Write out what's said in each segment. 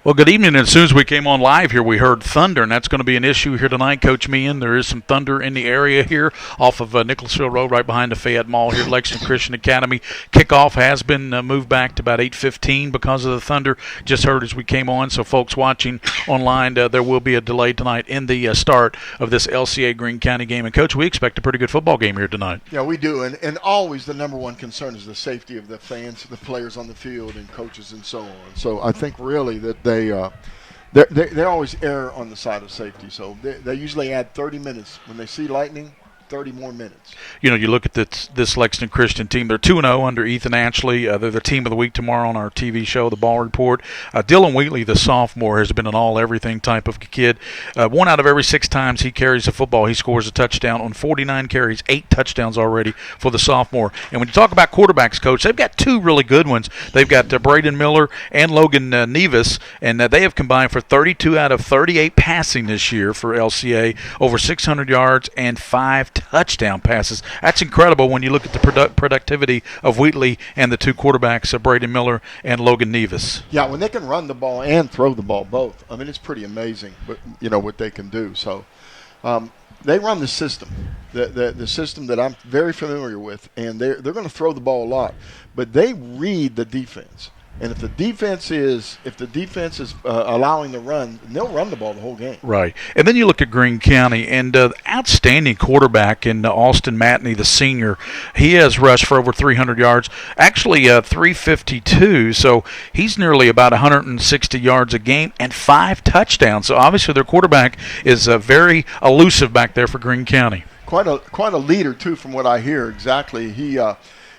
Well, good evening. As soon as we came on live here, we heard thunder, and that's going to be an issue here tonight, Coach Meehan. There is some thunder in the area here off of Nicholasville Road, right behind the Fayette Mall here at Lexington Christian Academy. Kickoff has been moved back to about 8:15 because of the thunder. Just heard as we came on, so folks watching online, there will be a delay tonight in the start of this LCA Greene County game. And, Coach, we expect a pretty good football game here tonight. Yeah, we do, and always the number one concern is the safety of the fans, the players on the field, and coaches and so on. So I think really that they always err on the side of safety. So they usually add 30 minutes. When they see lightning, 30 more minutes. You know, you look at this Lexington Christian team. They're 2-0 under Ethan Ashley. They're the team of the week tomorrow on our TV show, The Ball Report. Dylan Wheatley, the sophomore, has been an all-everything type of kid. 1 out of every 6 times he carries the football, he scores a touchdown. On 49 carries, 8 touchdowns already for the sophomore. And when you talk about quarterbacks, Coach, they've got 2 really good ones. They've got Braden Miller and Logan Nevis, and they have combined for 32 out of 38 passing this year for LCA, over 600 yards and 5 touchdown passes. That's incredible when you look at the productivity of Wheatley and the 2 quarterbacks, Braden Miller and Logan Nevis. Yeah, when they can run the ball and throw the ball both, I mean, it's pretty amazing, but you know what they can do. So they run the system, the system that I'm very familiar with, and they're going to throw the ball a lot, but they read the defense. And if the defense is allowing the run, they'll run the ball the whole game. Right. And then you look at Greene County, and outstanding quarterback in Austin Matney, the senior. He has rushed for over 300 yards, actually 352. So he's nearly about 160 yards a game and 5 touchdowns. So obviously their quarterback is very elusive back there for Greene County. Quite a leader too, from what I hear. Exactly.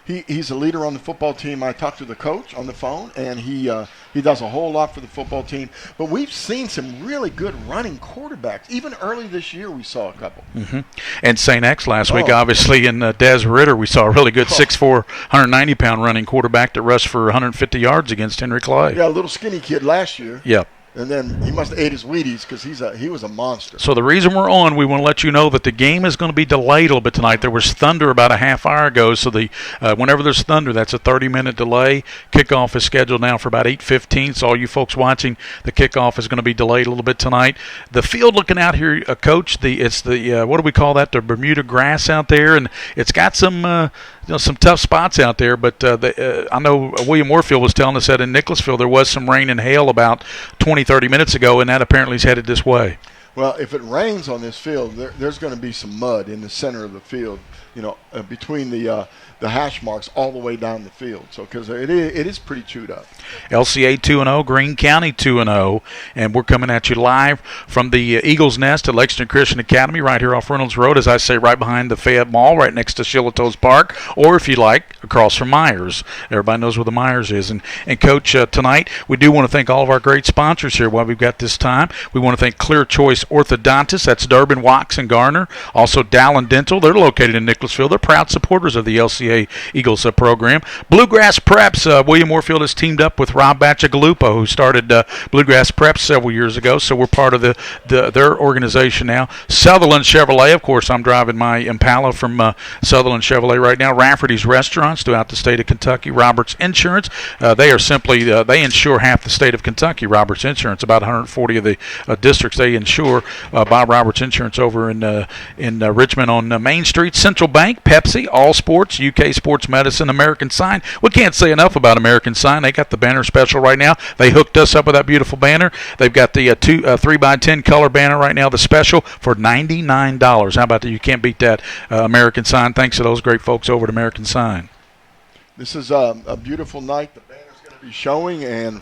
He's a leader on the football team. I talked to the coach on the phone, and he does a whole lot for the football team. But we've seen some really good running quarterbacks. Even early this year, we saw a couple. Mm-hmm. And St. X last week, obviously, in Des Ritter, we saw a really good 6'4", 190-pound running quarterback that rushed for 150 yards against Henry Clay. Yeah, a little skinny kid last year. Yep. And then he must have ate his Wheaties because he was a monster. So the reason we're on, we want to let you know that the game is going to be delayed a little bit tonight. There was thunder about a half hour ago, so whenever there's thunder, that's a 30-minute delay. Kickoff is scheduled now for about 8:15. So all you folks watching, the kickoff is going to be delayed a little bit tonight. The field looking out here, Coach, it's the what do we call that? The Bermuda grass out there, and it's got some some tough spots out there, but I know William Warfield was telling us that in Nicholasville there was some rain and hail about 30 minutes ago, and that apparently is headed this way. Well, if it rains on this field, there's going to be some mud in the center of the field, between the hash marks all the way down the field. So because it is pretty chewed up. LCA 2-0, Greene County 2-0, and we're coming at you live from the Eagles Nest at Lexington Christian Academy right here off Reynolds Road, as I say, right behind the Fayette Mall, right next to Shillitoe's Park, or if you like, across from Myers. Everybody knows where the Myers is. And Coach, tonight we do want to thank all of our great sponsors here while we've got this time. We want to thank Clear Choice Orthodontists, that's Durbin, Wax, and Garner. Also Dallin Dental, they're located in Nicholasville. They're proud supporters of the LCA Eagles program. Bluegrass Preps, William Warfield has teamed up with Rob Bacigalupo, who started Bluegrass Preps several years ago, so we're part of their organization now. Sutherland Chevrolet, of course, I'm driving my Impala from Sutherland Chevrolet right now. Rafferty's Restaurants throughout the state of Kentucky. Roberts Insurance, they are simply, they insure half the state of Kentucky, Roberts Insurance. About 140 of the districts they insure by Roberts Insurance over in Richmond on Main Street. Central Bank, Pepsi, All Sports, UK Sports Medicine, American Sign. We can't say enough about American Sign. They got the banner special right now. They hooked us up with that beautiful banner. They've got the 3x10 color banner right now, the special, for $99. How about that? You can't beat that. American Sign. Thanks to those great folks over at American Sign. This is a beautiful night. The banner's going to be showing, and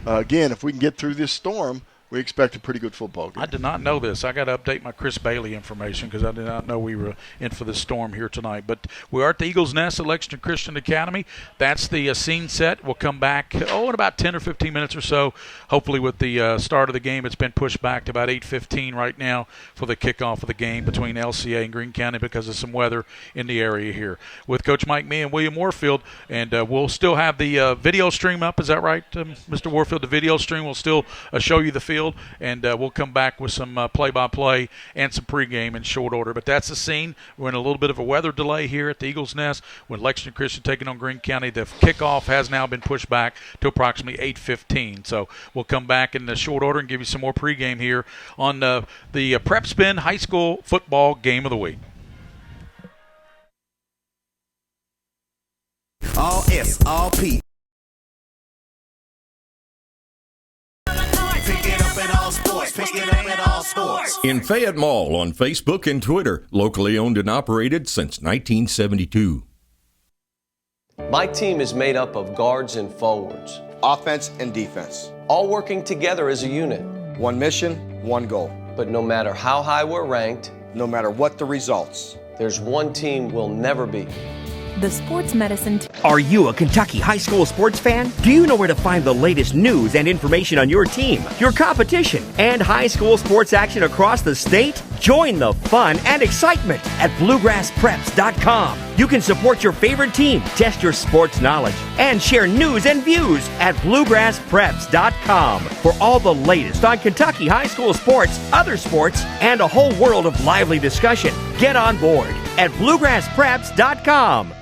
again, if we can get through this storm, we expect a pretty good football game. I did not know this. I got to update my Chris Bailey information because I did not know we were in for this storm here tonight. But we are at the Eagles Nest at Lexington Christian Academy. That's the scene set. We'll come back, in about 10 or 15 minutes or so. Hopefully with the start of the game, it's been pushed back to about 8:15 right now for the kickoff of the game between LCA and Greene County because of some weather in the area here. With Coach Mike Mee and William Warfield, and we'll still have the video stream up. Is that right, Mr. Warfield? The video stream will still show you the field field, and we'll come back with some play-by-play and some pregame in short order. But that's the scene. We're in a little bit of a weather delay here at the Eagles Nest with Lexington Christian taking on Greene County. The kickoff has now been pushed back to approximately 8:15. So we'll come back in the short order and give you some more pregame here on the Prep Spin High School Football Game of the Week. All S, all P. Pick it up at all sports. Pick it up at all sports. In Fayette Mall on Facebook and Twitter, locally owned and operated since 1972. My team is made up of guards and forwards, Offense and defense. all working together as a unit. One mission, one goal. But no matter how high we're ranked, No matter what the results. there's one team we'll never beat. The sports medicine Are you a Kentucky high school sports fan? Do you know where to find the latest news and information on your team, your competition, and high school sports action across the state? Join the fun and excitement at bluegrasspreps.com. You can support your favorite team, test your sports knowledge, and share news and views at bluegrasspreps.com for all the latest on Kentucky high school sports, other sports, and a whole world of lively discussion. Get on board at bluegrasspreps.com.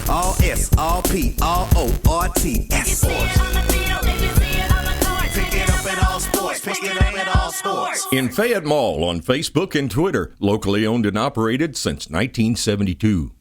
All S, all P, all O, R, T, S. Pick it up at all sports. Pick it up at all sports. In Fayette Mall on Facebook and Twitter, locally owned and operated since 1972.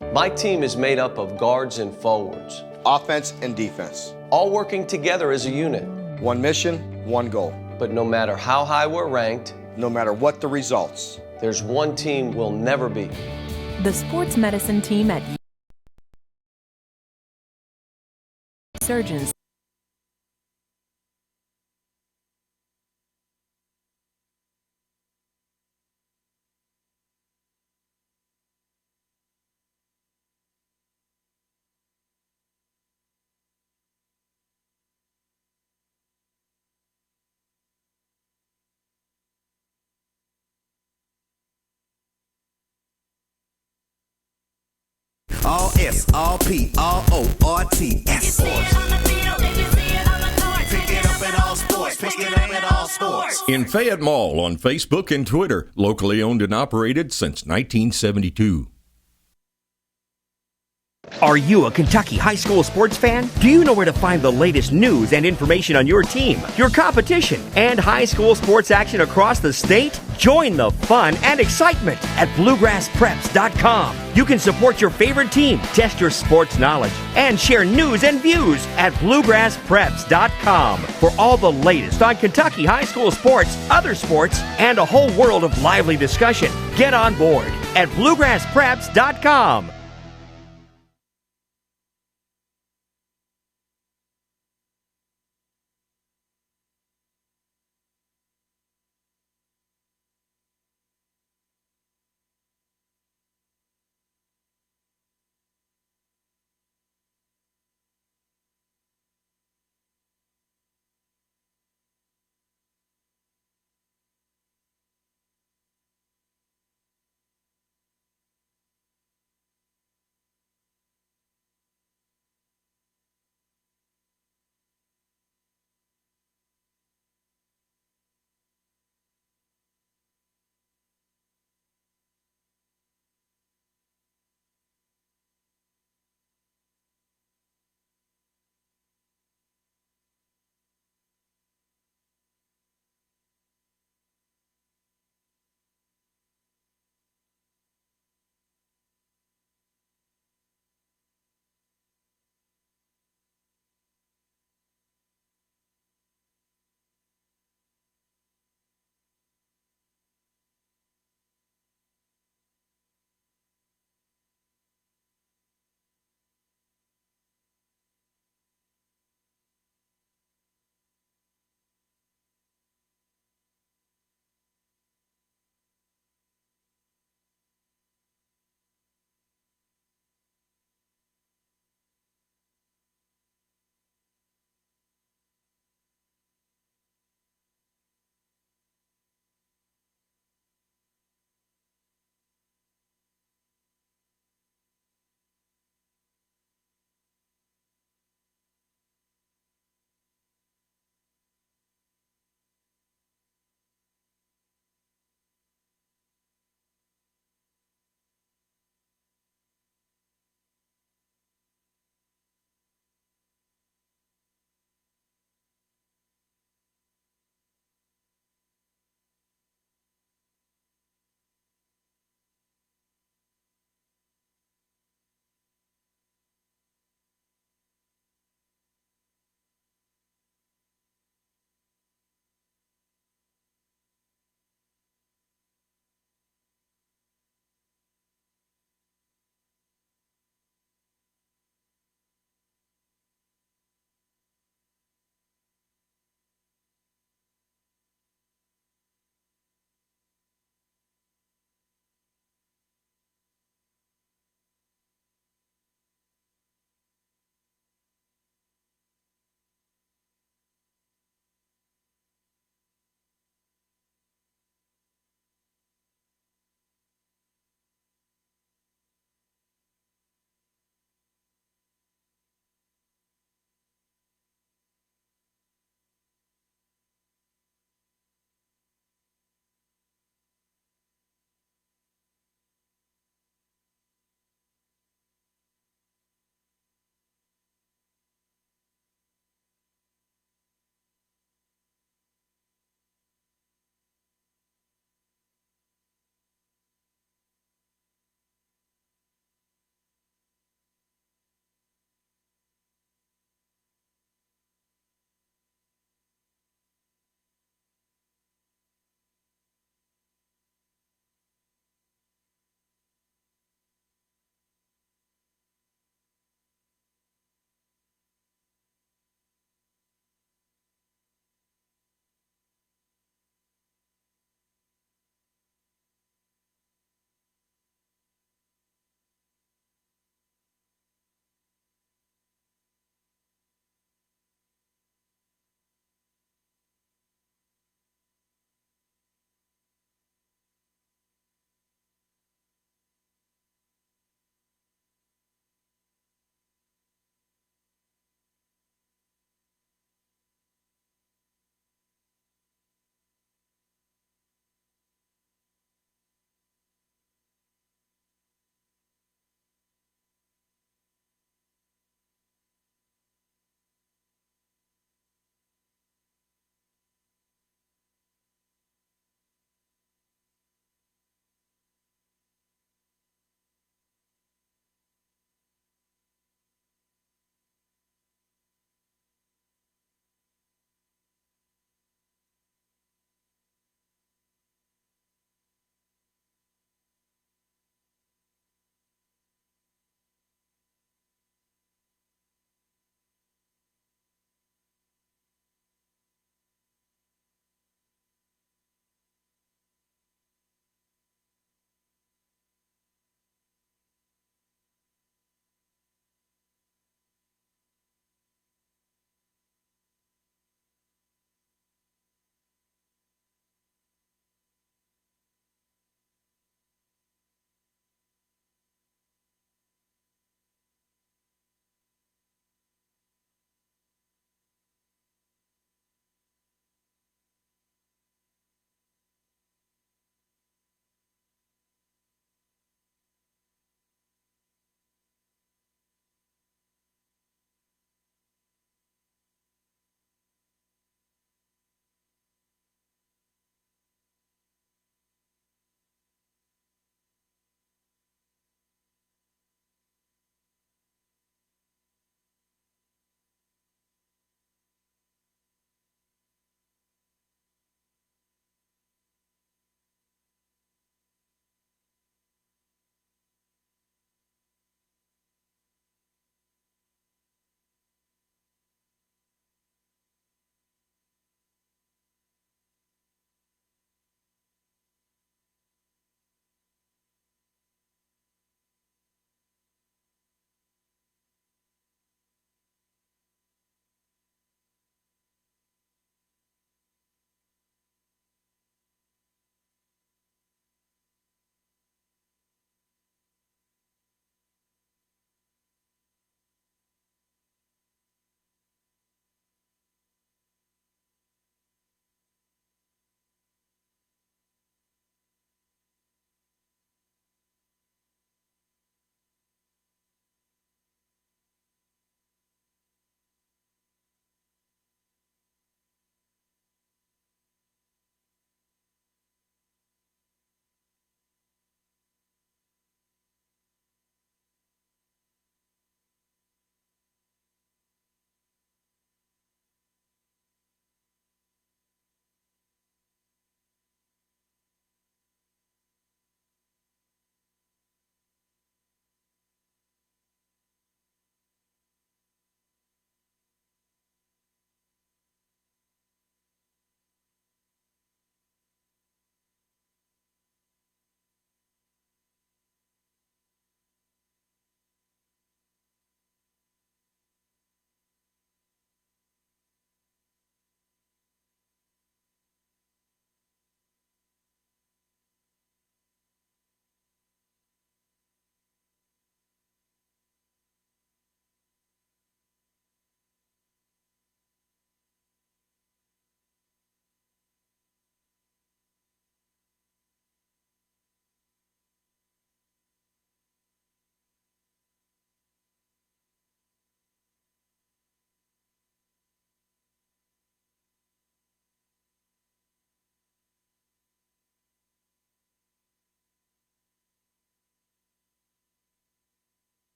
My team is made up of guards and forwards, Offense and defense. all working together as a unit. One mission, one goal. But no matter how high we're ranked, No matter what the results. there's one team we'll never beat. The sports medicine team at Surgeons. All S, all P, all O, R, T, S. Pick it up in all sports. Pick it up in all sports. In Fayette Mall on Facebook and Twitter, locally owned and operated since 1972. Are you a Kentucky high school sports fan? Do you know where to find the latest news and information on your team, your competition, and high school sports action across the state? Join the fun and excitement at bluegrasspreps.com. You can support your favorite team, test your sports knowledge, and share news and views at bluegrasspreps.com for all the latest on Kentucky high school sports, other sports, and a whole world of lively discussion. Get on board at bluegrasspreps.com.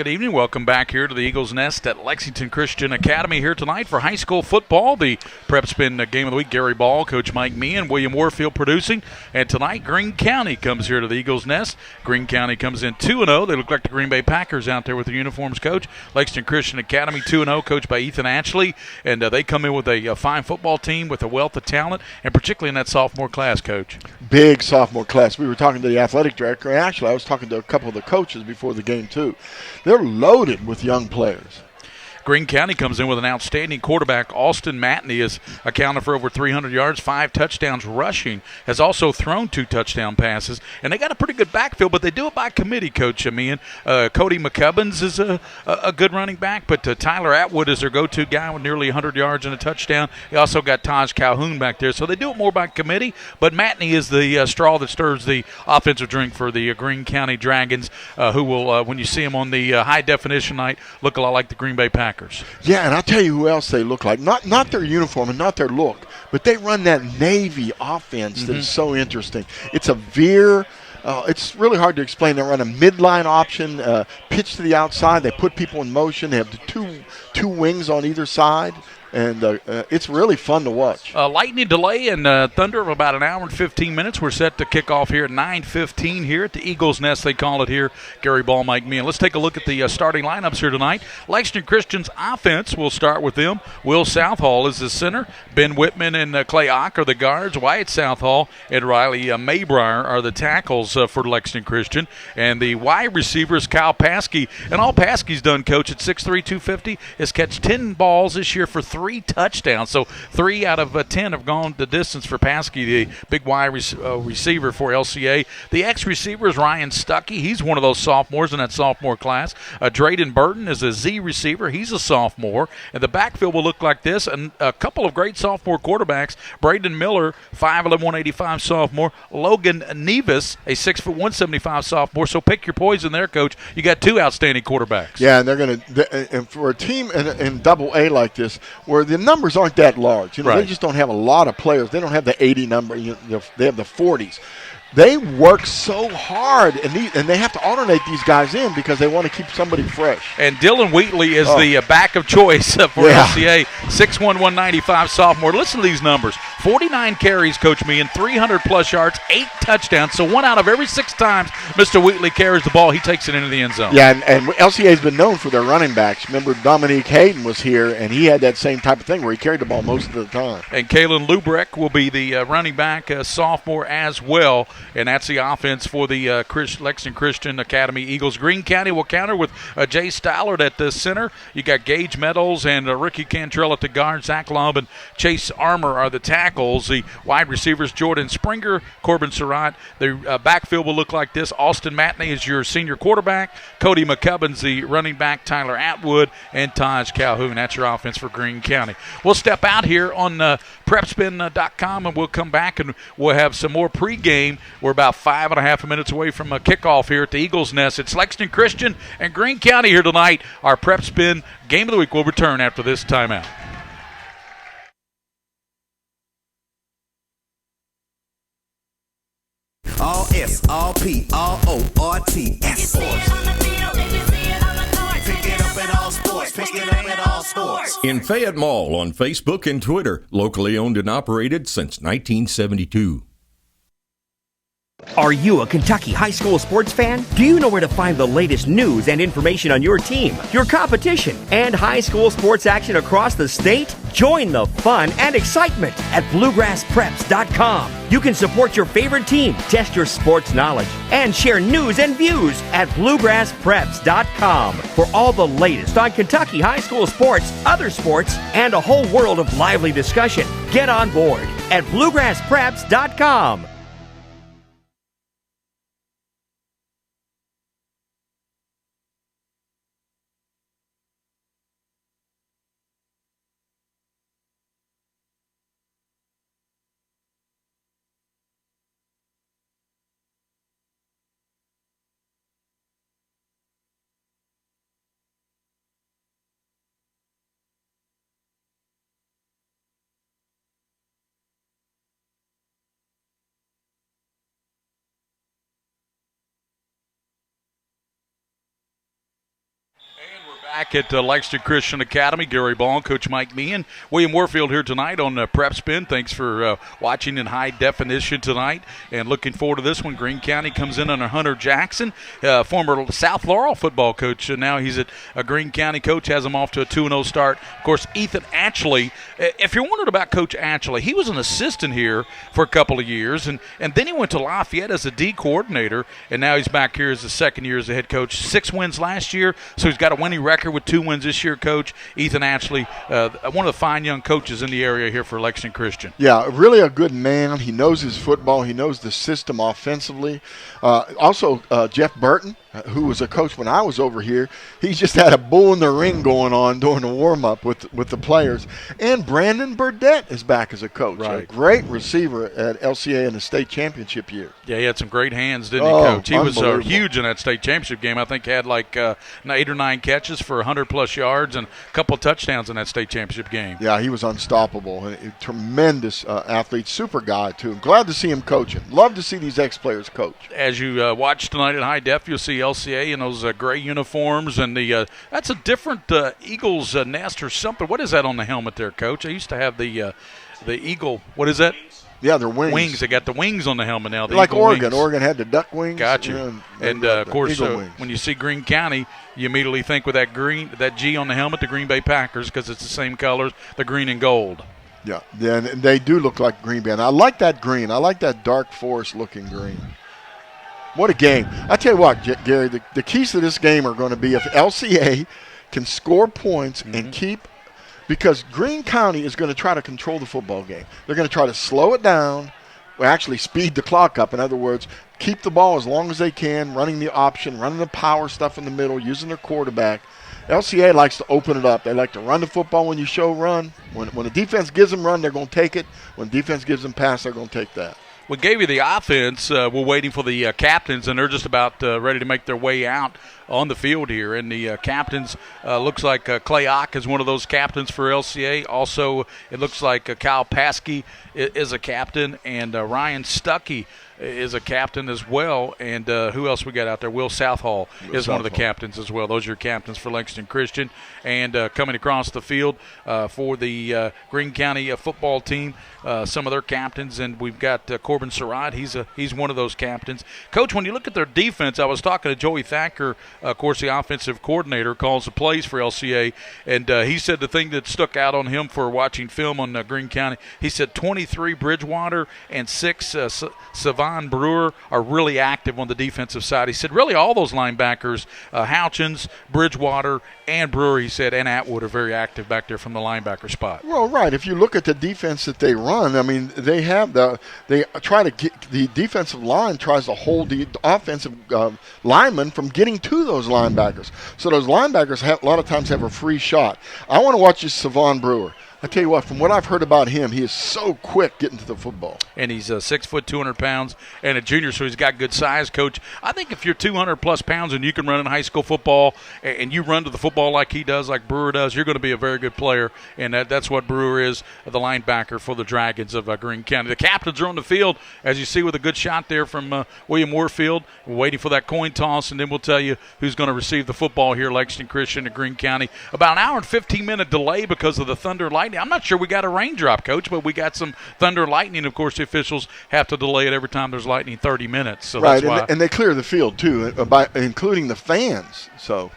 Good evening. Welcome back here to the Eagles Nest at Lexington Christian Academy here tonight for high school football. The Prep Spin Game of the Week, Gary Ball, Coach Mike Meehan, William Warfield producing. And tonight, Greene County comes here to the Eagles Nest. Greene County comes in 2-0. They look like the Green Bay Packers out there with their uniforms, Coach. Lexington Christian Academy 2-0, coached by Ethan Ashley. And they come in with a fine football team with a wealth of talent, and particularly in that sophomore class, Coach. Big sophomore class. We were talking to the athletic director, and actually I was talking to a couple of the coaches before the game, too. They're loaded with young players. Greene County comes in with an outstanding quarterback. Austin Matney is accounted for over 300 yards, 5 touchdowns rushing, has also thrown 2 touchdown passes, and they got a pretty good backfield, but they do it by committee, Coach. I mean, Cody McCubbins is a good running back, but Tyler Atwood is their go-to guy with nearly 100 yards and a touchdown. They also got Taj Calhoun back there, so they do it more by committee, but Matney is the straw that stirs the offensive drink for the Greene County Dragons, who will, when you see them on the high-definition night, look a lot like the Green Bay Packers. Yeah, and I'll tell you who else they look like. Not their uniform and not their look, but they run that Navy offense that is so interesting. It's a veer. It's really hard to explain. They run a midline option, pitch to the outside. They put people in motion. They have the two wings on either side. And it's really fun to watch. Lightning delay and thunder of about an hour and 15 minutes. We're set to kick off here at 9:15 here at the Eagles Nest, they call it here. Gary Ball, Mike Meehan. Let's take a look at the starting lineups here tonight. Lexington Christian's offense, we'll start with them. Will Southall is the center. Ben Whitman and Clay Ock are the guards. Wyatt Southall and Riley Maybrier are the tackles for Lexington Christian. And the wide receivers, Kyle Paskey. And all Paskey's done, Coach, at 6'3", 250, is catch 10 balls this year for 3 touchdowns. So 3 out of 10 have gone the distance for Paskey, the big wide receiver for LCA. The ex-receiver is Ryan Stuckey. He's one of those sophomores in that sophomore class. Drayden Burton is a Z receiver. He's a sophomore. And the backfield will look like this. And a couple of great sophomore quarterbacks. Braden Miller, 5'11", 185 sophomore. Logan Nevis, a 6'1", 175 sophomore. So pick your poison there, Coach. You got 2 outstanding quarterbacks. Yeah, and they're going to, and for a team in Double A like this, where the numbers aren't that large, they just don't have a lot of players. They don't have the 80 number. They have the 40s. They work so hard, and they have to alternate these guys in because they want to keep somebody fresh. And Dylan Wheatley is the back of choice for LCA, 6'1", 195 sophomore. Listen to these numbers. 49 carries, Coach Meehan, 300-plus yards, 8 touchdowns. So 1 out of every 6 times Mr. Wheatley carries the ball, he takes it into the end zone. Yeah, and LCA's been known for their running backs. Remember, Dominique Hayden was here, and he had that same type of thing where he carried the ball most of the time. And Kalen Lubrecht will be the running back sophomore as well. And that's the offense for the Lexington Christian Academy Eagles. Greene County will counter with Jay Stallard at the center. You got Gage Meadows and Ricky Cantrell at the guard. Zach Lobb and Chase Armour are the tackles. The wide receivers, Jordan Springer, Corbin Surratt. The backfield will look like this. Austin Matney is your senior quarterback. Cody McCubbins, the running back. Tyler Atwood and Taj Calhoun. That's your offense for Greene County. We'll step out here on prepspin.com, and we'll come back and we'll have some more pregame. We're about 5.5 minutes away from a kickoff here at the Eagles Nest. It's Lexington Christian and Greene County here tonight. Our Prep Spin Game of the Week will return after this timeout. All S, all P, all O, R, T, S. Pick it up at all sports. Pick it up at all sports. In Fayette Mall on Facebook and Twitter, locally owned and operated since 1972. Are you a Kentucky high school sports fan? Do you know where to find the latest news and information on your team, your competition, and high school sports action across the state? Join the fun and excitement at bluegrasspreps.com. You can support your favorite team, test your sports knowledge, and share news and views at bluegrasspreps.com for all the latest on Kentucky high school sports, other sports, and a whole world of lively discussion. Get on board at bluegrasspreps.com. back at Lexington Christian Academy. Gary Ball, Coach Mike Meehan, William Warfield here tonight on Prep Spin. Thanks for watching in high definition tonight and looking forward to this one. Greene County comes in under Hunter Jackson, former South Laurel football coach. Now he's at Greene County. Coach has him off to a 2-0 start. Of course, Ethan Atchley. If you're wondering about Coach Atchley, he was an assistant here for a couple of years, and then he went to Lafayette as a D coordinator, and now he's back here as the second year as the head coach. 6 wins last year, so he's got a winning record with 2 wins this year, Coach. Ethan Atchley, one of the fine young coaches in the area here for Lexington Christian. Yeah, really a good man. He knows his football. He knows the system offensively. Also, Jeff Burton, who was a coach when I was over here, he just had a bull in the ring going on during the warm-up with the players. And Brandon Burdett is back as a coach, right. A great receiver at LCA in the state championship year. Yeah, he had some great hands, didn't he, Coach? He was unbelievable. huge in that state championship game. I think had like 8 or 9 catches for 100-plus yards and a couple of touchdowns in that state championship game. Yeah, he was unstoppable. A tremendous athlete, super guy, too. Glad to see him coaching. Love to see these ex-players coach. As you watch tonight at High Def, you'll see LCA in those gray uniforms, and that's a different Eagles nest or something. What is that on the helmet there, Coach? I used to have the Eagle. What is that? Yeah, they're wings. Wings. They got the wings on the helmet now. The like Eagle Oregon. wings. Oregon had the duck wings. Gotcha. And of course, when you see Greene County, you immediately think with that G on the helmet, the Green Bay Packers, because it's the same colors, the green and gold. Yeah, and they do look like Green Bay. And I like that green. I like that dark forest-looking green. What a game. I tell you what, Gary, the keys to this game are going to be if LCA can score points and keep – because Greene County is going to try to control the football game. They're going to try to slow it down, or actually speed the clock up. In other words, keep the ball as long as they can, running the option, running the power stuff in the middle, using their quarterback. LCA likes to open it up. They like to run the football when you show run. When the defense gives them run, they're going to take it. When the defense gives them pass, they're going to take that. We gave you the offense. We're waiting for the captains, and they're just about ready to make their way out on the field here. And the captains, looks like Clay Ock is one of those captains for LCA. Also, it looks like Kyle Paskey is a captain, and Ryan Stuckey is a captain as well. And who else we got out there? Will Southall is one of the captains as well. Those are your captains for Lexington Christian. And coming across the field for the Greene County football team, some of their captains, and we've got Corbin Surratt. He's one of those captains. Coach, when you look at their defense, I was talking to Joey Thacker, of course, the offensive coordinator, calls the plays for LCA, and he said the thing that stuck out on him for watching film on Greene County, he said 23 Bridgewater and 6 Savon Brewer are really active on the defensive side. He said really all those linebackers, Houchins, Bridgewater, and Brewer, he said, and Atwood are very active back there from the linebacker spot. Well, right. If you look at the defense that they run, I mean, they try to get the defensive line tries to hold the offensive linemen from getting to those linebackers. So those linebackers a lot of times have a free shot. I want to watch this Savon Brewer. I tell you what, from what I've heard about him, he is so quick getting to the football. And he's 6 foot, 200 pounds, and a junior, so he's got good size, Coach. I think if you're 200-plus pounds and you can run in high school football and you run to the football like he does, like Brewer does, you're going to be a very good player, and that's what Brewer is, the linebacker for the Dragons of Greene County. The captains are on the field, as you see, with a good shot there from William Warfield. We're waiting for that coin toss, and then we'll tell you who's going to receive the football here, Lexington Christian and Greene County. About an hour and 15-minute delay because of the thunder and lightning. I'm not sure we got a raindrop, Coach, but we got some thunder and lightning. Of course, the officials have to delay it every time there's lightning 30 minutes. So right, that's why. And they clear the field, too, by including the fans. So.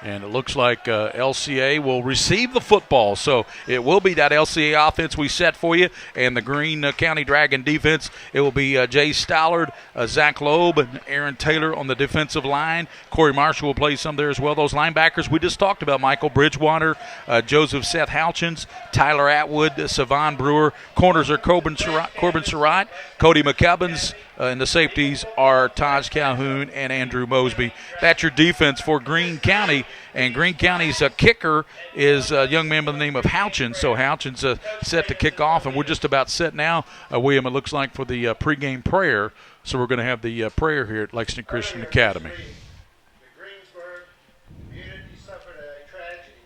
And it looks like LCA will receive the football. So it will be that LCA offense we set for you. And the Greene County Dragon defense, it will be Jay Stallard, Zach Loeb, and Aaron Taylor on the defensive line. Corey Marshall will play some there as well. Those linebackers we just talked about, Michael Bridgewater, Joseph Seth Houchins, Tyler Atwood, Savon Brewer. Corners are Corbin Surratt, Cody McCubbins, and the safeties are Taj Calhoun and Andrew Mosby. That's your defense for Greene County. And Greene County's kicker is a young man by the name of Houchins. So Houchins set to kick off, and we're just about set now, William, it looks like, for the pregame prayer. So we're going to have the prayer here at Lexington Christian Academy. The Greensburg community suffered a tragedy.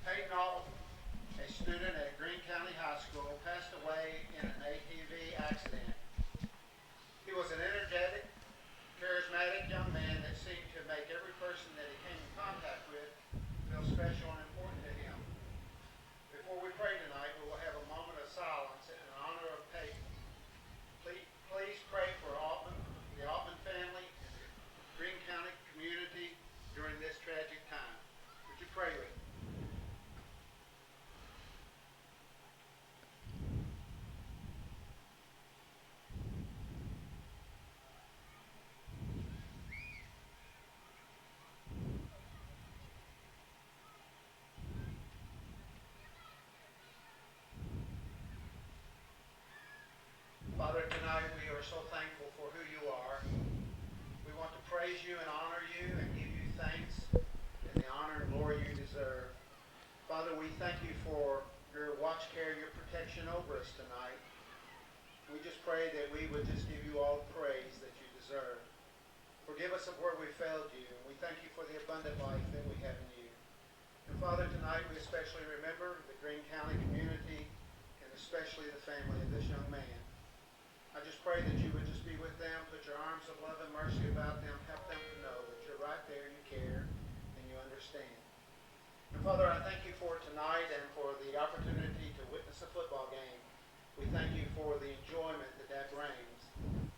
Peyton Alton, a student at Greene County High School, passed away in an ATV accident. He was an energetic, charismatic young man that seemed to make every person that he came in so thankful for who you are. We want to praise you and honor you and give you thanks and the honor and glory you deserve. Father, we thank you for your watch care, your protection over us tonight. We just pray that we would just give you all the praise that you deserve. Forgive us of where we failed you, and we thank you for the abundant life that we have in you. And Father, tonight we especially remember the Greene County community and especially the family of this young man. I just pray that you would just be with them, put your arms of love and mercy about them, help them to know that you're right there, you care, and you understand. And Father, I thank you for tonight and for the opportunity to witness a football game. We thank you for the enjoyment that brings.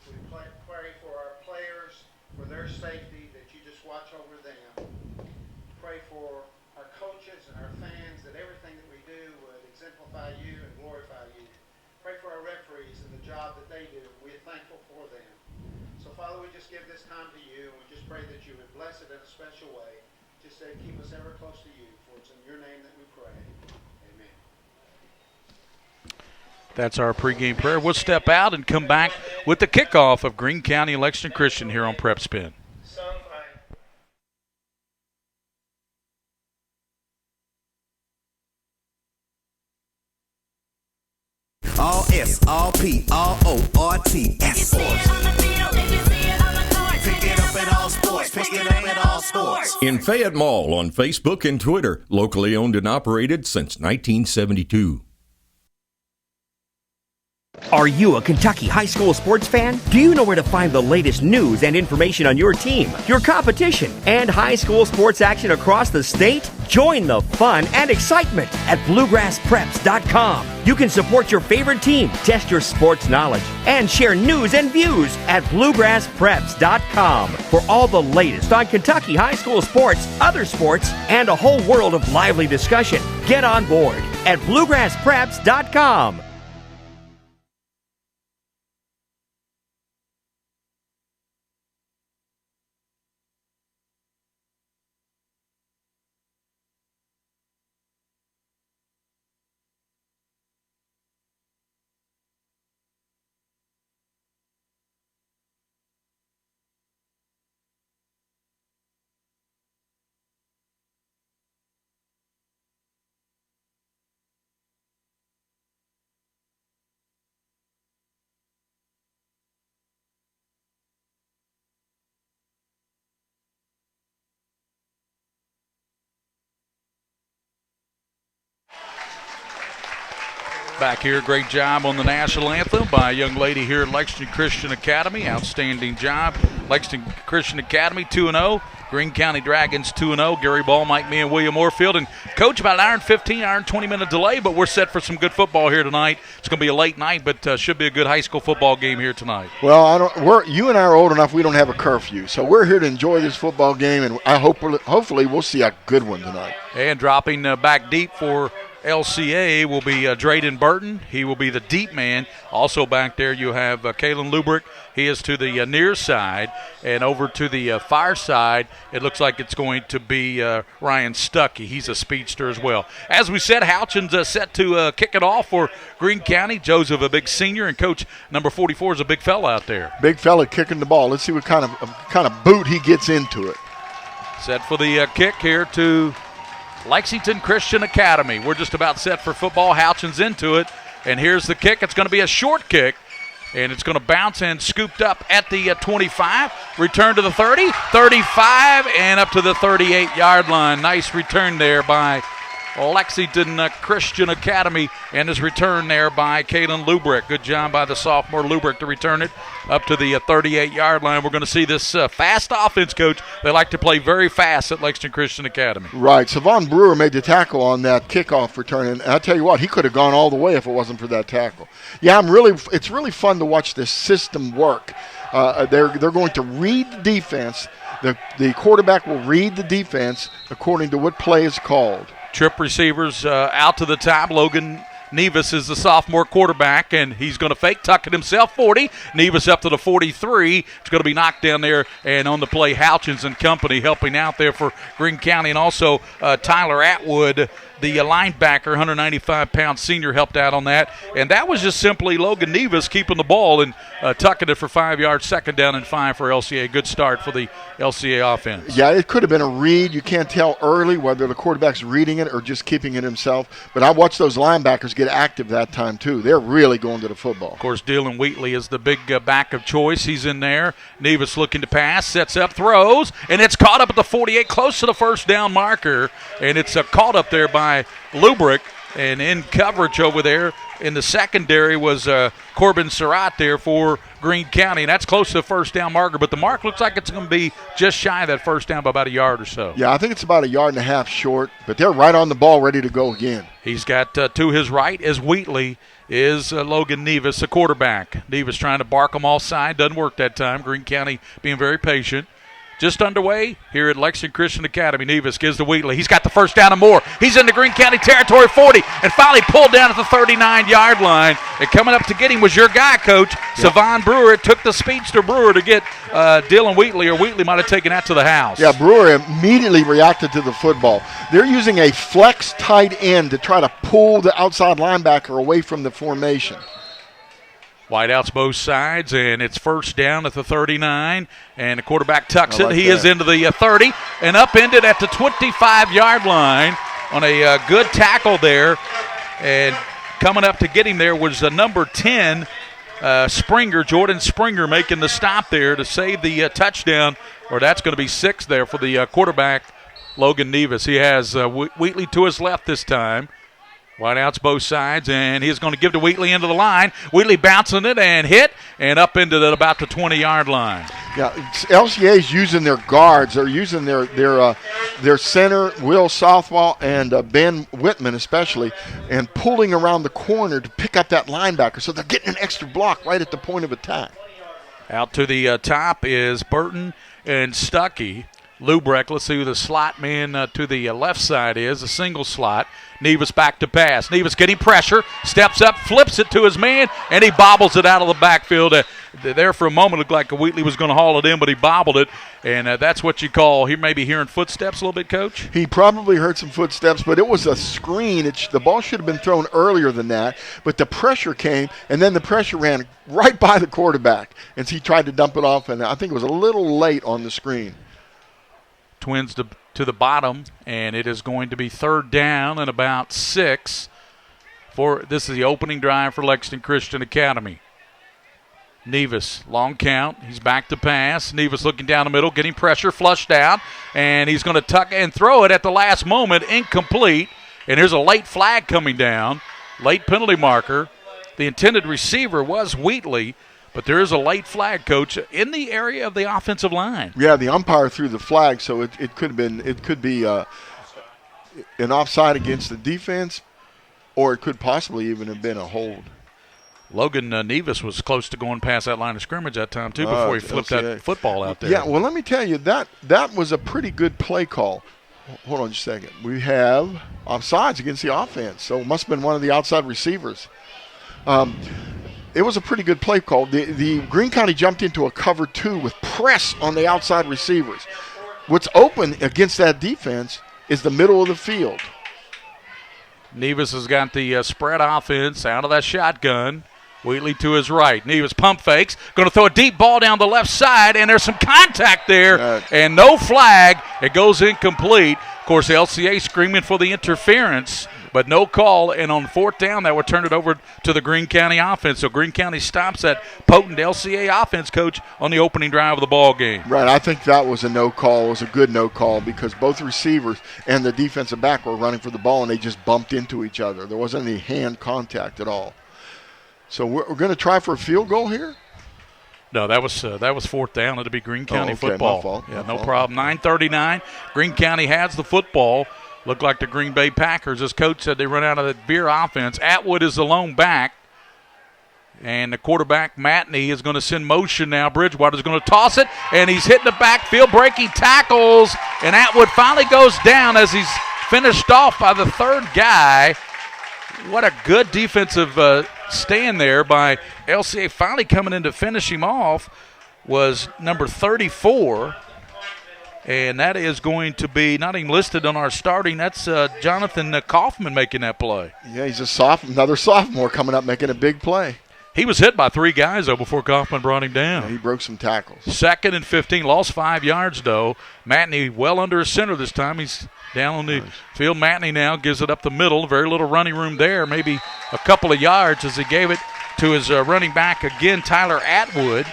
We pray for our players, for their safety, that you just watch over them. Pray for our coaches and our fans, that everything that we do would exemplify you and glorify you. Pray for our referees and the job that they do. We're thankful for them. So, Father, we just give this time to you, and we just pray that you would bless it in a special way. Just say, keep us ever close to you, for it's in your name that we pray. Amen. That's our pregame prayer. We'll step out and come back with the kickoff of Greene County Lexington Christian here on Prep Spin. All S, all P, all O, R, T, S. Pick it up at all sports. Pick it up at all sports. In Fayette Mall on Facebook and Twitter, locally owned and operated since 1972. Are you a Kentucky high school sports fan? Do you know where to find the latest news and information on your team, your competition, and high school sports action across the state? Join the fun and excitement at bluegrasspreps.com. You can support your favorite team, test your sports knowledge, and share news and views at bluegrasspreps.com for all the latest on Kentucky high school sports, other sports, and a whole world of lively discussion. Get on board at bluegrasspreps.com. Back here, great job on the national anthem by a young lady here at Lexington Christian Academy. Outstanding job. Lexington Christian Academy 2-0. Greene County Dragons 2-0. Gary Ball, Mike Me, and William Moorfield. And, Coach, about an hour and 15, hour and 20-minute delay, but we're set for some good football here tonight. It's going to be a late night, but should be a good high school football game here tonight. Well, you and I are old enough, we don't have a curfew. So we're here to enjoy this football game, and hopefully we'll see a good one tonight. And dropping back deep for LCA will be Drayden Burton. He will be the deep man. Also back there you have Kalen Lubrick. He is to the near side. And over to the far side, it looks like it's going to be Ryan Stuckey. He's a speedster as well. As we said, Houchins set to kick it off for Greene County. Joseph, a big senior, and Coach number 44 is a big fella out there. Big fella kicking the ball. Let's see what kind of boot he gets into it. Set for the kick here to Lexington Christian Academy. We're just about set for football. Houchins into it, and here's the kick. It's going to be a short kick, and it's going to bounce and scooped up at the 25. Return to the 30, 35, and up to the 38-yard line. Nice return there by Lexington Christian Academy, and his return there by Kalen Lubrick. Good job by the sophomore Lubrick to return it up to the 38-yard line. We're going to see this fast offense, Coach. They like to play very fast at Lexington Christian Academy. Right. Savon Brewer made the tackle on that kickoff return, and I tell you what, he could have gone all the way if it wasn't for that tackle. Yeah, it's really fun to watch this system work. They're going to read the defense. The quarterback will read the defense according to what play is called. Trip receivers out to the top. Logan Nevis is the sophomore quarterback, and he's going to fake tuck it himself. 40. Nevis up to the 43. It's going to be knocked down there, and on the play, Houchins and company helping out there for Greene County, and also Tyler Atwood the linebacker, 195-pound senior, helped out on that. And that was just simply Logan Nevis keeping the ball and tucking it for 5 yards, 2nd down and 5 for LCA. Good start for the LCA offense. Yeah, it could have been a read. You can't tell early whether the quarterback's reading it or just keeping it himself. But I watched those linebackers get active that time, too. They're really going to the football. Of course, Dylan Wheatley is the big back of choice. He's in there. Nevis looking to pass, sets up, throws, and it's caught up at the 48, close to the 1st down marker. And it's caught up there by Lubrick, and in coverage over there in the secondary was Corbin Surratt there for Greene County, and that's close to the 1st down marker, but the mark looks like it's going to be just shy of that 1st down by about a yard or so. Yeah, I think it's about a yard and a half short, but they're right on the ball, ready to go again. He's got to his right as Wheatley is Logan Nevis, the quarterback. Nevis trying to bark them all side, doesn't work that time. Greene County being very patient. Just underway here at Lexington Christian Academy. Nevis gives to Wheatley. He's got the 1st down and more. He's in the Greene County territory, 40, and finally pulled down at the 39-yard line. And coming up to get him was your guy, Coach, Savon Brewer. It took the speedster Brewer to get Dylan Wheatley, or Wheatley might have taken that to the house. Yeah, Brewer immediately reacted to the football. They're using a flex tight end to try to pull the outside linebacker away from the formation. Wideouts both sides, and it's 1st down at the 39, and the quarterback tucks it. He that. is into the 30 and upended at the 25-yard line on a good tackle there. And coming up to get him there was the number 10, Springer, Jordan Springer, making the stop there to save the touchdown, or that's going to be 6 there for the quarterback, Logan Nevis. He has Wheatley to his left this time. Wideouts both sides, and he's going to give to Wheatley into the line. Wheatley bouncing it and hit, and up into about the 20-yard line. Yeah, LCA's using their guards. They're using their center, Will Southwell, and Ben Whitman especially, and pulling around the corner to pick up that linebacker. So they're getting an extra block right at the point of attack. Out to the top is Burton and Stuckey. Lubrecht, let's see who the slot man to the left side is, a single slot. Nevis back to pass. Nevis getting pressure, steps up, flips it to his man, and he bobbles it out of the backfield. There for a moment, looked like Wheatley was going to haul it in, but he bobbled it, and that's what you call, he may be hearing footsteps a little bit, Coach? He probably heard some footsteps, but it was a screen. The ball should have been thrown earlier than that, but the pressure came, and then the pressure ran right by the quarterback, and he tried to dump it off, and I think it was a little late on the screen. Twins to the bottom, and it is going to be 3rd down and about 6. This is the opening drive for Lexington Christian Academy. Nevis, long count. He's back to pass. Nevis looking down the middle, getting pressure, flushed out, and he's going to tuck and throw it at the last moment, incomplete. And here's a late flag coming down, late penalty marker. The intended receiver was Wheatley, but there is a late flag, Coach, in the area of the offensive line. Yeah, the umpire threw the flag, so it could be an offside against the defense, or it could possibly even have been a hold. Logan Nevis was close to going past that line of scrimmage that time, too, before he flipped that football out there. Yeah, well, let me tell you, that was a pretty good play call. Hold on just a second. We have offsides against the offense, so it must have been one of the outside receivers. It was a pretty good play call. The Greene County jumped into a cover 2 with press on the outside receivers. What's open against that defense is the middle of the field. Nevis has got the spread offense out of that shotgun. Wheatley to his right. Nevis pump fakes. Going to throw a deep ball down the left side, and there's some contact there, and no flag. It goes incomplete. Of course, LCA screaming for the interference, but no call. And on 4th down, that would turn it over to the Greene County offense. So Greene County stops that potent LCA offense, Coach, on the opening drive of the ball game. Right. I think that was a no call. It was a good no call because both receivers and the defensive back were running for the ball, and they just bumped into each other. There wasn't any hand contact at all. So we're going to try for a field goal here? No, that was 4th down. It'll be Greene County okay, football. My fault. Yeah, no problem. 9:39. Greene County has the football. Looked like the Green Bay Packers, as Coach said, they run out of the beer offense. Atwood is the lone back. And the quarterback, Matney, is going to send motion now. Bridgewater's going to toss it, and he's hitting the backfield, breaking tackles. And Atwood finally goes down as he's finished off by the 3rd guy. What a good defensive stand there by LCA. Finally coming in to finish him off was number 34. And that is going to be not even listed on our starting. That's Jonathan Kaufman making that play. Yeah, he's another sophomore coming up making a big play. He was hit by 3 guys, though, before Kaufman brought him down. Yeah, he broke some tackles. 2nd and 15, lost 5 yards, though. Matney well under his center this time. He's down on the field. Matney now gives it up the middle. Very little running room there, maybe a couple of yards as he gave it to his running back again, Tyler Atwood.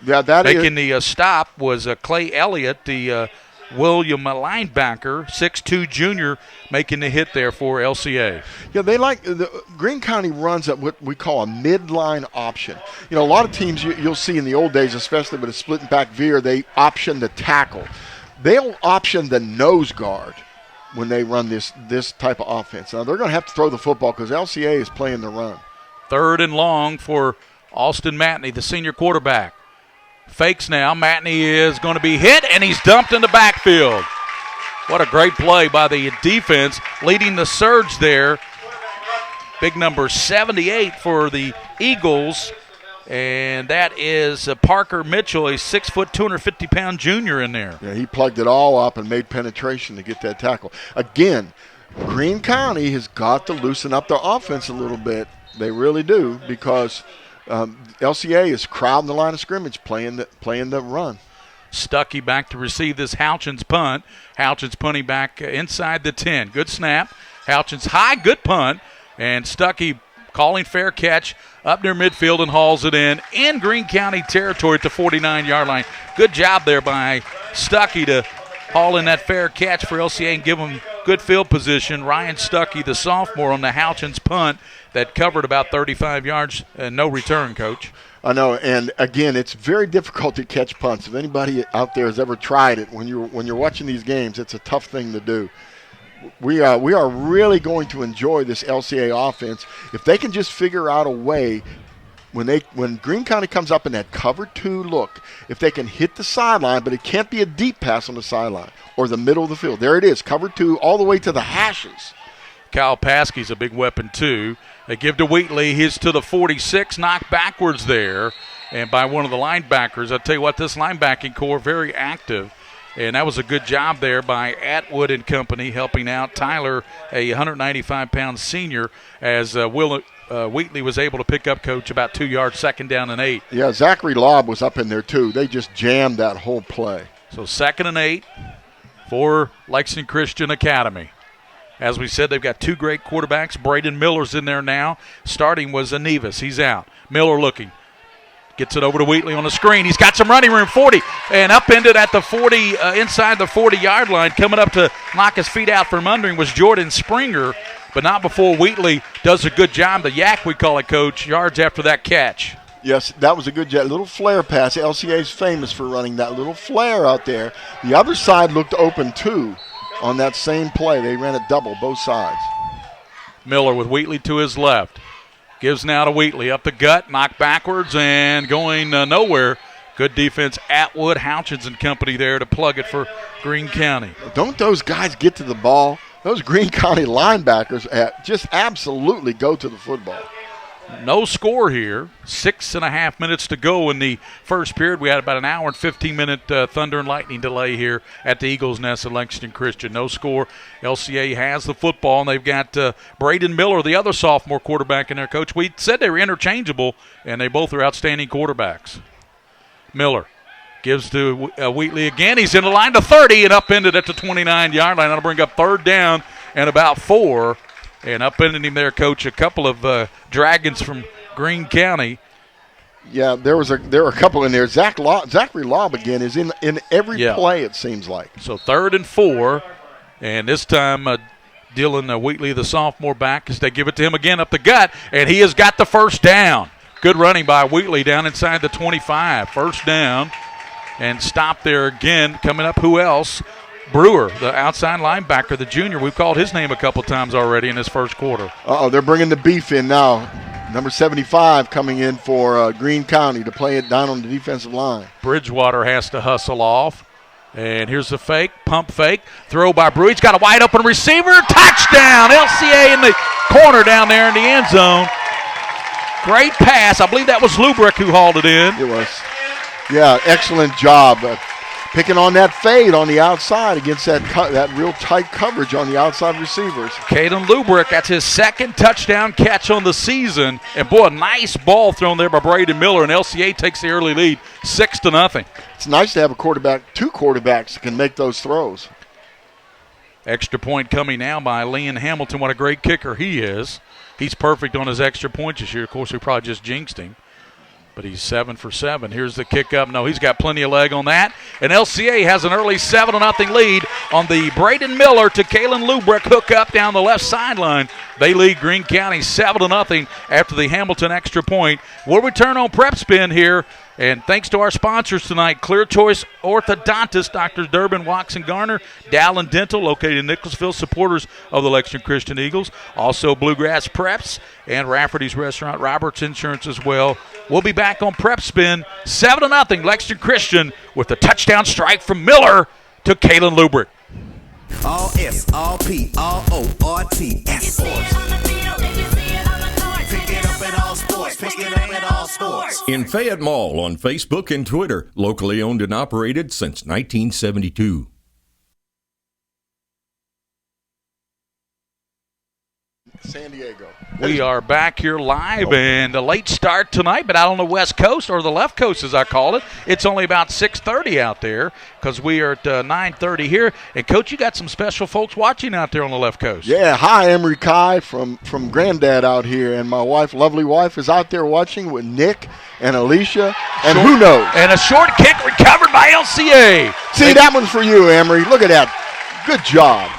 Yeah, making the stop was Clay Elliott, the William linebacker, 6'2 junior, making the hit there for LCA. Yeah, they Greene County runs at what we call a midline option. You know, a lot of teams you'll see in the old days, especially with a split back veer, they option the tackle. They'll option the nose guard when they run this type of offense. Now, they're going to have to throw the football because LCA is playing the run. 3rd and long for Austin Matney, the senior quarterback. Fakes now. Matney is going to be hit, and he's dumped in the backfield. What a great play by the defense, leading the surge there. Big number 78 for the Eagles, and that is Parker Mitchell, a 6 foot, 250-pound junior in there. Yeah, he plugged it all up and made penetration to get that tackle. Again, Greene County has got to loosen up their offense a little bit. They really do, because LCA is crowding the line of scrimmage, playing the run. Stuckey back to receive this Houchins punt. Houchins punting back inside the 10. Good snap. Houchins high, good punt. And Stuckey calling fair catch up near midfield and hauls it in Greene County territory at the 49-yard line. Good job there by Stuckey to haul in that fair catch for LCA and give them good field position. Ryan Stuckey, the sophomore, on the Houchins punt that covered about 35 yards and no return, Coach. I know, and again, it's very difficult to catch punts. If anybody out there has ever tried it, when you're watching these games, it's a tough thing to do. We are really going to enjoy this LCA offense if they can just figure out a way when Greene County comes up in that cover 2 look, if they can hit the sideline, but it can't be a deep pass on the sideline or the middle of the field. There it is, cover 2 all the way to the hashes. Kyle Paskey's a big weapon, too. They give to Wheatley. He's to the 46, knocked backwards there, and by one of the linebackers. I'll tell you what, this linebacking core, very active, and that was a good job there by Atwood and company, helping out Tyler, a 195-pound senior, as Wheatley was able to pick up, Coach, about 2 yards, 2nd down and 8. Yeah, Zachary Lobb was up in there, too. They just jammed that whole play. So 2nd and 8 for Lexington Christian Academy. As we said, they've got 2 great quarterbacks. Braden Miller's in there now. Starting was Anevis. He's out. Miller looking. Gets it over to Wheatley on the screen. He's got some running room, 40. And upended at the 40, inside the 40-yard line. Coming up to knock his feet out from under him was Jordan Springer. But not before Wheatley does a good job. The yak, we call it, Coach, yards after that catch. Yes, that was a good jet. Little flare pass. LCA is famous for running that little flare out there. The other side looked open, too. On that same play, they ran it double, both sides. Miller with Wheatley to his left. Gives now to Wheatley. Up the gut, knocked backwards, and going nowhere. Good defense, Atwood, Houchins and company there to plug it for Greene County. Don't those guys get to the ball? Those Greene County linebackers just absolutely go to the football. No score here. 6.5 minutes to go in the first period. We had about an hour and 15-minute thunder and lightning delay here at the Eagles Nest at Lexington Christian. No score. LCA has the football, and they've got Braden Miller, the other sophomore quarterback in there, Coach. We said they were interchangeable, and they both are outstanding quarterbacks. Miller gives to Wheatley again. He's in the line to 30 and upended at the 29-yard line. That'll bring up 3rd down and about 4. And upending him there, Coach, a couple of Dragons from Greene County. Yeah, there were a couple in there. Zachary Lobb again is in every play, it seems like. So 3rd and 4, and this time Dylan Wheatley, the sophomore back, as they give it to him again up the gut, and he has got the 1st down. Good running by Wheatley down inside the 25. 1st down, and stop there again. Coming up, who else? Brewer, the outside linebacker, the junior. We've called his name a couple times already in this first quarter. They're bringing the beef in now. Number 75 coming in for Greene County to play it down on the defensive line. Bridgewater has to hustle off. And here's the fake, pump fake. Throw by Brewer. He's got a wide open receiver. Touchdown! LCA in the corner down there in the end zone. Great pass. I believe that was Lubrick who hauled it in. It was. Yeah, excellent job. Picking on that fade on the outside against that real tight coverage on the outside receivers. Caden Lubrick, that's his second touchdown catch on the season. And, boy, a nice ball thrown there by Braden Miller, and LCA takes the early lead 6-0. It's nice to have two quarterbacks that can make those throws. Extra point coming now by Leon Hamilton. What a great kicker he is. He's perfect on his extra point this year. Of course, we probably just jinxed him. But he's 7 for 7. Here's the kick up. No, he's got plenty of leg on that. And LCA has an early 7-0 lead on the Braden Miller to Kalen Lubrick hook up down the left sideline. They lead Greene County 7-0 after the Hamilton extra point. We'll return on Prep Spin here. And thanks to our sponsors tonight, Clear Choice Orthodontist, Drs. Durbin, Wax, and Garner, Dallin Dental, located in Nicholasville, supporters of the Lexington Christian Eagles. Also Bluegrass Preps and Rafferty's Restaurant, Roberts Insurance as well. We'll be back on Prep Spin, 7-0 Lexington Christian with the touchdown strike from Miller to Kalen Lubrick. All S, all P, all O, R, T, S. Pick it up at all sports. Pick it up at all sports. In Fayette Mall on Facebook and Twitter, locally owned and operated since 1972. San Diego. We are back here live, and a late start tonight, but out on the West Coast, or the left coast as I call it. It's only about 6:30 out there because we are at 9:30 here. And, Coach, you got some special folks watching out there on the left coast. Yeah, hi, Emery Kai from Granddad out here, and my wife, lovely wife, is out there watching with Nick and Alicia, and who knows? And a short kick recovered by LCA. See, that one's for you, Emery. Look at that. Good job.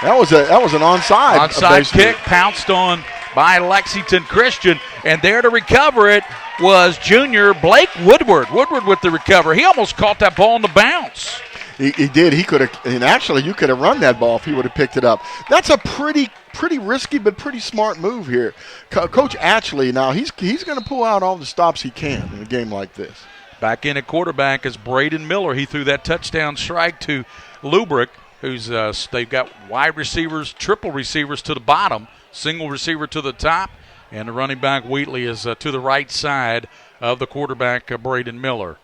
That was an onside. Onside kick pounced on by Lexington Christian, and there to recover it was junior Blake Woodward. Woodward with the recovery. He almost caught that ball on the bounce. He did. He could have, and actually you could have run that ball if he would have picked it up. That's a pretty risky but pretty smart move here. Coach Atchley, now he's going to pull out all the stops he can in a game like this. Back in at quarterback is Braden Miller. He threw that touchdown strike to Lubrick, who's they've got wide receivers, triple receivers to the bottom, single receiver to the top, and the running back Wheatley is to the right side of the quarterback, Braden Miller.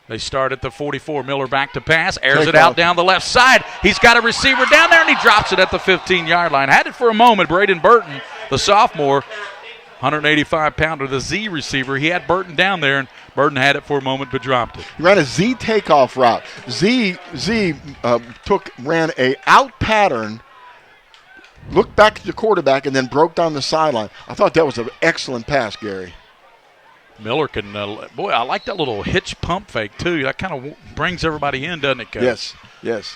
They start at the 44. Miller back to pass, airs it out down the left side. He's got a receiver down there, and he drops it at the 15-yard line. Had it for a moment, Braden Burton, the sophomore, 185-pounder, the Z receiver. He had Burton down there, and Burton had it for a moment but dropped it. He ran a Z takeoff route. Z ran a out pattern, looked back at the quarterback, and then broke down the sideline. I thought that was an excellent pass, Gary. Miller can, boy, I like that little hitch pump fake, too. That kind of brings everybody in, doesn't it, Coach? Yes.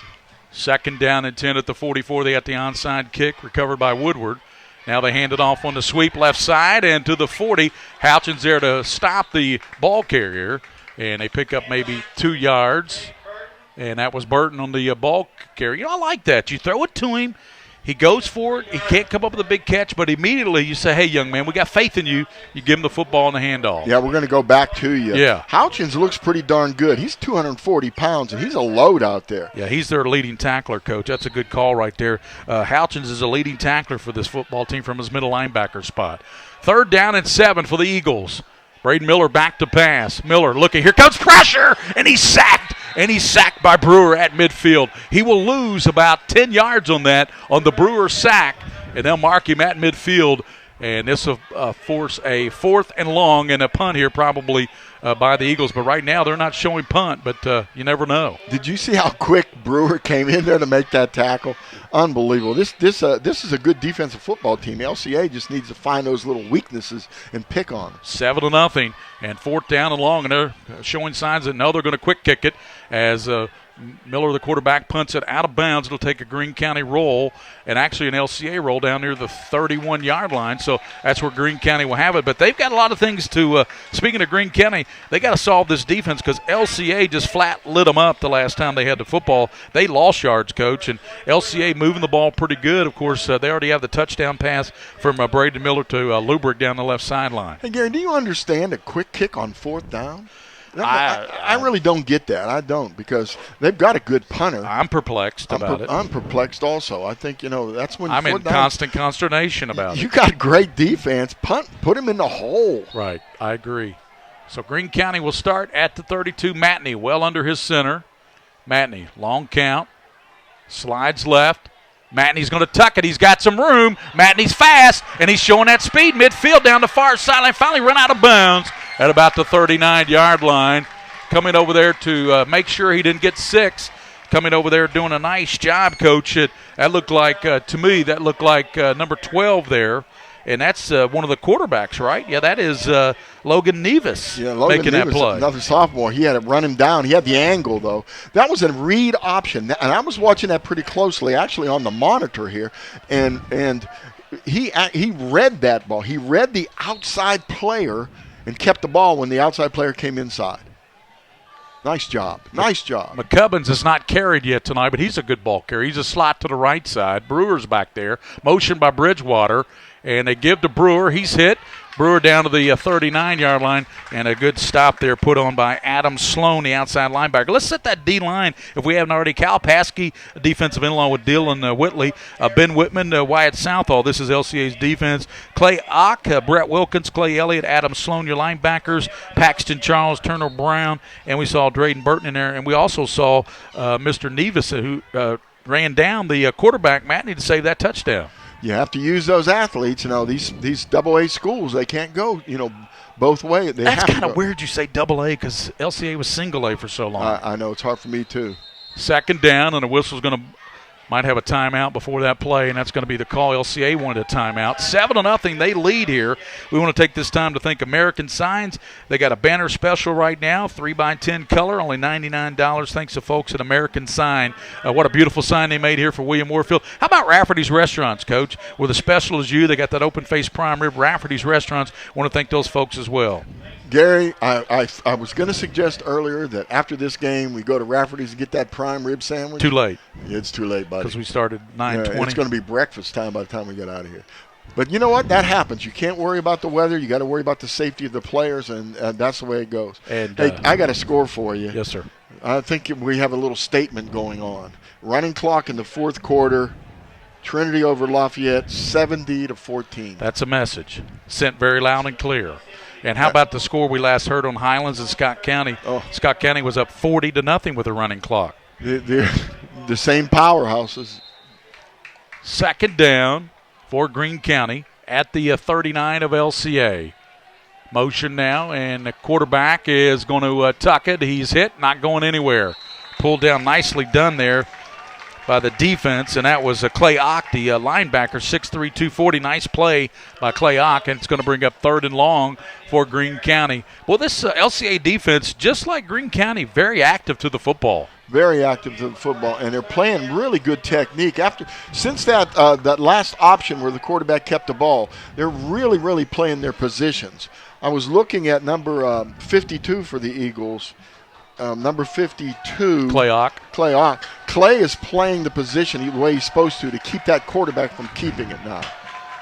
Second down and 10 at the 44. They got the onside kick recovered by Woodward. Now they hand it off on the sweep left side and to the 40. Houchin's there to stop the ball carrier, and they pick up maybe 2 yards. And that was Burton on the ball carrier. I like that. You throw it to him. He goes for it. He can't come up with a big catch, but immediately you say, hey, young man, we got faith in you. You give him the football and the handoff. Yeah, we're going to go back to you. Yeah. Houchins looks pretty darn good. He's 240 pounds, and he's a load out there. Yeah, he's their leading tackler, Coach. That's a good call right there. Houchins is a leading tackler for this football team from his middle linebacker spot. 3rd down and 7 for the Eagles. Braden Miller back to pass. Miller looking. Here comes pressure, and he's sacked. And he's sacked by Brewer at midfield. He will lose about 10 yards on that, on the Brewer sack, and they'll mark him at midfield. And this will force a 4th and long and a punt here probably by the Eagles. But right now they're not showing punt, but you never know. Did you see how quick Brewer came in there to make that tackle? Unbelievable. This is a good defensive football team. LCA just needs to find those little weaknesses and pick on them. 7-0 and 4th down and long, and they're showing signs that no, they're going to quick kick it as Miller, the quarterback, punts it out of bounds. It'll take a Greene County roll and actually an LCA roll down near the 31-yard line. So that's where Greene County will have it. But they've got a lot of things to speaking of Greene County, they got to solve this defense because LCA just flat lit them up the last time they had the football. They lost yards, Coach, and LCA moving the ball pretty good. Of course, they already have the touchdown pass from Braden Miller to Lubrick down the left sideline. Hey, Gary, do you understand a quick kick on 4th down? I really don't get that. I don't, because they've got a good punter. I'm perplexed about it. I'm perplexed also. I think, that's when I'm in constant consternation about it. You got great defense. Punt, put him in the hole. Right, I agree. So Greene County will start at the 32. Matney well under his center. Matney, long count, slides left. Matney's going to tuck it. He's got some room. Matney's fast, and he's showing that speed midfield down the far sideline. Finally run out of bounds at about the 39-yard line. Coming over there to make sure he didn't get 6. Coming over there doing a nice job, Coach. That looked like, to me, number 12 there. And that's one of the quarterbacks, right? Yeah, that is Logan Nevis making that play. Another sophomore. He had to run him down. He had the angle, though. That was a read option. And I was watching that pretty closely, actually, on the monitor here. And he read that ball. He read the outside player and kept the ball when the outside player came inside. Nice job. Nice job. McCubbins is not carried yet tonight, but he's a good ball carrier. He's a slot to the right side. Brewer's back there. Motion by Bridgewater. And they give to Brewer. He's hit. Brewer down to the 39-yard line, and a good stop there put on by Adam Sloan, the outside linebacker. Let's set that D-line if we haven't already. Cal Paskey, defensive end along with Dylan Whitley. Ben Whitman, Wyatt Southall. This is LCA's defense. Clay Ock, Brett Wilkins, Clay Elliott, Adam Sloan, your linebackers. Paxton Charles, Turner Brown, and we saw Drayden Burton in there. And we also saw Mr. Nevis, who ran down the quarterback, Matney, to save that touchdown. You have to use those athletes. These AA schools, they can't go, both ways. That's kind of weird you say AA because LCA was single A for so long. I know. It's hard for me, too. Second down, and the whistle's going to might have a timeout before that play, and that's going to be the call. LCA wanted a timeout. 7-0, they lead here. We want to take this time to thank American Signs. They got a banner special right now, 3x10 color, only $99. Thanks to folks at American Sign. What a beautiful sign they made here for William Warfield. How about Rafferty's Restaurants, Coach? With a special as you, they got that open-faced prime rib. Rafferty's Restaurants, want to thank those folks as well. Gary, I was going to suggest earlier that after this game we go to Rafferty's and get that prime rib sandwich. Too late. It's too late, buddy. Because we started 9:20. It's going to be breakfast time by the time we get out of here. But you know what? That happens. You can't worry about the weather. You got to worry about the safety of the players, and that's the way it goes. And hey, I got a score for you. Yes, sir. I think we have a little statement going on. Running clock in the fourth quarter. Trinity over Lafayette, 70-14. That's a message sent very loud and clear. And how about the score we last heard on Highlands and Scott County? Oh. Scott County was up 40-0 with a running clock. They're the same powerhouses. Second down for Greene County at the 39 of LCA. Motion now, and the quarterback is going to tuck it. He's hit, not going anywhere. Pulled down, nicely done there by the defense, and that was Clay Ock, the linebacker, 6'3", 240. Nice play by Clay Ock, and it's going to bring up 3rd and long for Greene County. Well, this LCA defense, just like Greene County, very active to the football. Very active to the football, and they're playing really good technique. Since that last option where the quarterback kept the ball, they're really, really playing their positions. I was looking at number 52 for the Eagles. Number 52. Clay Ock. Clay is playing the position the way he's supposed to keep that quarterback from keeping it now.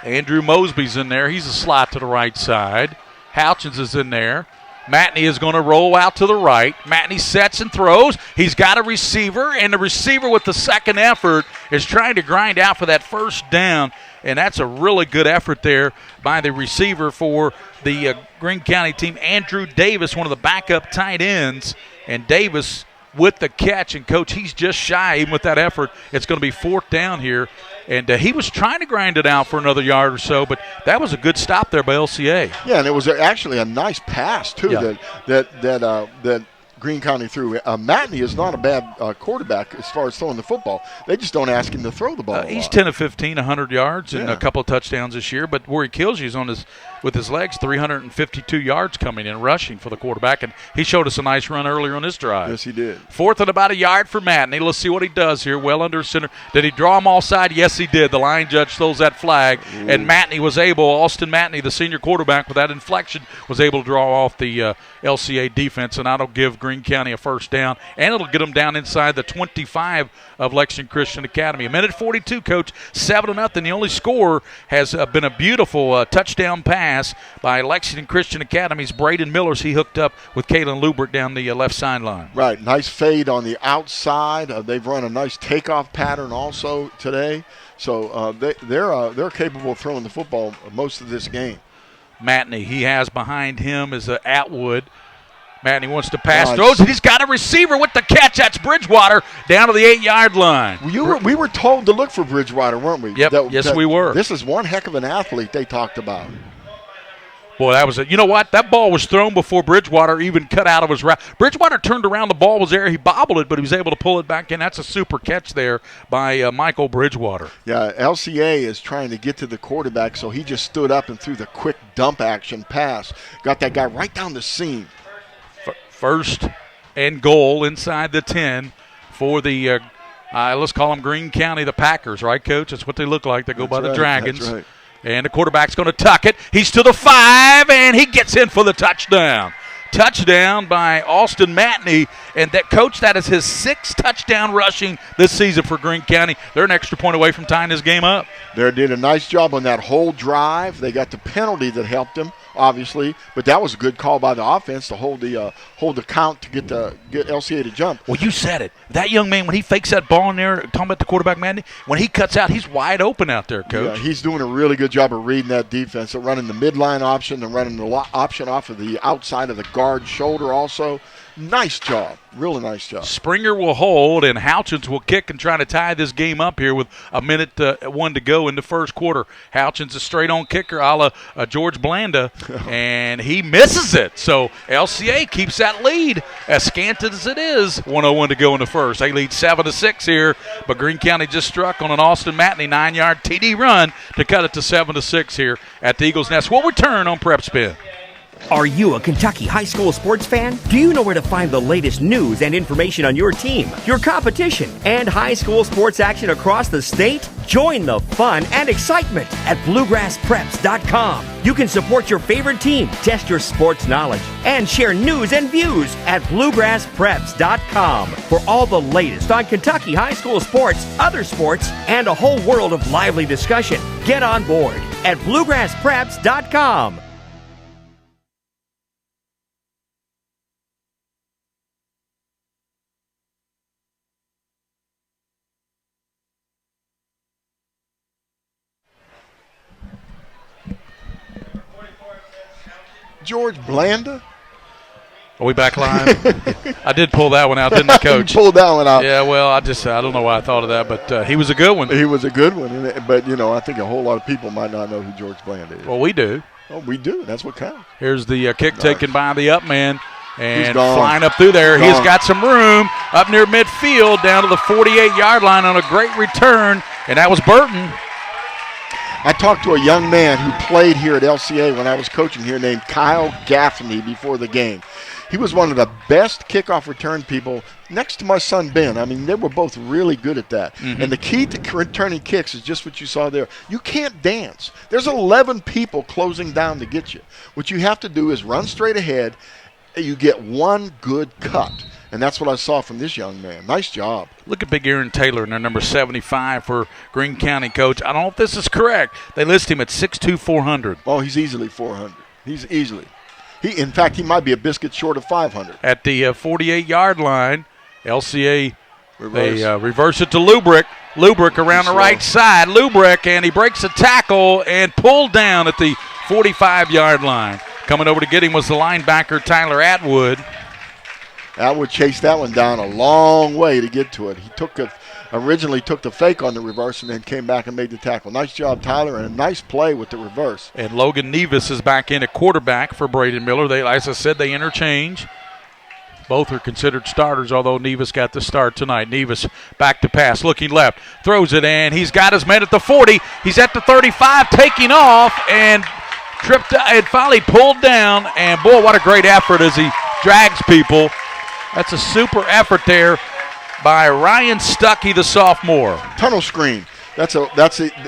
Andrew Mosby's in there. He's a slot to the right side. Houchins is in there. Matney is going to roll out to the right. Matney sets and throws. He's got a receiver, and the receiver with the second effort is trying to grind out for that first down, and that's a really good effort there by the receiver for the Greene County team, Andrew Davis, one of the backup tight ends, and Davis with the catch. And, Coach, he's just shy. Even with that effort, it's going to be 4th down here. And he was trying to grind it out for another yard or so, but that was a good stop there by LCA. Yeah, and it was actually a nice pass, too, that Greene County threw. Matney is not a bad quarterback as far as throwing the football. They just don't ask him to throw the ball. He's 10 of 15, 100 yards, and a couple of touchdowns this year. But where he kills you is on with his legs, 352 yards coming in rushing for the quarterback. And he showed us a nice run earlier on this drive. Yes, he did. 4th and about a yard for Matney. Let's see what he does here. Well under center. Did he draw him all side? Yes, he did. The line judge throws that flag. Ooh. And Matney was able, Austin Matney, the senior quarterback, with that inflection, was able to draw off the LCA defense. And that'll give Greene County a first down. And it'll get them down inside the 25 of Lexington Christian Academy. A minute 42, Coach. 7-0. The only score has been a beautiful touchdown pass by Lexington Christian Academy's Braden Millers. He hooked up with Kalen Lubrick down the left sideline. Right. Nice fade on the outside. They've run a nice takeoff pattern also today. So they're capable of throwing the football most of this game. Matney. He has behind him is Atwood. Matney wants to pass, Nice. throws, and he's got a receiver with the catch. That's Bridgewater down to the 8-yard line. We were told to look for Bridgewater, weren't we? Yep, yes, we were. This is one heck of an athlete they talked about. Boy, that was it. You know what? That ball was thrown before Bridgewater even cut out of his route. Bridgewater turned around. The ball was there. He bobbled it, but he was able to pull it back in. That's a super catch there by Michael Bridgewater. Yeah, LCA is trying to get to the quarterback, so he just stood up and threw the quick dump action pass. Got that guy right down the seam. First and goal inside the 10 for the, let's call them Greene County, the Packers, right, Coach? That's what they look like. They go by the Dragons. That's right. And the quarterback's going to tuck it. He's to the 5, and he gets in for the touchdown. Touchdown by Austin Matney. And that, Coach, that is his 6th touchdown rushing this season for Greene County. They're an extra point away from tying this game up. They did a nice job on that whole drive. They got the penalty that helped them, obviously, but that was a good call by the offense to hold the count to get LCA to jump. Well, you said it. That young man, when he fakes that ball in there, talking about the quarterback, Matney, when he cuts out, he's wide open out there, Coach. Yeah, he's doing a really good job of reading that defense. They're running the midline option and running the option off of the outside of the guard shoulder also. Nice job. Really nice job. Springer will hold, and Houchins will kick and try to tie this game up here with a minute 1 to go in the first quarter. Houchins a straight-on kicker a la George Blanda, and he misses it. So LCA keeps that lead as scant as it is. 1:01 to go in the first. They lead 7-6 here, but Greene County just struck on an Austin Matney 9-yard TD run to cut it to 7-6 here at the Eagles Nest. We'll return on Prep Spin. Are you a Kentucky high school sports fan? Do you know where to find the latest news and information on your team, your competition, and high school sports action across the state? Join the fun and excitement at bluegrasspreps.com. You can support your favorite team, test your sports knowledge, and share news and views at bluegrasspreps.com for all the latest on Kentucky high school sports, other sports, and a whole world of lively discussion. Get on board at bluegrasspreps.com. George Blanda? Are we back live? I did pull that one out, didn't I, Coach? You pulled that one out. Yeah, well, I don't know why I thought of that, but he was a good one. He was a good one, but, I think a whole lot of people might not know who George Blanda is. Well, we do. Oh, we do. That's what counts. Here's the kick taken by the up man. And gone. flying up through there. He's got some room up near midfield down to the 48-yard line on a great return, and that was Burton. I talked to a young man who played here at LCA when I was coaching here named Kyle Gaffney before the game. He was one of the best kickoff return people next to my son Ben. I mean, they were both really good at that. Mm-hmm. And the key to returning kicks is just what you saw there. You can't dance. There's 11 people closing down to get you. What you have to do is run straight ahead. You get one good cut. And that's what I saw from this young man. Nice job. Look at Big Aaron Taylor in their number 75 for Greene County, Coach. I don't know if this is correct. They list him at 6'2", 400. Oh, he's easily 400. He's easily. In fact, he might be a biscuit short of 500. At the 48-yard line, LCA, they reverse it to Lubrick. Lubrick around the right side. Lubrick, and he breaks a tackle and pulled down at the 45-yard line. Coming over to get him was the linebacker, Tyler Atwood. Atwood chased that one down a long way to get to it. He originally took the fake on the reverse and then came back and made the tackle. Nice job, Tyler, and a nice play with the reverse. And Logan Nevis is back in at quarterback for Braden Miller. As I said, they interchange. Both are considered starters, although Nevis got the start tonight. Nevis back to pass, looking left, throws it, and he's got his man at the 40. He's at the 35, taking off, and tripped and finally pulled down. And, boy, what a great effort as he drags people. That's a super effort there by Ryan Stuckey, the sophomore. Tunnel screen.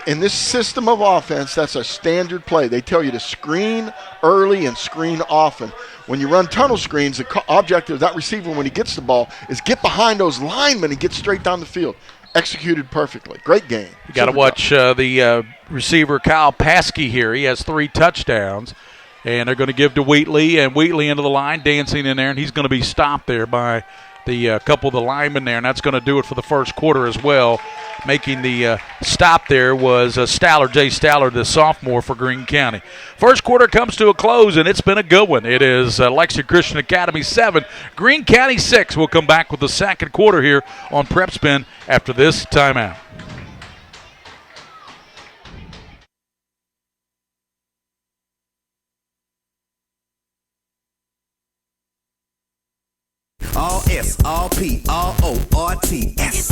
In this system of offense, that's a standard play. They tell you to screen early and screen often. When you run tunnel screens, the objective of that receiver when he gets the ball is get behind those linemen and get straight down the field. Executed perfectly. Great game. You got to watch the receiver Kyle Paskey here. He has 3 touchdowns. And they're going to give to Wheatley, and Wheatley into the line, dancing in there, and he's going to be stopped there by the couple of the linemen there, and that's going to do it for the first quarter as well. Making the stop there was Jay Staller, the sophomore for Greene County. First quarter comes to a close, and it's been a good one. It is Lexington Christian Academy 7, Greene County 6. We'll come back with the second quarter here on Prep Spin after this timeout. All S, all P, all O, R, T, S.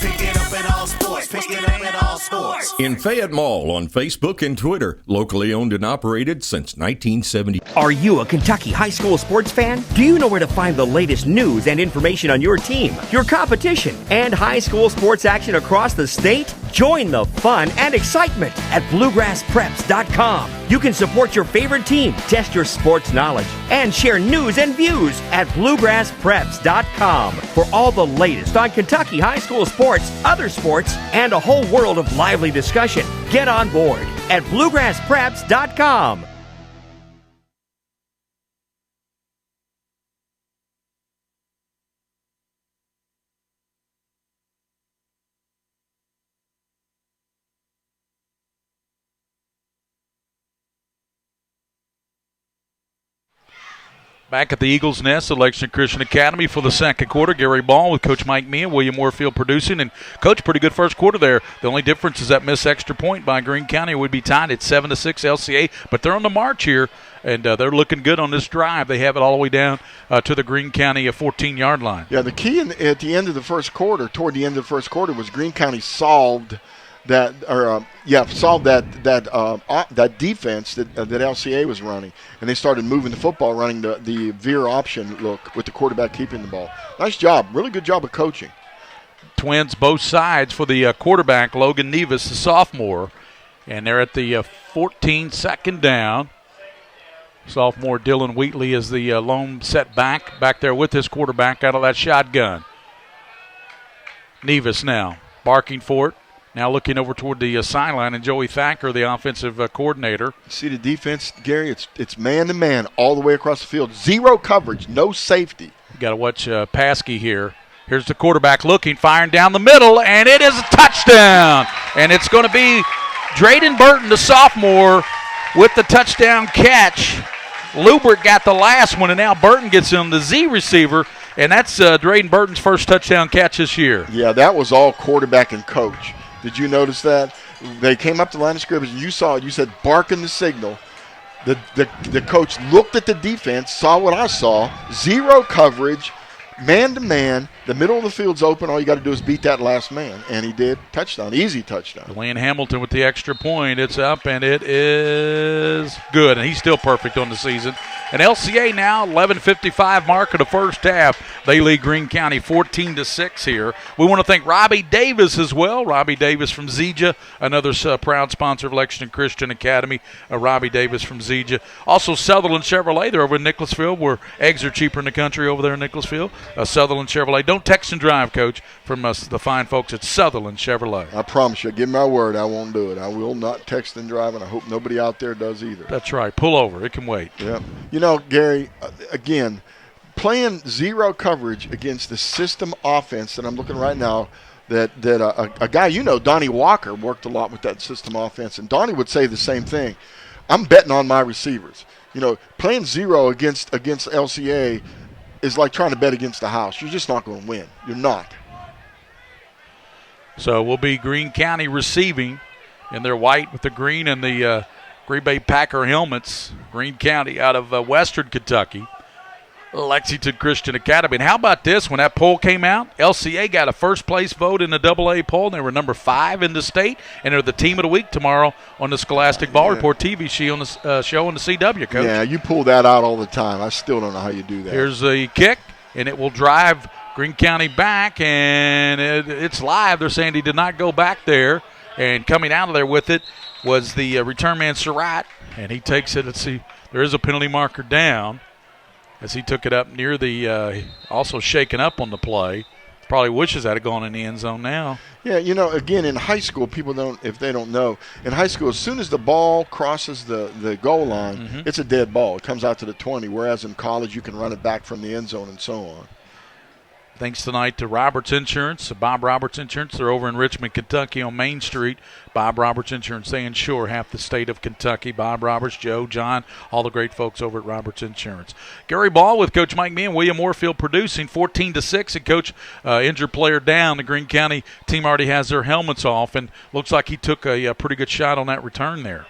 Pick it up in all sports. Pick it up in all sports. In Fayette Mall on Facebook and Twitter, locally owned and operated since 1970. Are you a Kentucky high school sports fan? Do you know where to find the latest news and information on your team, your competition, and high school sports action across the state? Join the fun and excitement at bluegrasspreps.com. You can support your favorite team, test your sports knowledge, and share news and views at bluegrasspreps.com for all the latest on Kentucky high school sports, other sports, and a whole world of lively discussion. Get on board at bluegrasspreps.com. Back at the Eagles Nest at Lexington Christian Academy for the second quarter. Gary Ball with Coach Mike Mia, William Warfield producing. And, Coach, pretty good first quarter there. The only difference is that missed extra point by Greene County would be tied at 7-6 LCA. But they're on the march here, and they're looking good on this drive. They have it all the way down to the Greene County 14-yard line. Yeah, the key at the end of the first quarter, toward the end of the first quarter, was Greene County solved that defense that LCA was running, and they started moving the football, running the veer option look with the quarterback keeping the ball. Nice job, really good job of coaching. Twins both sides for the quarterback, Logan Nevis, the sophomore, and they're at the 14 second down. Sophomore Dylan Wheatley is the lone set back there with his quarterback out of that shotgun. Nevis now barking for it. Now looking over toward the sideline, and Joey Thacker, the offensive coordinator. See the defense, Gary? It's man-to-man all the way across the field. Zero coverage, no safety. You got to watch Paskey here. Here's the quarterback looking, firing down the middle, and it is a touchdown. And it's going to be Drayden Burton, the sophomore, with the touchdown catch. Lubert got the last one, and now Burton gets in the Z receiver, and that's Drayden Burton's first touchdown catch this year. Yeah, that was all quarterback and coach. Did you notice that? They came up the line of scrimmage, and you saw it. You said barking the signal. The coach looked at the defense, saw what I saw, zero coverage, man-to-man. The middle of the field's open. All you got to do is beat that last man, and he did. Touchdown, easy touchdown. Deland Hamilton with the extra point. It's up, and it is good, and he's still perfect on the season. And LCA now, 11:55 mark of the first half. They lead Greene County 14-6 here. We want to thank Robbie Davis as well. Robbie Davis from Zija, another proud sponsor of Lexington Christian Academy. Robbie Davis from Zija. Also Sutherland Chevrolet. They're over in Nicholasville, where eggs are cheaper in the country over there in Nicholasville. Sutherland Chevrolet. Don't text and drive, Coach, from us, the fine folks at Sutherland Chevrolet. I promise you, give me my word, I won't do it. I will not text and drive, and I hope nobody out there does either. That's right. Pull over. It can wait. Yeah. You know, Gary, again, playing zero coverage against the system offense that I'm looking right now, that a guy, you know, Donnie Walker worked a lot with that system offense, and Donnie would say the same thing. I'm betting on my receivers. You know, playing zero against LCA is like trying to bet against the house. You're just not going to win. You're not. So we'll be Greene County receiving in their white with the green and the Green Bay Packer helmets. Greene County out of Western Kentucky. Lexington Christian Academy. And how about this? When that poll came out, LCA got a first-place vote in the AA poll. And they were number 5 in the state, and they're the team of the week tomorrow on the Scholastic Ball Report TV show on the CW, Coach. Yeah, you pull that out all the time. I still don't know how you do that. Here's the kick, and it will drive Greene County back, and it's live. They're saying he did not go back there, and coming out of there with it was the return man Surratt, and he takes it. Let's see, there is a penalty marker down as he took it up near the also shaken up on the play. probably wishes that had gone in the end zone now. Yeah, again, in high school, people don't, if they don't know, in high school, as soon as the ball crosses the goal line, it's a dead ball. It comes out to the 20, whereas in college, you can run it back from the end zone and so on. Thanks tonight to Roberts Insurance, Bob Roberts Insurance. They're over in Richmond, Kentucky on Main Street. Bob Roberts Insurance. They insure half the state of Kentucky. Bob Roberts, Joe, John, all the great folks over at Roberts Insurance. Gary Ball with Coach Mike Mee and William Moorfield producing 14-6. And Coach, injured player down. The Greene County team already has their helmets off, and looks like he took a pretty good shot on that return there.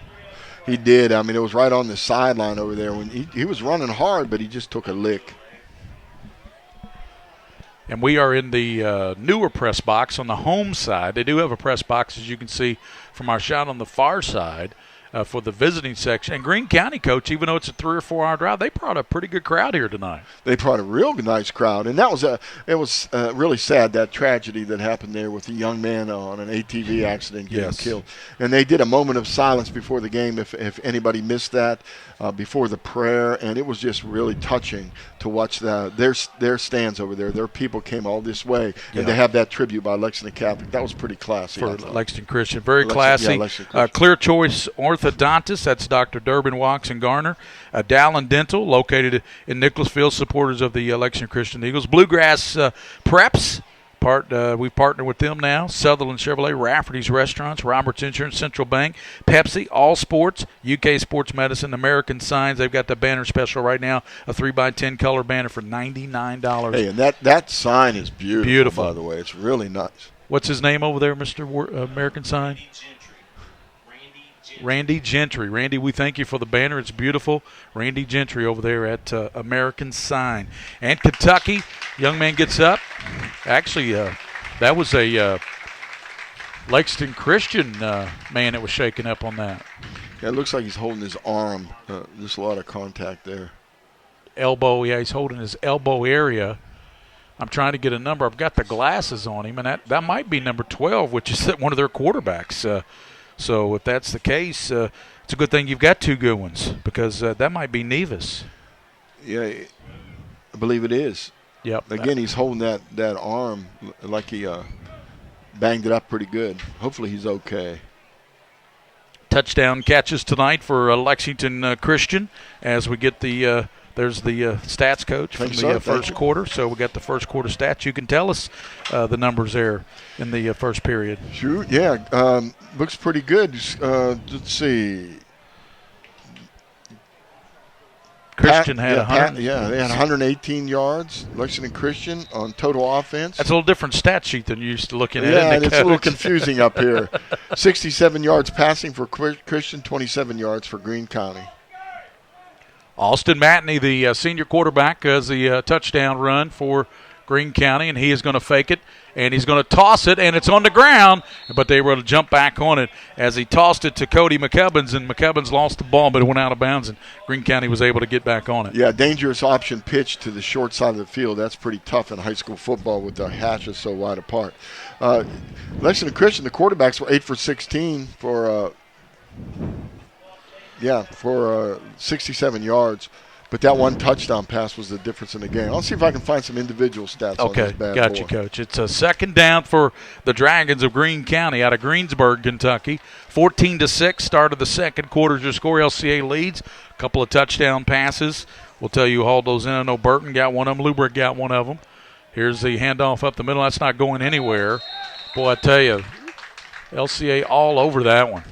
He did. I mean, it was right on the sideline over there. When he was running hard, but he just took a lick. And we are in the newer press box on the home side. They do have a press box, as you can see from our shot on the far side, for the visiting section. And Greene County, Coach, even though it's a 3 or 4 hour drive, they brought a pretty good crowd here tonight. They brought a real nice crowd, and that was really sad, that tragedy that happened there with the young man on an ATV accident getting killed. And they did a moment of silence before the game, if anybody missed that, before the prayer, and it was just really touching to watch their stands over there. Their people came all this way, and to have that tribute by Lexington Catholic, that was pretty classy. For Lexington Christian, very classy. Clear Choice Orthodontist, that's Dr. Durbin Wax and Garner. Dallin Dental, located in Nicholasville, supporters of the Lexington Christian Eagles. Bluegrass Preps, we've partnered with them now. Sutherland Chevrolet, Rafferty's Restaurants, Roberts Insurance, Central Bank, Pepsi, All Sports, UK Sports Medicine, American Signs. They've got the banner special right now, a 3x10 color banner for $99. Hey, and that sign is beautiful, by the way. It's really nice. What's his name over there, Mr. American Sign? Randy Gentry. Randy, we thank you for the banner. It's beautiful. Randy Gentry over there at American Sign. And Kentucky, young man gets up. Actually, that was a Lexington Christian man that was shaking up on that. Yeah, it looks like he's holding his arm. Just a lot of contact there. Elbow, yeah, he's holding his elbow area. I'm trying to get a number. I've got the glasses on him, and that might be number 12, which is one of their quarterbacks. So if that's the case, it's a good thing you've got two good ones, because that might be Nevis. Yeah, I believe it is. Yep. Again, he's holding that arm like he banged it up pretty good. Hopefully he's okay. Touchdown catches tonight for Lexington Christian as we get the there's the stats coach from the first quarter. So we got the first quarter stats. You can tell us the numbers there in the first period. Sure, yeah. Looks pretty good. Let's see. Christian had they had 118 yards. Lexington Christian on total offense. That's a little different stat sheet than you used to looking at. Yeah, it's a little confusing up here. 67 yards passing for Christian, 27 yards for Greene County. Austin Matney, the senior quarterback, has the touchdown run for Greene County, and he is going to fake it, and he's going to toss it, and it's on the ground, but they were able to jump back on it as he tossed it to Cody McCubbins, and McCubbins lost the ball, but it went out of bounds, and Greene County was able to get back on it. Yeah, dangerous option pitch to the short side of the field. That's pretty tough in high school football with the hatches so wide apart. Lexington Christian, the quarterbacks were 8 for 16 for 67 yards. But that one touchdown pass was the difference in the game. I'll see if I can find some individual stats on this bad got boy. you, Coach. It's a second down for the Dragons of Greene County out of Greensburg, Kentucky. 14-6, start of the second quarter. Your score, LCA leads. A couple of touchdown passes. We'll tell you who hauled those in. I know Burton got one of them. Lubrick got one of them. Here's the handoff up the middle. That's not going anywhere. Boy, I tell you, LCA all over that one.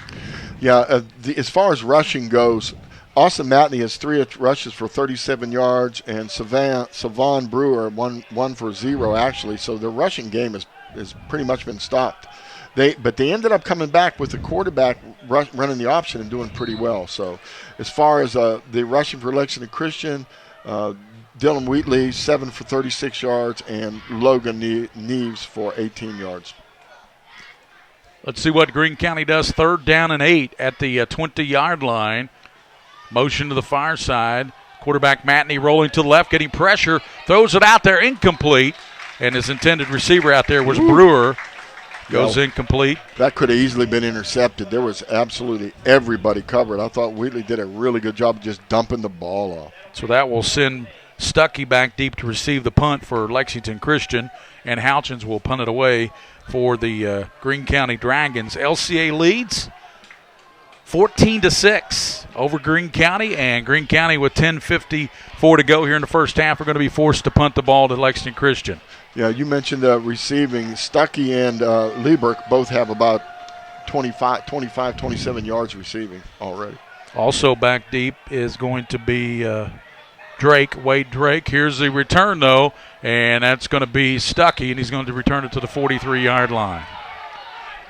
Yeah, as far as rushing goes, Austin Matney has 3 rushes for 37 yards, and Savon Brewer one for 0 actually. So the rushing game has pretty much been stopped. But they ended up coming back with the quarterback running the option and doing pretty well. So as far as the rushing for Lexington Christian, Dylan Wheatley 7 for 36 yards, and Logan Neves for 18 yards. Let's see what Greene County does. 3rd down and 8 at the 20-yard line. Motion to the far side. Quarterback Matney rolling to the left, getting pressure. Throws it out there, incomplete. And his intended receiver out there was Brewer. Goes incomplete. That could have easily been intercepted. There was absolutely everybody covered. I thought Wheatley did a really good job of just dumping the ball off. So that will send Stuckey back deep to receive the punt for Lexington Christian. and Houchins will punt it away for the Greene County Dragons. LCA leads 14-6 over Greene County, and Greene County with 10:54 to go here in the first half are going to be forced to punt the ball to Lexington Christian. Yeah, you mentioned receiving. Stuckey and Lieberk both have about 27 yards receiving already. Also back deep is going to be Wade Drake. Here's the return, though, and that's going to be Stuckey, and he's going to return it to the 43-yard line.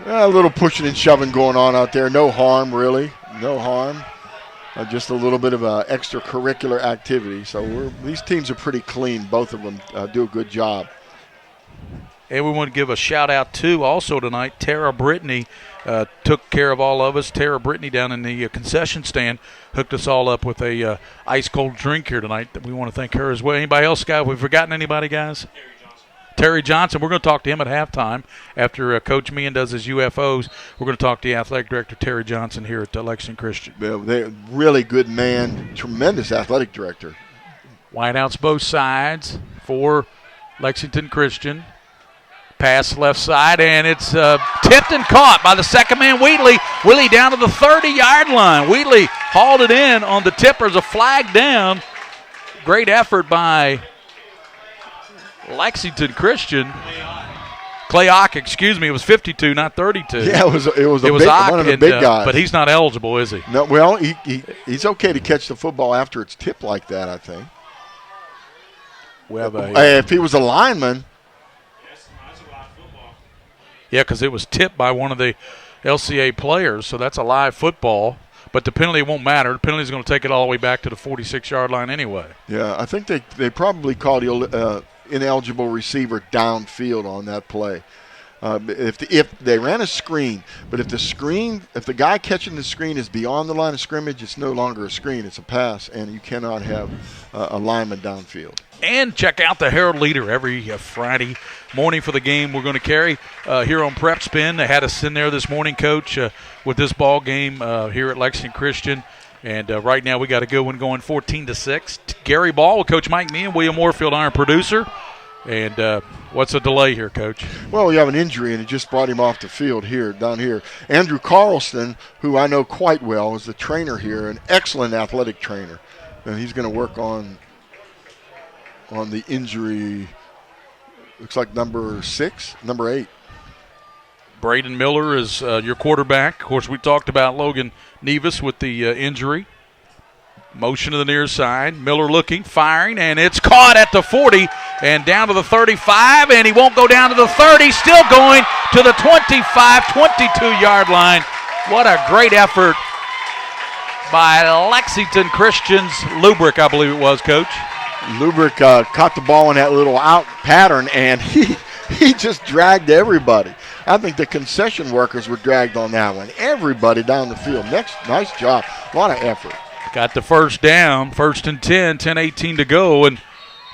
A little pushing and shoving going on out there. No harm, really. No harm. Just a little bit of extracurricular activity. So these teams are pretty clean. Both of them do a good job. And we want to give a shout-out, too, also tonight. Tara Brittany took care of all of us. Tara Brittany down in the concession stand hooked us all up with a ice-cold drink here tonight. That we want to thank her as well. Anybody else, guys? Have we forgotten anybody, guys? Terry Johnson. We're going to talk to him at halftime after Coach Meehan does his UFOs. We're going to talk to the athletic director, Terry Johnson, here at Lexington Christian. They're really good man, tremendous athletic director. Wideouts both sides for Lexington Christian. Pass left side, and it's tipped and caught by the second man, Wheatley. Wheatley down to the 30-yard line. Wheatley hauled it in on the tippers, a flag down. Great effort by Lexington Christian. Clay Ock, excuse me, it was 52, not 32. Yeah, it was Ock, one of the big guys. But he's not eligible, is he? No, well, he's okay to catch the football after it's tipped like that, I think. We have if he was a lineman. Yeah, because it was tipped by one of the LCA players, so that's a live football. But the penalty won't matter. The penalty is going to take it all the way back to the 46-yard line anyway. Yeah, I think they probably called ineligible receiver downfield on that play. If they ran a screen, but if the guy catching the screen is beyond the line of scrimmage, it's no longer a screen, it's a pass, and you cannot have a lineman downfield. And check out the Herald Leader every Friday morning for the game we're going to carry here on Prep Spin. They had us in there this morning, Coach, with this ball game here at Lexington Christian. And right now we got a good one going 14-6. Gary Ball with Coach Mike Meehan, William Moorfield, our producer. And what's the delay here, Coach? Well, we have an injury, and it just brought him off the field down here. Andrew Carlston, who I know quite well, is the trainer here, an excellent athletic trainer. And he's going to work on the injury, looks like number 8. Braden Miller is your quarterback. Of course, we talked about Logan Nevis with the injury. Motion to the near side. Miller looking, firing, and it's caught at the 40 and down to the 35, and he won't go down to the 30. Still going to the 25, 22-yard line. What a great effort by Lexington Christian's Lubrick, I believe it was, Coach. Lubrick caught the ball in that little out pattern, and he just dragged everybody. I think the concession workers were dragged on that one. Everybody down the field. Nice job. A lot of effort. Got the first down, 1st and 10, 10:18 to go, and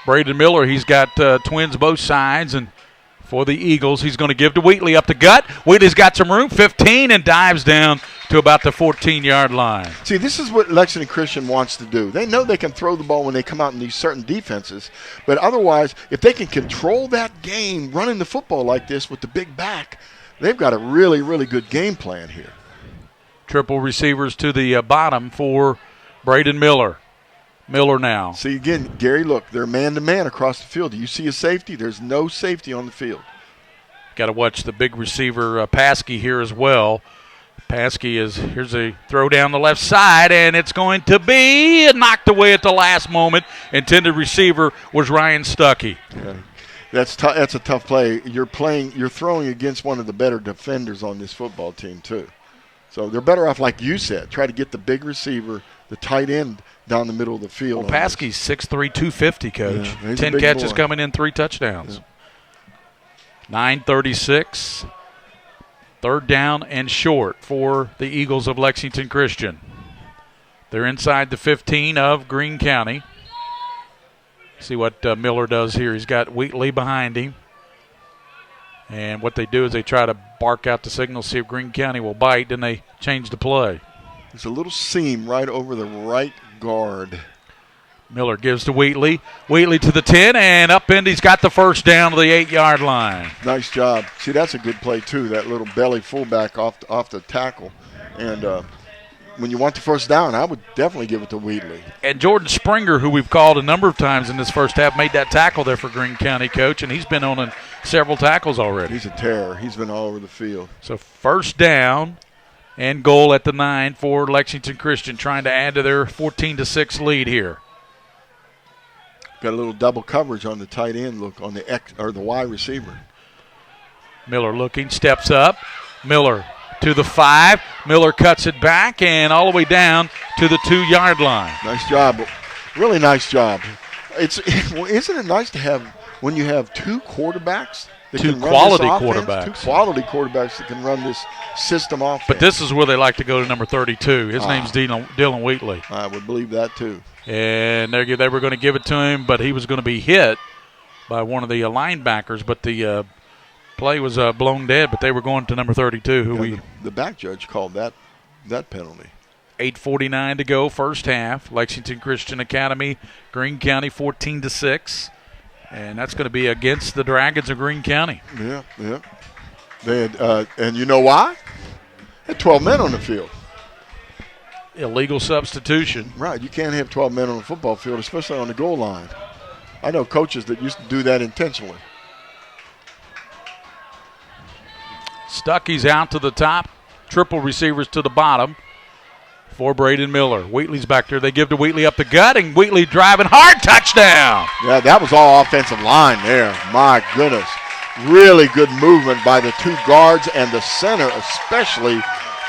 Braden Miller, he's got twins both sides, and for the Eagles, he's going to give to Wheatley up the gut. Wheatley's got some room, 15, and dives down to about the 14-yard line. See, this is what Lexington Christian wants to do. They know they can throw the ball when they come out in these certain defenses, but otherwise, if they can control that game running the football like this with the big back, they've got a really, really good game plan here. Triple receivers to the bottom for Braden Miller. Miller now. See, again, Gary, look, they're man-to-man across the field. Do you see a safety? There's no safety on the field. Got to watch the big receiver, Paskey, here as well. Paskey here's a throw down the left side, and it's going to be knocked away at the last moment. Intended receiver was Ryan Stuckey. Yeah. That's a tough play. You're throwing against one of the better defenders on this football team, too. So they're better off, like you said, try to get the big receiver, the tight end, down the middle of the field. Well, Paskey's 6'3", 250, Coach. Yeah, 10 catches coming in, 3 touchdowns. Yeah. 9:36. 3rd down and short for the Eagles of Lexington Christian. They're inside the 15 of Greene County. See what Miller does here. He's got Wheatley behind him. And what they do is they try to bark out the signal, see if Greene County will bite, then they change the play. There's a little seam right over the right guard. Miller gives to Wheatley. Wheatley to the 10, and up in. He's got the first down to the 8-yard line. Nice job. See, that's a good play, too, that little belly fullback off the tackle. And when you want the first down, I would definitely give it to Wheatley. And Jordan Springer, who we've called a number of times in this first half, made that tackle there for Greene County, Coach, and he's been on several tackles already. He's a terror. He's been all over the field. So first down and goal at the 9 for Lexington Christian, trying to add to their 14-6 lead here. Got a little double coverage on the tight end look on the X or the Y receiver. Miller looking, steps up. Miller to the 5. Miller cuts it back and all the way down to the 2-yard line. Nice job. Really nice job. Isn't it nice to have when you have two quarterbacks that Two can run quality this offense? quarterbacks. Two quality quarterbacks that can run this system offense. But this is where they like to go to number 32. His name's Dylan Wheatley. I would believe that too. And they were going to give it to him, but he was going to be hit by one of the linebackers. But the play was blown dead, but they were going to number 32, the back judge called that penalty. 8:49 to go, first half. Lexington Christian Academy, Greene County 14-6. And that's going to be against the Dragons of Greene County. Yeah. They had, and you know why? They had 12 men on the field. Illegal substitution. Right, you can't have 12 men on the football field, especially on the goal line. I know coaches that used to do that intentionally. Stuckey's out to the top, triple receivers to the bottom for Braden Miller. Wheatley's back there. They give to Wheatley up the gut, and Wheatley driving hard, touchdown. Yeah, that was all offensive line there. My goodness. Really good movement by the two guards and the center, especially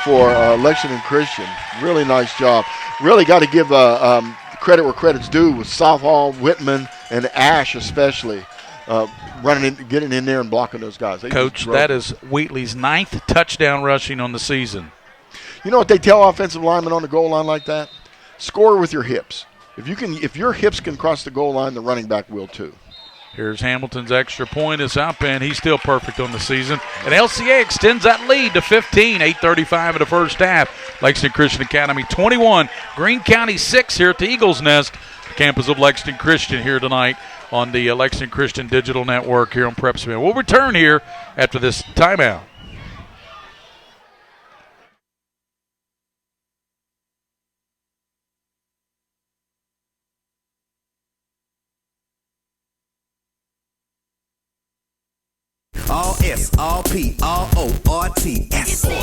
for Lexington Christian. Really nice job. Really got to give credit where credit's due with Southall, Whitman, and Ash especially. Getting in there and blocking those guys. Coach, that is Wheatley's 9th touchdown rushing on the season. You know what they tell offensive linemen on the goal line like that? Score with your hips. If your hips can cross the goal line, the running back will too. Here's Hamilton's extra point is up, and he's still perfect on the season. And LCA extends that lead to 15, 8:35 in the first half. Lexington Christian Academy 21, Greene County 6 here at the Eagles Nest, campus of Lexington Christian here tonight on the Lexington Christian Digital Network here on Prep Spin. We'll return here after this timeout. All S, all P, all O, R, T, S. Pick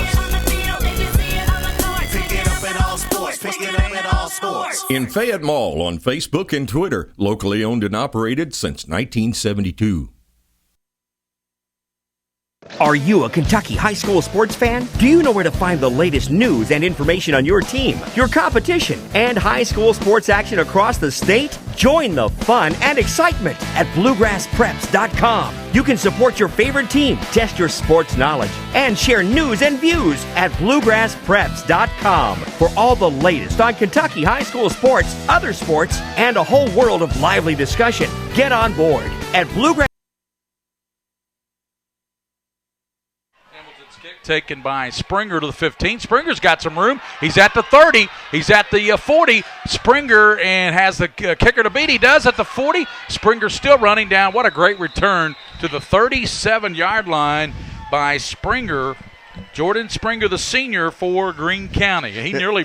it up at all sports. Pick it up at all sports. In Fayette Mall on Facebook and Twitter, locally owned and operated since 1972. Are you a Kentucky high school sports fan? Do you know where to find the latest news and information on your team, your competition, and high school sports action across the state? Join the fun and excitement at bluegrasspreps.com. You can support your favorite team, test your sports knowledge, and share news and views at bluegrasspreps.com for all the latest on Kentucky high school sports, other sports, and a whole world of lively discussion. Get on board at Bluegrass. Taken by Springer to the 15. Springer's got some room. He's at the 30. He's at the 40. Springer and has the kicker to beat. He does at the 40. Springer still running down. What a great return to the 37-yard line by Springer. Jordan Springer, the senior for Greene County. He nearly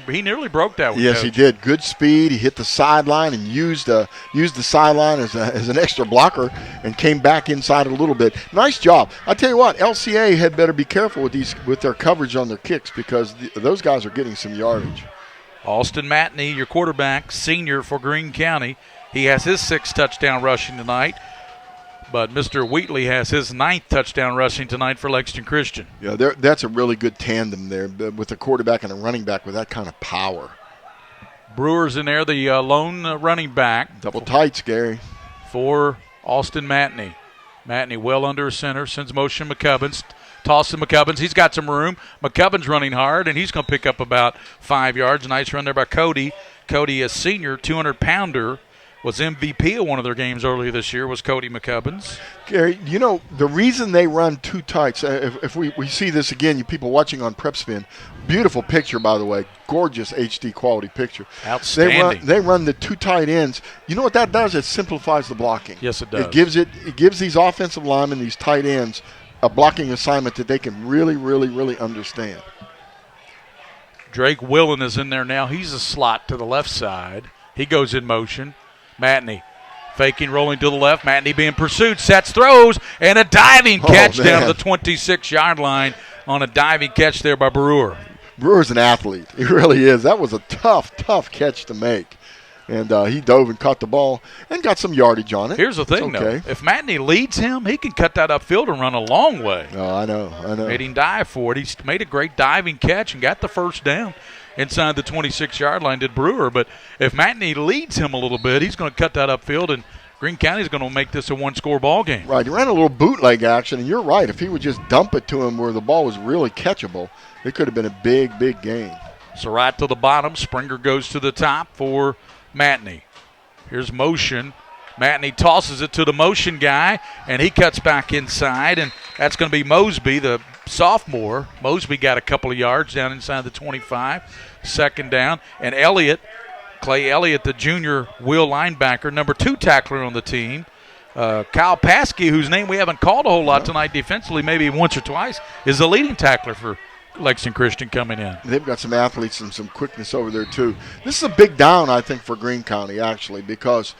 broke that one. Yes, Coach. he did. Good speed. He hit the sideline and used the sideline as an extra blocker and came back inside a little bit. Nice job. I tell you what, LCA had better be careful with their coverage on their kicks because those guys are getting some yardage. Austin Matney, your quarterback, senior for Greene County. He has his 6th touchdown rushing tonight. But Mr. Wheatley has his 9th touchdown rushing tonight for Lexington Christian. Yeah, that's a really good tandem there with a quarterback and a running back with that kind of power. Brewer's in there, the lone running back. Double tights, Gary. For Austin Matney. Matney well under center, sends motion McCubbins. Toss to McCubbins. He's got some room. McCubbins running hard, and he's going to pick up about 5 yards. Nice run there by Cody. Cody, a senior, 200-pounder. was MVP of one of their games earlier this year was Cody McCubbins. Gary, you know, the reason they run two tights, if we see this again, you people watching on Prep Spin, beautiful picture, by the way, gorgeous HD quality picture. Outstanding. They run the two tight ends. You know what that does? It simplifies the blocking. Yes, it does. It gives these offensive linemen, these tight ends, a blocking assignment that they can really, really, really understand. Drake Willen is in there now. He's a slot to the left side. He goes in motion. Matney faking, rolling to the left. Matney being pursued, sets, throws, and a diving catch down to the 26-yard line on a diving catch there by Brewer. Brewer's an athlete. He really is. That was a tough, tough catch to make. And he dove and caught the ball and got some yardage on it. Here's the thing, though. If Matney leads him, he can cut that upfield and run a long way. Oh, I know. Made him dive for it. He made a great diving catch and got the first down inside the 26-yard line, did Brewer. But if Matney leads him a little bit, he's going to cut that upfield, and Greene County is going to make this a one-score ball game. Right. He ran a little bootleg action, and you're right. If he would just dump it to him where the ball was really catchable, it could have been a big, big game. So right to the bottom, Springer goes to the top for Matney. Here's motion. Matney tosses it to the motion guy, and he cuts back inside, and that's going to be Mosby, the sophomore. Mosby got a couple of yards down inside the 25. Second down, and Clay Elliott, the junior wheel linebacker, number 2 tackler on the team. Kyle Paskey, whose name we haven't called a whole lot tonight defensively, maybe once or twice, is the leading tackler for Lexington Christian coming in. They've got some athletes and some quickness over there, too. This is a big down, I think, for Greene County, actually, because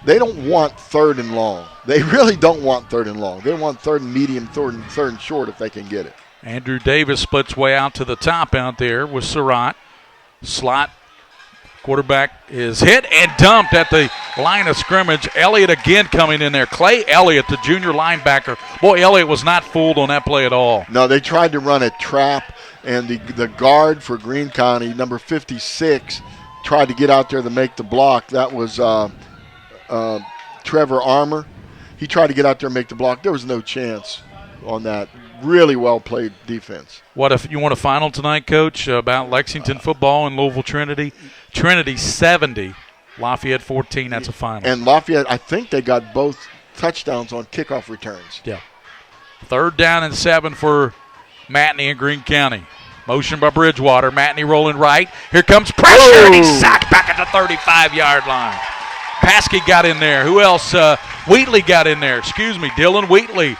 they don't want third and long. They really don't want third and long. They want third and medium, third and short if they can get it. Andrew Davis splits way out to the top out there with Surratt. Slot quarterback is hit and dumped at the line of scrimmage. Elliott again coming in there. Clay Elliott, the junior linebacker. Boy, Elliott was not fooled on that play at all. No, they tried to run a trap, and the guard for Greene County, number 56, tried to get out there to make the block. That was Trevor Armour. He tried to get out there and make the block. There was no chance on that. Really well played defense. What if you want a final tonight, Coach, about Lexington football and Louisville Trinity? Trinity 70, Lafayette 14. That's a final. And Lafayette, I think they got both touchdowns on kickoff returns. Yeah. 3rd down and 7 for Matney in Greene County. Motion by Bridgewater. Matney rolling right. Here comes pressure, and he's sacked back at the 35-yard line. Paskey got in there. Who else? Wheatley got in there. Dylan Wheatley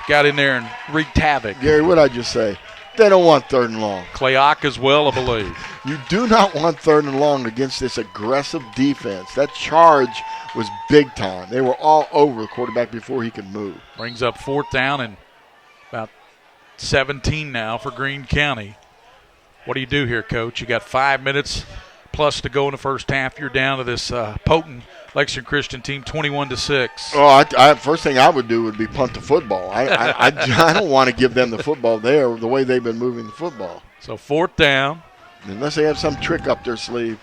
got in there and wreaked havoc. Gary, what did I just say? They don't want third and long. Clayock as well, I believe. You do not want third and long against this aggressive defense. That charge was big time. They were all over the quarterback before he could move. Brings up 4th down and about 17 now for Greene County. What do you do here, Coach? You got 5 minutes plus to go in the first half. You're down to this potent Lexington Christian team, 21-6. Oh, first thing I would do would be punt the football. I don't want to give them the football there the way they've been moving the football. So 4th down. Unless they have some trick up their sleeve.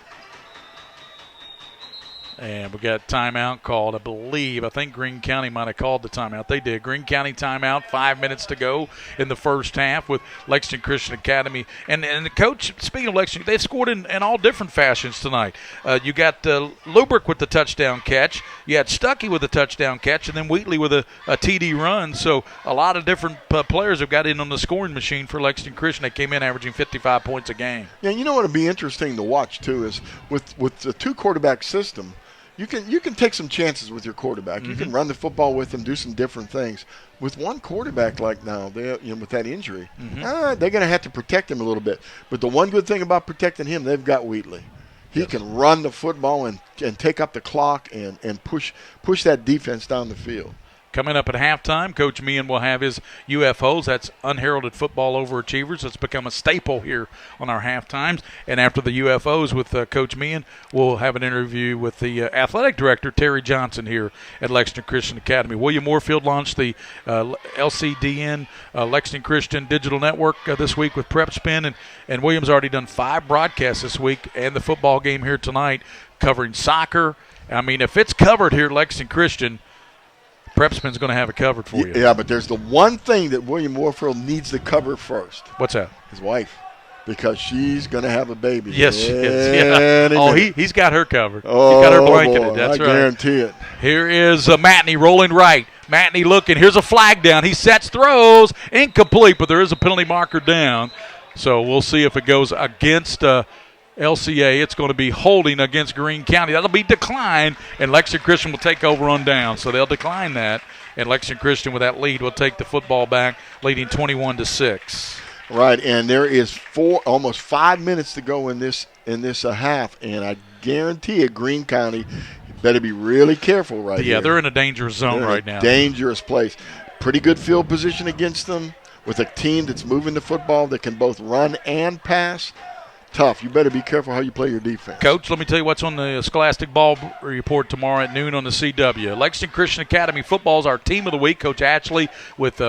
And we got timeout called, I believe. I think Greene County might have called the timeout. They did. Greene County timeout, 5 minutes to go in the first half with Lexington Christian Academy. And the coach, speaking of Lexington, they've scored in all different fashions tonight. You got Lubrick with the touchdown catch. You had Stuckey with the touchdown catch, and then Wheatley with a TD run. So a lot of different players have got in on the scoring machine for Lexington Christian. They came in averaging 55 points a game. Yeah, you know what would be interesting to watch, too, is with the 2-quarterback system, you can take some chances with your quarterback. Mm-hmm. You can run the football with him, do some different things. With one quarterback like now, with that injury, they're going to have to protect him a little bit. But the one good thing about protecting him, they've got Wheatley. He can run the football and take up the clock and push that defense down the field. Coming up at halftime, Coach Meehan will have his UFOs. That's Unheralded Football Overachievers. It's become a staple here on our halftimes. And after the UFOs with Coach Meehan, we'll have an interview with the athletic director, Terry Johnson, here at Lexington Christian Academy. William Moorfield launched the LCDN Lexington Christian Digital Network this week with Prep Spin. And William's already done 5 broadcasts this week and the football game here tonight covering soccer. I mean, if it's covered here at Lexington Christian, Prepspin's going to have it covered for you. Yeah, but there's the one thing that William Moorfield needs to cover first. What's that? His wife. because she's going to have a baby. Yes, she is. Yeah. Oh, he's got her covered. Oh, He's got her blanketed. boy, That's I right. guarantee it. Here is Matney rolling right. Matney looking. Here's a flag down. He sets, throws, incomplete, but there is a penalty marker down. So we'll see if it goes against LCA. It's going to be holding against Greene County. That'll be declined, and Lexington Christian will take over on down. So they'll decline that, and Lexington Christian with that lead will take the football back, leading 21-6. Right, and there is almost 5 minutes to go in this half, and I guarantee it, Greene County better be really careful right here. Yeah, they're in a dangerous zone right now. Dangerous place. Pretty good field position against them with a team that's moving the football that can both run and pass. Tough. You better be careful how you play your defense. Coach, let me tell you what's on the Scholastic Ball Report tomorrow at noon on the CW. Lexington Christian Academy football is our team of the week. Coach Ashley with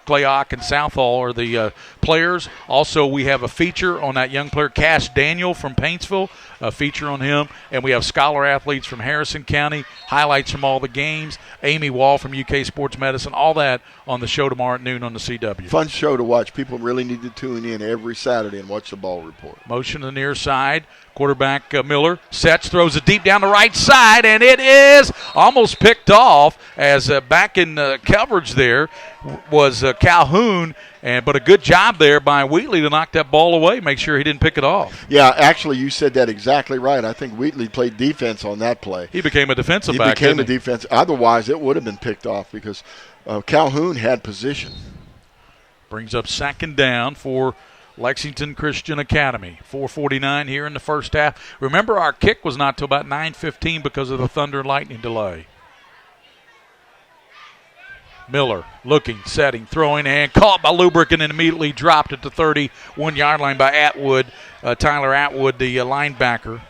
Clay Ock and Southall are the players. Also, we have a feature on that young player, Cash Daniel from Paintsville, a feature on him. And we have scholar athletes from Harrison County, highlights from all the games, Amy Wall from UK Sports Medicine, all that on the show tomorrow at noon on the CW. Fun show to watch. People really need to tune in every Saturday and watch the ball report. Motion to the near side. Quarterback Miller sets, throws it deep down the right side, and it is almost picked off as back in coverage there was Calhoun, but a good job there by Wheatley to knock that ball away, make sure he didn't pick it off. Yeah, actually, you said that exactly right. I think Wheatley played defense on that play. He became a defensive back. He became a defense. Otherwise, it would have been picked off because Calhoun had position. Brings up second down for Lexington Christian Academy. 4:49 here in the first half. Remember, our kick was not till about 9:15 because of the thunder and lightning delay. Miller looking, setting, throwing, and caught by Lubrick and then immediately dropped at the 31-yard line by Atwood. Tyler Atwood, the linebacker.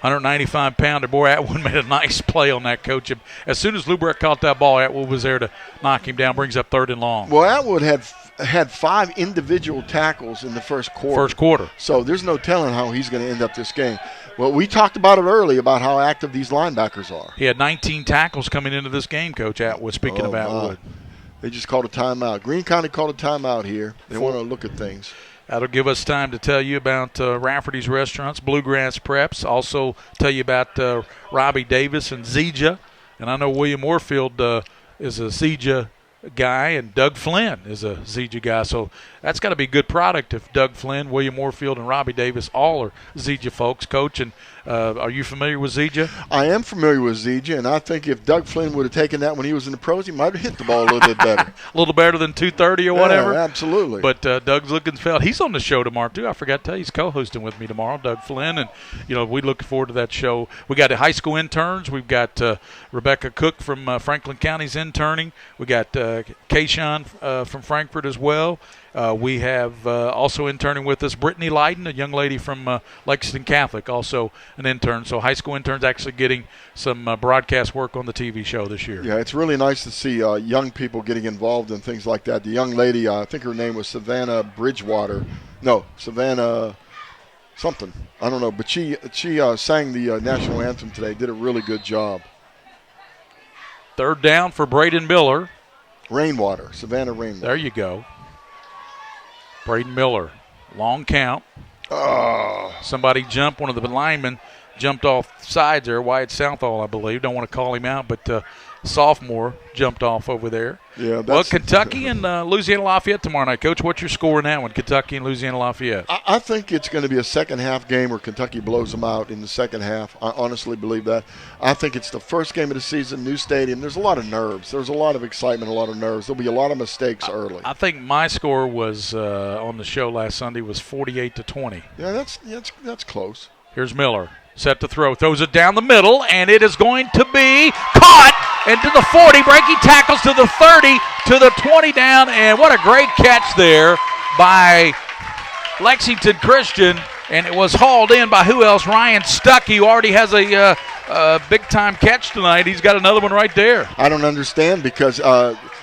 195-pounder. Boy, Atwood made a nice play on that, Coach. As soon as Lubrick caught that ball, Atwood was there to knock him down. Brings up third and long. Well, Atwood had 5 individual tackles in the first quarter. So there's no telling how he's going to end up this game. Well, we talked about it early about how active these linebackers are. He had 19 tackles coming into this game, Coach Atwood, speaking of Atwood. They just called a timeout. Greene County called a timeout here. They want to look at things. That'll give us time to tell you about Rafferty's Restaurants, Bluegrass Preps. Also tell you about Robbie Davis and Zija. And I know William Moorfield is a Zija guy, and Doug Flynn is a Zija guy. So that's got to be a good product if Doug Flynn, William Moorfield, and Robbie Davis all are Zija folks. Coach, and are you familiar with Zija? I am familiar with Zija, and I think if Doug Flynn would have taken that when he was in the pros, he might have hit the ball a little bit better. A little better than 230 or whatever? Yeah, absolutely. But Doug's looking felt. He's on the show tomorrow, too. I forgot to tell you, he's co-hosting with me tomorrow, Doug Flynn. And, we look forward to that show. We got the high school interns. We've got Rebecca Cook from Franklin County's interning. We got Kayshawn from Frankfort as well. We have also interning with us Brittany Leiden, a young lady from Lexington Catholic, also an intern. So high school interns actually getting some broadcast work on the TV show this year. Yeah, it's really nice to see young people getting involved in things like that. The young lady, I think her name was Savannah Bridgewater. No, Savannah something. I don't know. But she sang the national anthem today, did a really good job. Third down for Braden Miller. Rainwater, Savannah Rainwater. There you go. Braden Miller, long count. Somebody jumped, one of the linemen jumped off sides there, Wyatt Southall, I believe. Don't want to call him out, but sophomore jumped off over there. Yeah. Well, Kentucky and Louisiana Lafayette tomorrow night. Coach, what's your score in that one, Kentucky and Louisiana Lafayette? I think it's going to be a second-half game where Kentucky blows them out in the second half. I honestly believe that. I think it's the first game of the season, new stadium. There's a lot of nerves. There's a lot of excitement, a lot of nerves. There'll be a lot of mistakes early. I think my score was on the show last Sunday was 48-20. Yeah, that's close. Here's Miller. Set to throw. Throws it down the middle, and it is going to be caught into the 40. Breaking tackles to the 30, to the 20 down, and what a great catch there by Lexington Christian. And it was hauled in by who else? Ryan Stuckey, who already has a big-time catch tonight. He's got another one right there. I don't understand because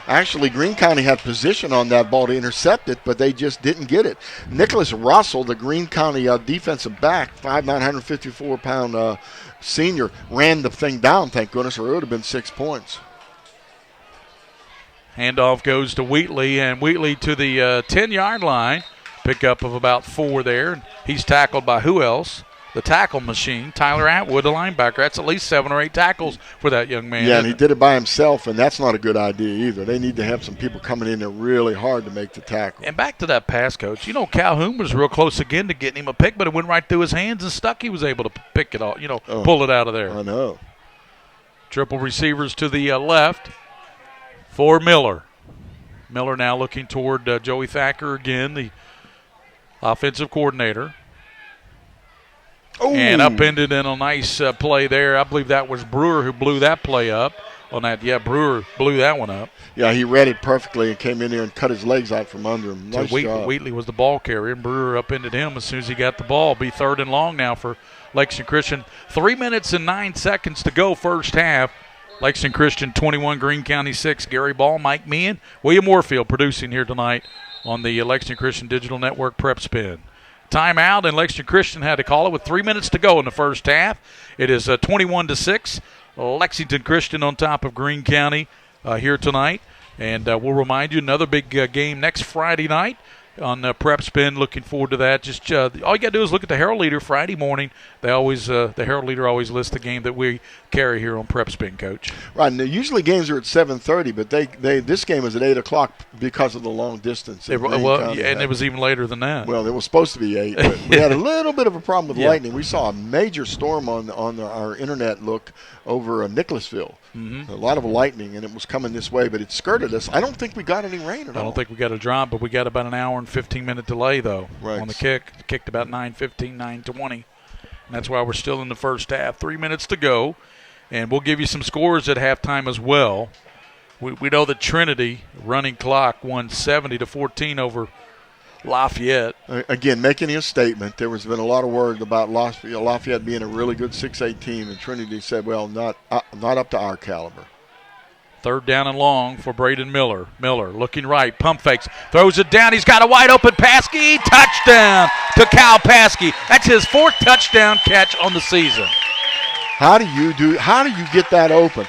actually Greene County had position on that ball to intercept it, but they just didn't get it. Nicholas Russell, the Greene County defensive back, 5'9", 154-pound senior, ran the thing down, thank goodness, or it would have been 6 points. Handoff goes to Wheatley, and Wheatley to the 10-yard line. Pickup of about 4 there. He's tackled by who else? The tackle machine, Tyler Atwood, the linebacker. That's at least 7 or 8 tackles for that young man. Yeah, and he did it by himself, and that's not a good idea either. They need to have some people coming in there really hard to make the tackle. And back to that pass, Coach. Calhoun was real close again to getting him a pick, but it went right through his hands and stuck. He was able to pick it off, pull it out of there. I know. Triple receivers to the left for Miller. Miller now looking toward Joey Thacker again, the offensive coordinator. Ooh. And upended in a nice play there. I believe that was Brewer who blew that play up on that. Yeah, Brewer blew that one up. Yeah, he read it perfectly and came in there and cut his legs out from under him. Nice job. Wheatley was the ball carrier, and Brewer upended him as soon as he got the ball. Be 3rd and long now for Lexington Christian. 3 minutes and 9 seconds to go first half. Lexington Christian 21, Greene County 6. Gary Ball, Mike Meehan, William Warfield producing here tonight on the Lexington Christian Digital Network Prep Spin. Timeout, and Lexington Christian had to call it with 3 minutes to go in the first half. It is 21-6. Lexington Christian on top of Greene County here tonight. And we'll remind you, another big game next Friday night on Prep Spin. Looking forward to that. Just all you got to do is look at the Herald Leader Friday morning. They always the Herald Leader always lists the game that we carry here on Prep Spin, Coach. Right. And usually games are at 7:30, but this game is at 8 o'clock because of the long distance. And it was even later than that. Well, it was supposed to be 8, but we had a little bit of a problem with lightning. We saw a major storm on our internet look over Nicholasville. Mm-hmm. A lot of lightning, and it was coming this way, but it skirted us. I don't think we got any rain at all. I don't think we got a drop, but we got about an hour and 15-minute delay, though, on the kick. Kicked about 9:15, 9:20. And that's why we're still in the first half. 3 minutes to go, and we'll give you some scores at halftime as well. We know that Trinity, running clock, won 70-14 over Lafayette. Again, making a statement. There has been a lot of word about Lafayette being a really good 6A team, and Trinity said, well, not up to our caliber. 3rd down and long for Braden Miller. Miller looking right, pump fakes, throws it down. He's got a wide open Paskey. Touchdown to Cal Paskey. That's his 4th touchdown catch on the season. How do you get that open?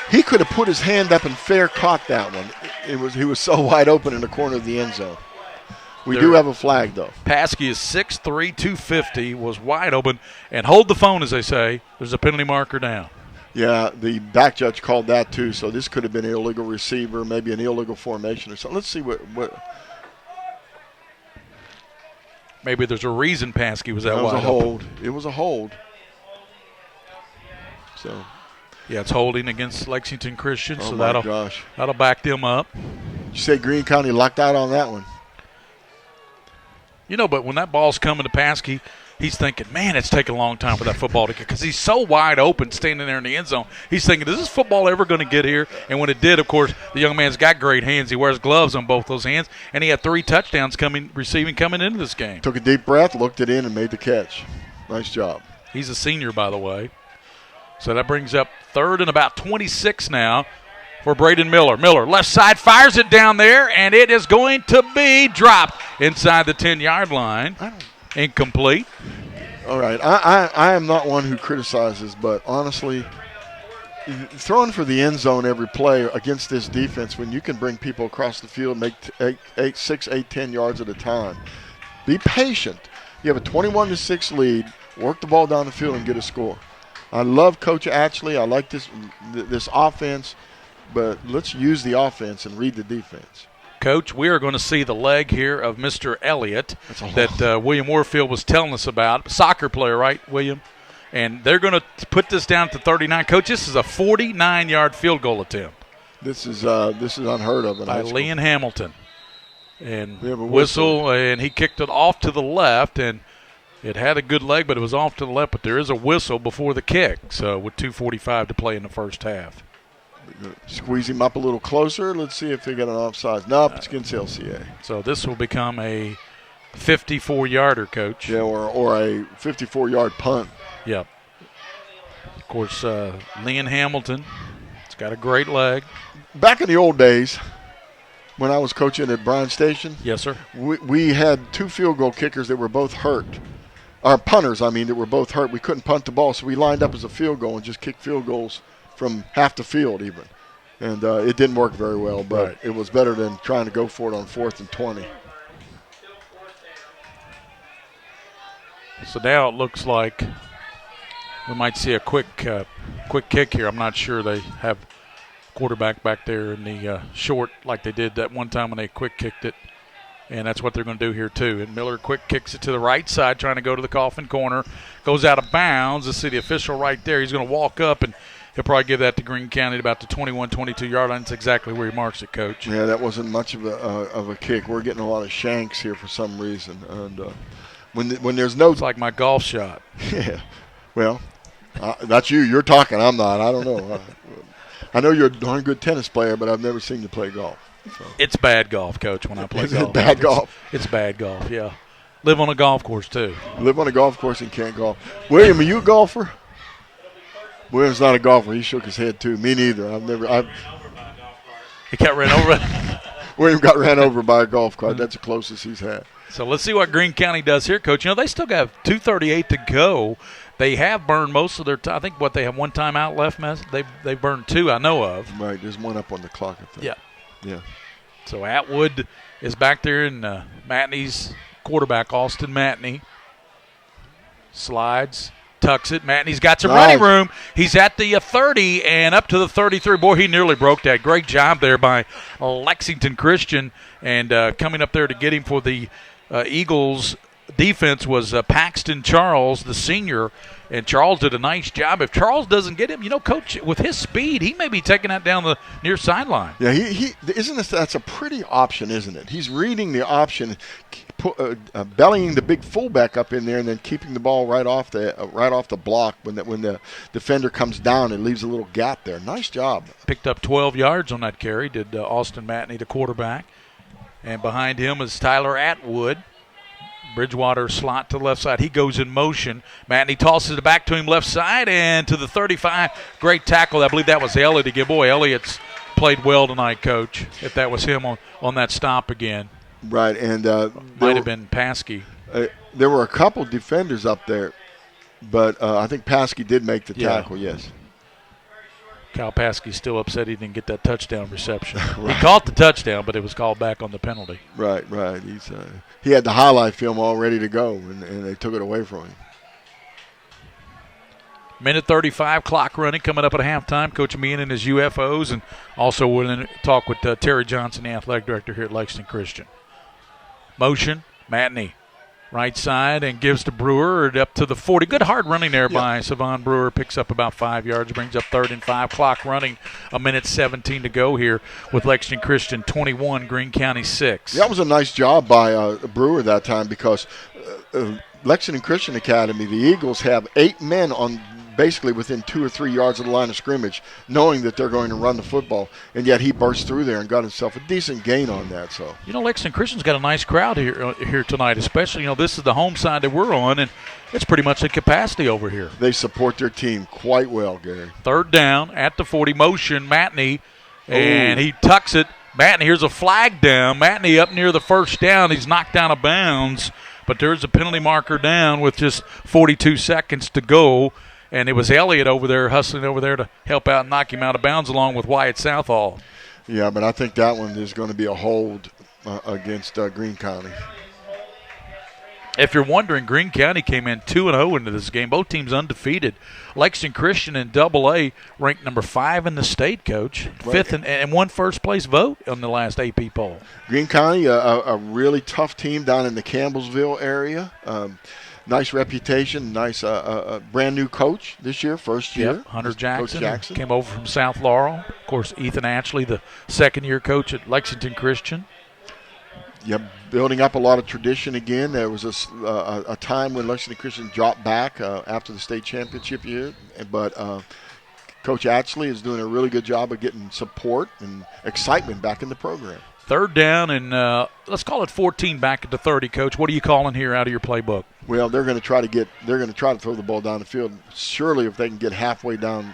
He could have put his hand up and fair caught that one. He was so wide open in the corner of the end zone. We do have a flag, though. Paskey is 6'3", 250, was wide open. And hold the phone, as they say. There's a penalty marker down. Yeah, the back judge called that, too. So this could have been an illegal receiver, maybe an illegal formation or something. Let's see what maybe there's a reason Paskey was that wide open. Hold. It was a hold. So, yeah, it's holding against Lexington Christian, so gosh. That'll back them up. You say Greene County locked out on that one. But when that ball's coming to Paskey, he's thinking, man, it's taking a long time for that football to get, because he's so wide open standing there in the end zone. He's thinking, is this football ever going to get here? And when it did, of course, the young man's got great hands. He wears gloves on both those hands, and he had 3 touchdowns receiving coming into this game. Took a deep breath, looked it in, and made the catch. Nice job. He's a senior, by the way. So that brings up 3rd and about 26 now for Braden Miller. Miller, left side, fires it down there, and it is going to be dropped inside the 10-yard line. Incomplete. All right. I am not one who criticizes, but honestly, throwing for the end zone every play against this defense, when you can bring people across the field, make 6, 8, 10 yards at a time, be patient. You have a 21-6 lead, work the ball down the field and get a score. I love Coach Atchley. I like this offense, but let's use the offense and read the defense. Coach, we are going to see the leg here of Mr. Elliott that William Warfield was telling us about. Soccer player, right, William? And they're going to put this down to 39. Coach, this is a 49-yard field goal attempt. This is unheard of. By Leon Hamilton. And whistle, and he kicked it off to the left, and it had a good leg, but it was off to the left. But there is a whistle before the kick, so with 2:45 to play in the first half. Squeeze him up a little closer. Let's see if they get an offside. Nope, it's against LCA. So this will become a 54-yarder, Coach. Yeah, or a 54-yard punt. Yep. Of course, Leon Hamilton, it's got a great leg. Back in the old days, when I was coaching at Bryan Station, yes, sir, we had 2 field goal kickers that were both hurt. Our punters, that were both hurt. We couldn't punt the ball, so we lined up as a field goal and just kicked field goals from half the field even. And it didn't work very well, but It was better than trying to go for it on 4th and 20. So now it looks like we might see a quick kick here. I'm not sure they have quarterback back there in the short like they did that one time when they quick kicked it. And that's what they're going to do here, too. And Miller quick kicks it to the right side, trying to go to the coffin corner. Goes out of bounds. Let's see the official right there. He's going to walk up, and he'll probably give that to Greene County at about the 21, 22-yard line. That's exactly where he marks it, Coach. Yeah, that wasn't much of a kick. We're getting a lot of shanks here for some reason. And when there's no – It's like my golf shot. Yeah. Well, that's you. You're talking. I'm not. I don't know. I know you're a darn good tennis player, but I've never seen you play golf. So. It's bad golf, Coach, when I play Is golf. it bad golf? It's bad golf, yeah. Live on a golf course, too. Live on a golf course and can't golf. William, are you a golfer? William's not a golfer. He shook his head, too. Me neither. He got ran over. William got ran over by a golf cart. That's the closest he's had. So let's see what Greene County does here, Coach. You know, they still got 2:38 to go. They have burned most of their time. I think, they have one timeout left, They've burned two I know of. Right, there's one up on the clock, I think. Yeah. So Atwood is back there, and Matney's quarterback, Austin Matney, slides, tucks it. Matney's got some running room. He's at the 30 and up to the 33. Boy, he nearly broke that. Great job there by Lexington Christian, and coming up there to get him for the Eagles defense was Paxton Charles, the senior, and Charles did a nice job. If Charles doesn't get him, Coach, with his speed, he may be taking that down the near sideline. Yeah, that's a pretty option, isn't it? He's reading the option, bellying the big fullback up in there, and then keeping the ball right off the block when the defender comes down and leaves a little gap there. Nice job. Picked up 12 yards on that carry, did Austin Matney, the quarterback. And behind him is Tyler Atwood. Bridgewater slot to the left side. He goes in motion. Matney tosses it back to him left side and to the 35. Great tackle. I believe that was Elliott again. Boy, Elliott's played well tonight, Coach, if that was him on that stop again. Right, and might have been Paskey. There were a couple defenders up there, but I think Paskey did make the tackle, yes. Kyle Paskey's still upset he didn't get that touchdown reception. Right. He caught the touchdown, but it was called back on the penalty. Right. He had the highlight film all ready to go, and they took it away from him. Minute 35, clock running, coming up at halftime. Coach Meehan and his UFOs, and also we're going to talk with Terry Johnson, the athletic director here at Lexington Christian. Motion, Matney. Right side and gives to Brewer up to the 40. Good hard running there by Savon Brewer. Picks up about 5 yards, brings up 3rd and 5. Clock running, a minute 17 to go here with Lexington Christian 21, Greene County 6. That was a nice job by Brewer that time because Lexington Christian Academy, the Eagles have 8 men on basically within 2 or 3 yards of the line of scrimmage, knowing that they're going to run the football, and yet he burst through there and got himself a decent gain on that. So Lexington Christian's got a nice crowd here tonight, especially this is the home side that we're on, and it's pretty much the capacity over here. They support their team quite well, Gary. 3rd down at the 40, motion Matney, and he tucks it. Matney, here's a flag down. Matney up near the 1st down. He's knocked out of bounds, but there's a penalty marker down with just 42 seconds to go. And it was Elliott over there hustling over there to help out and knock him out of bounds along with Wyatt Southall. Yeah, but I think that one is going to be a hold against Greene County. If you're wondering, Greene County came in 2-0 into this game. Both teams undefeated. Lexington Christian in AA ranked number 5 in the state, Coach. 5th and won first-place vote on the last AP poll. Greene County, a really tough team down in the Campbellsville area. Nice reputation, nice brand new coach this year, first year. Yep, Hunter Jackson came over from South Laurel. Of course, Ethan Ashley, the second-year coach at Lexington Christian. Yep, building up a lot of tradition again. There was a time when Lexington Christian dropped back after the state championship year, but Coach Ashley is doing a really good job of getting support and excitement back in the program. 3rd down and let's call it 14 back at the 30, Coach. What are you calling here out of your playbook? Well, they're going to try to throw the ball down the field. Surely, if they can get halfway down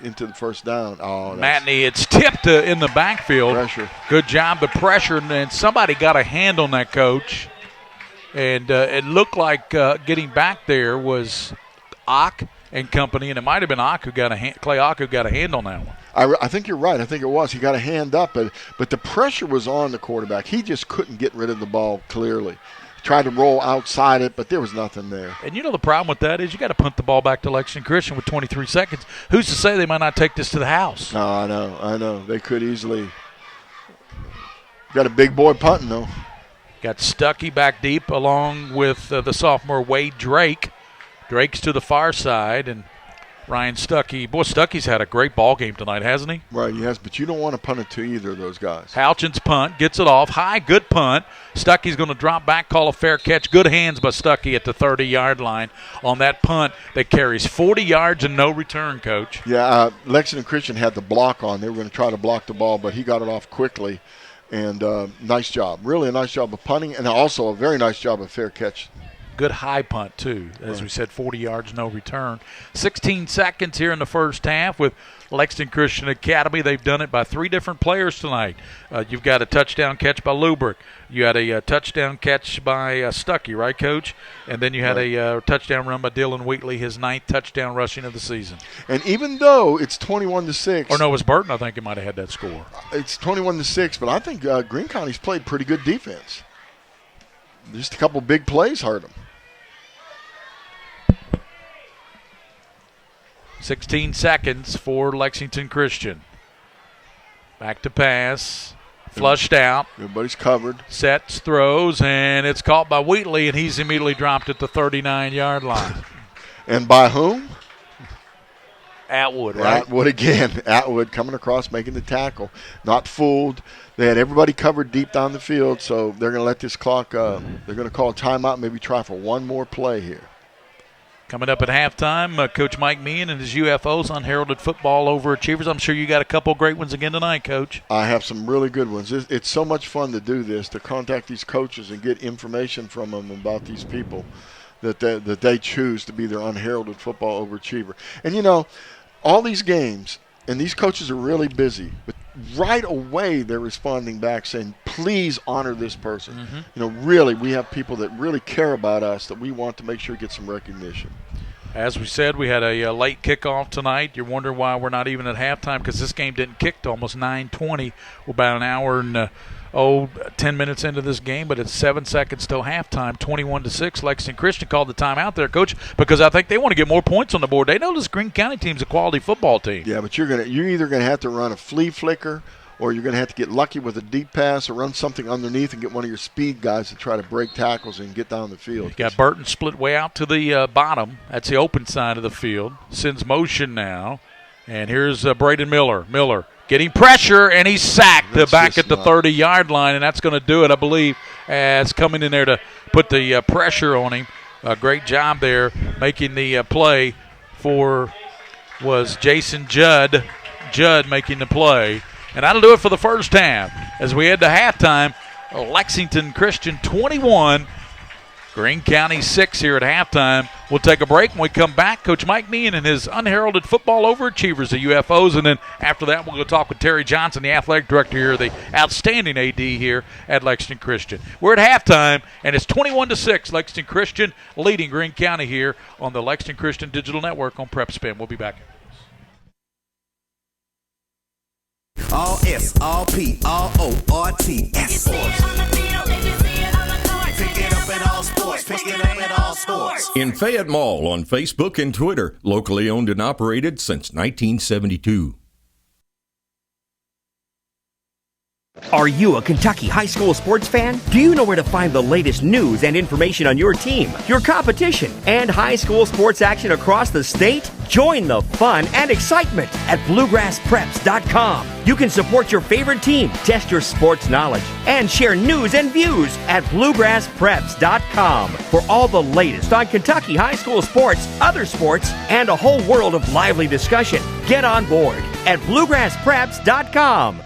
into the 1st down. Matney, it's tipped in the backfield. Pressure. Good job, the pressure, and somebody got a hand on that, Coach. And it looked like getting back there was Ock and company, and it might have been Ock who got a hand. Clay Ock who got a hand on that one. I think you're right. I think it was. He got a hand up, but the pressure was on the quarterback. He just couldn't get rid of the ball clearly. tried to roll outside it, but there was nothing there. And the problem with that is you got to punt the ball back to Lexington Christian with 23 seconds. Who's to say they might not take this to the house? No, I know. They could easily. Got a big boy punting, though. Got Stuckey back deep along with the sophomore Wade Drake. Drake's to the far side, and Ryan Stuckey. Boy, Stuckey's had a great ball game tonight, hasn't he? Right, yes, but you don't want to punt it to either of those guys. Halchin's punt, gets it off. High, good punt. Stuckey's going to drop back, call a fair catch. Good hands by Stuckey at the 30-yard line on that punt that carries 40 yards and no return, Coach. Yeah, Lexington Christian had the block on. They were going to try to block the ball, but he got it off quickly. And nice job. Really a nice job of punting, and also a very nice job of fair catch. Good high punt, too. As we said, 40 yards, no return. 16 seconds here in the first half with Lexington Christian Academy. They've done it by 3 different players tonight. You've got a touchdown catch by Lubrick. You had a touchdown catch by Stuckey, right, Coach? And then you had a touchdown run by Dylan Wheatley, his 9th touchdown rushing of the season. And even though it's 21-6. Or no, it was Burton, I think, he might have had that score. It's 21-6, but I think Greene County's played pretty good defense. Just a couple big plays hurt them. 16 seconds for Lexington Christian. Back to pass. Flushed out. Everybody's covered. Sets, throws, and it's caught by Wheatley, and he's immediately dropped at the 39-yard line. And by whom? Atwood, right? Atwood again. Atwood coming across, making the tackle. Not fooled. They had everybody covered deep down the field, so they're going to let this clock, they're going to call a timeout, maybe try for one more play here. Coming up at halftime, Coach Mike Meehan and his UFOs, Unheralded Football Overachievers. I'm sure you got a couple great ones again tonight, Coach. I have some really good ones. It's so much fun to do this, to contact these coaches and get information from them about these people that they choose to be their Unheralded Football Overachiever. And, all these games, and these coaches are really busy, but right away they're responding back saying, please honor this person. Mm-hmm. Really, we have people that really care about us that we want to make sure get some recognition. As we said, we had a late kickoff tonight. You're wondering why we're not even at halftime, because this game didn't kick to almost 9:20. We're about an hour and 10 minutes into this game, but it's 7 seconds till halftime, 21-6. Lexington Christian called the timeout there, Coach, because I think they want to get more points on the board. They know this Greene County team's a quality football team. Yeah, but you're either going to have to run a flea flicker, or you're going to have to get lucky with a deep pass or run something underneath and get one of your speed guys to try to break tackles and get down the field. You got Burton split way out to the bottom. That's the open side of the field. Sends motion now. And here's Braden Miller. Miller getting pressure, and he's sacked back at the 30-yard line, and that's going to do it, I believe, as coming in there to put the pressure on him. A great job there making the play was Jason Judd. Judd making the play. And that'll do it for the first half. As we head to halftime, Lexington Christian 21, Greene County 6 here at halftime. We'll take a break. When we come back, Coach Mike Meehan and his Unheralded Football Overachievers, the UFOs. And then after that, we'll go talk with Terry Johnson, the athletic director here, the outstanding AD here at Lexington Christian. We're at halftime, and it's 21-6. Lexington Christian leading Greene County here on the Lexington Christian Digital Network on Prep Spin. We'll be back. All S, all P, all O, R, T, S. Pick it up at all sports. Pick it up at all sports. In Fayette Mall on Facebook and Twitter, locally owned and operated since 1972. Are you a Kentucky high school sports fan? Do you know where to find the latest news and information on your team, your competition, and high school sports action across the state? Join the fun and excitement at bluegrasspreps.com. You can support your favorite team, test your sports knowledge, and share news and views at bluegrasspreps.com for all the latest on Kentucky high school sports, other sports, and a whole world of lively discussion. Get on board at bluegrasspreps.com.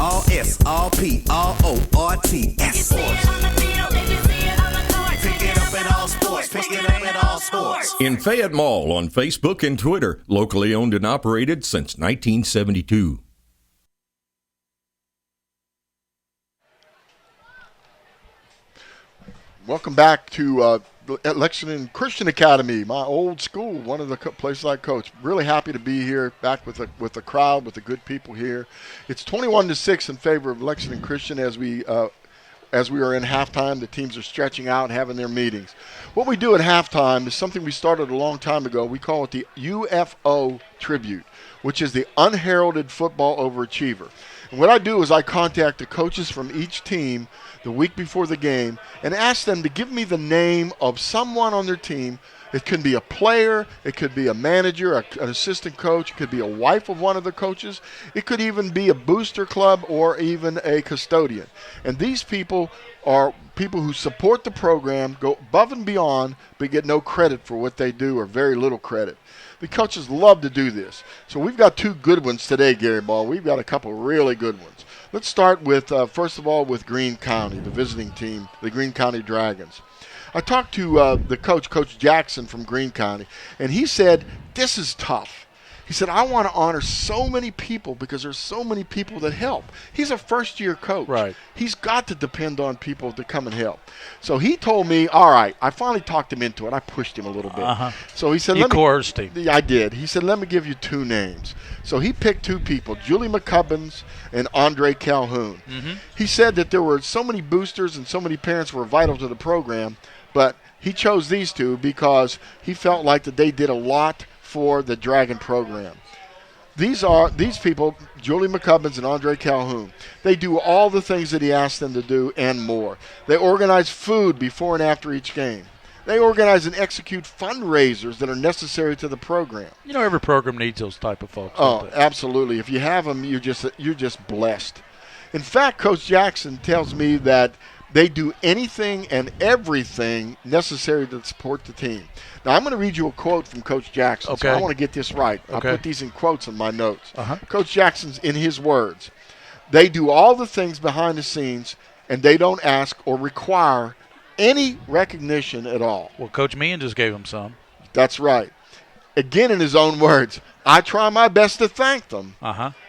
All S, all P, all O, R, T, S. Pick it up in all sports. Pick it up in all sports. In Fayette Mall on Facebook and Twitter, locally owned and operated since 1972. Welcome back to Lexington Christian Academy, my old school, one of the places I coach. Really happy to be here, back with the crowd, with the good people here. It's 21-6 in favor of Lexington Christian as we are in halftime. The teams are stretching out and having their meetings. What we do at halftime is something we started a long time ago. We call it the UFO Tribute, which is the Unheralded Football Overachiever. And what I do is I contact the coaches from each team the week before the game and ask them to give me the name of someone on their team. It can be a player, it could be a manager, an assistant coach, it could be a wife of one of the coaches, it could even be a booster club or even a custodian. And these people are people who support the program, go above and beyond, but get no credit for what they do or very little credit. The coaches love to do this. So we've got two good ones today, Gary Ball. We've got a couple really good ones. Let's start with, first of all, with Greene County, the visiting team, the Greene County Dragons. I talked to the coach, Coach Jackson from Greene County, and he said, this is tough. He said, I want to honor so many people because there's so many people that help. He's a first-year coach. Right. He's got to depend on people to come and help. So he told me, all right, I finally talked him into it. I pushed him a little bit. So he said, you coerced him. I did. He said, let me give you two names. So he picked two people, Julie McCubbins and Andre Calhoun. He said that there were so many boosters and so many parents were vital to the program, but he chose these two because he felt like that they did a lot for the Dragon program. These people, Julie McCubbins and Andre Calhoun, they do all the things that he asked them to do and more. They organize food before and after each game. They organize and execute fundraisers that are necessary to the program. You know, every program needs those type of folks. Oh, absolutely. If you have them, you're just blessed. In fact, Coach Jackson tells me that they do anything and everything necessary to support the team. Now, I'm going to read you a quote from Coach Jackson. Okay. So I want to get this right. Okay. I put these in quotes in my notes. Coach Jackson's, in his words, they do all the things behind the scenes, and they don't ask or require any recognition at all. Well, Coach Meehan just gave him some. That's right. Again, in his own words, I try my best to thank them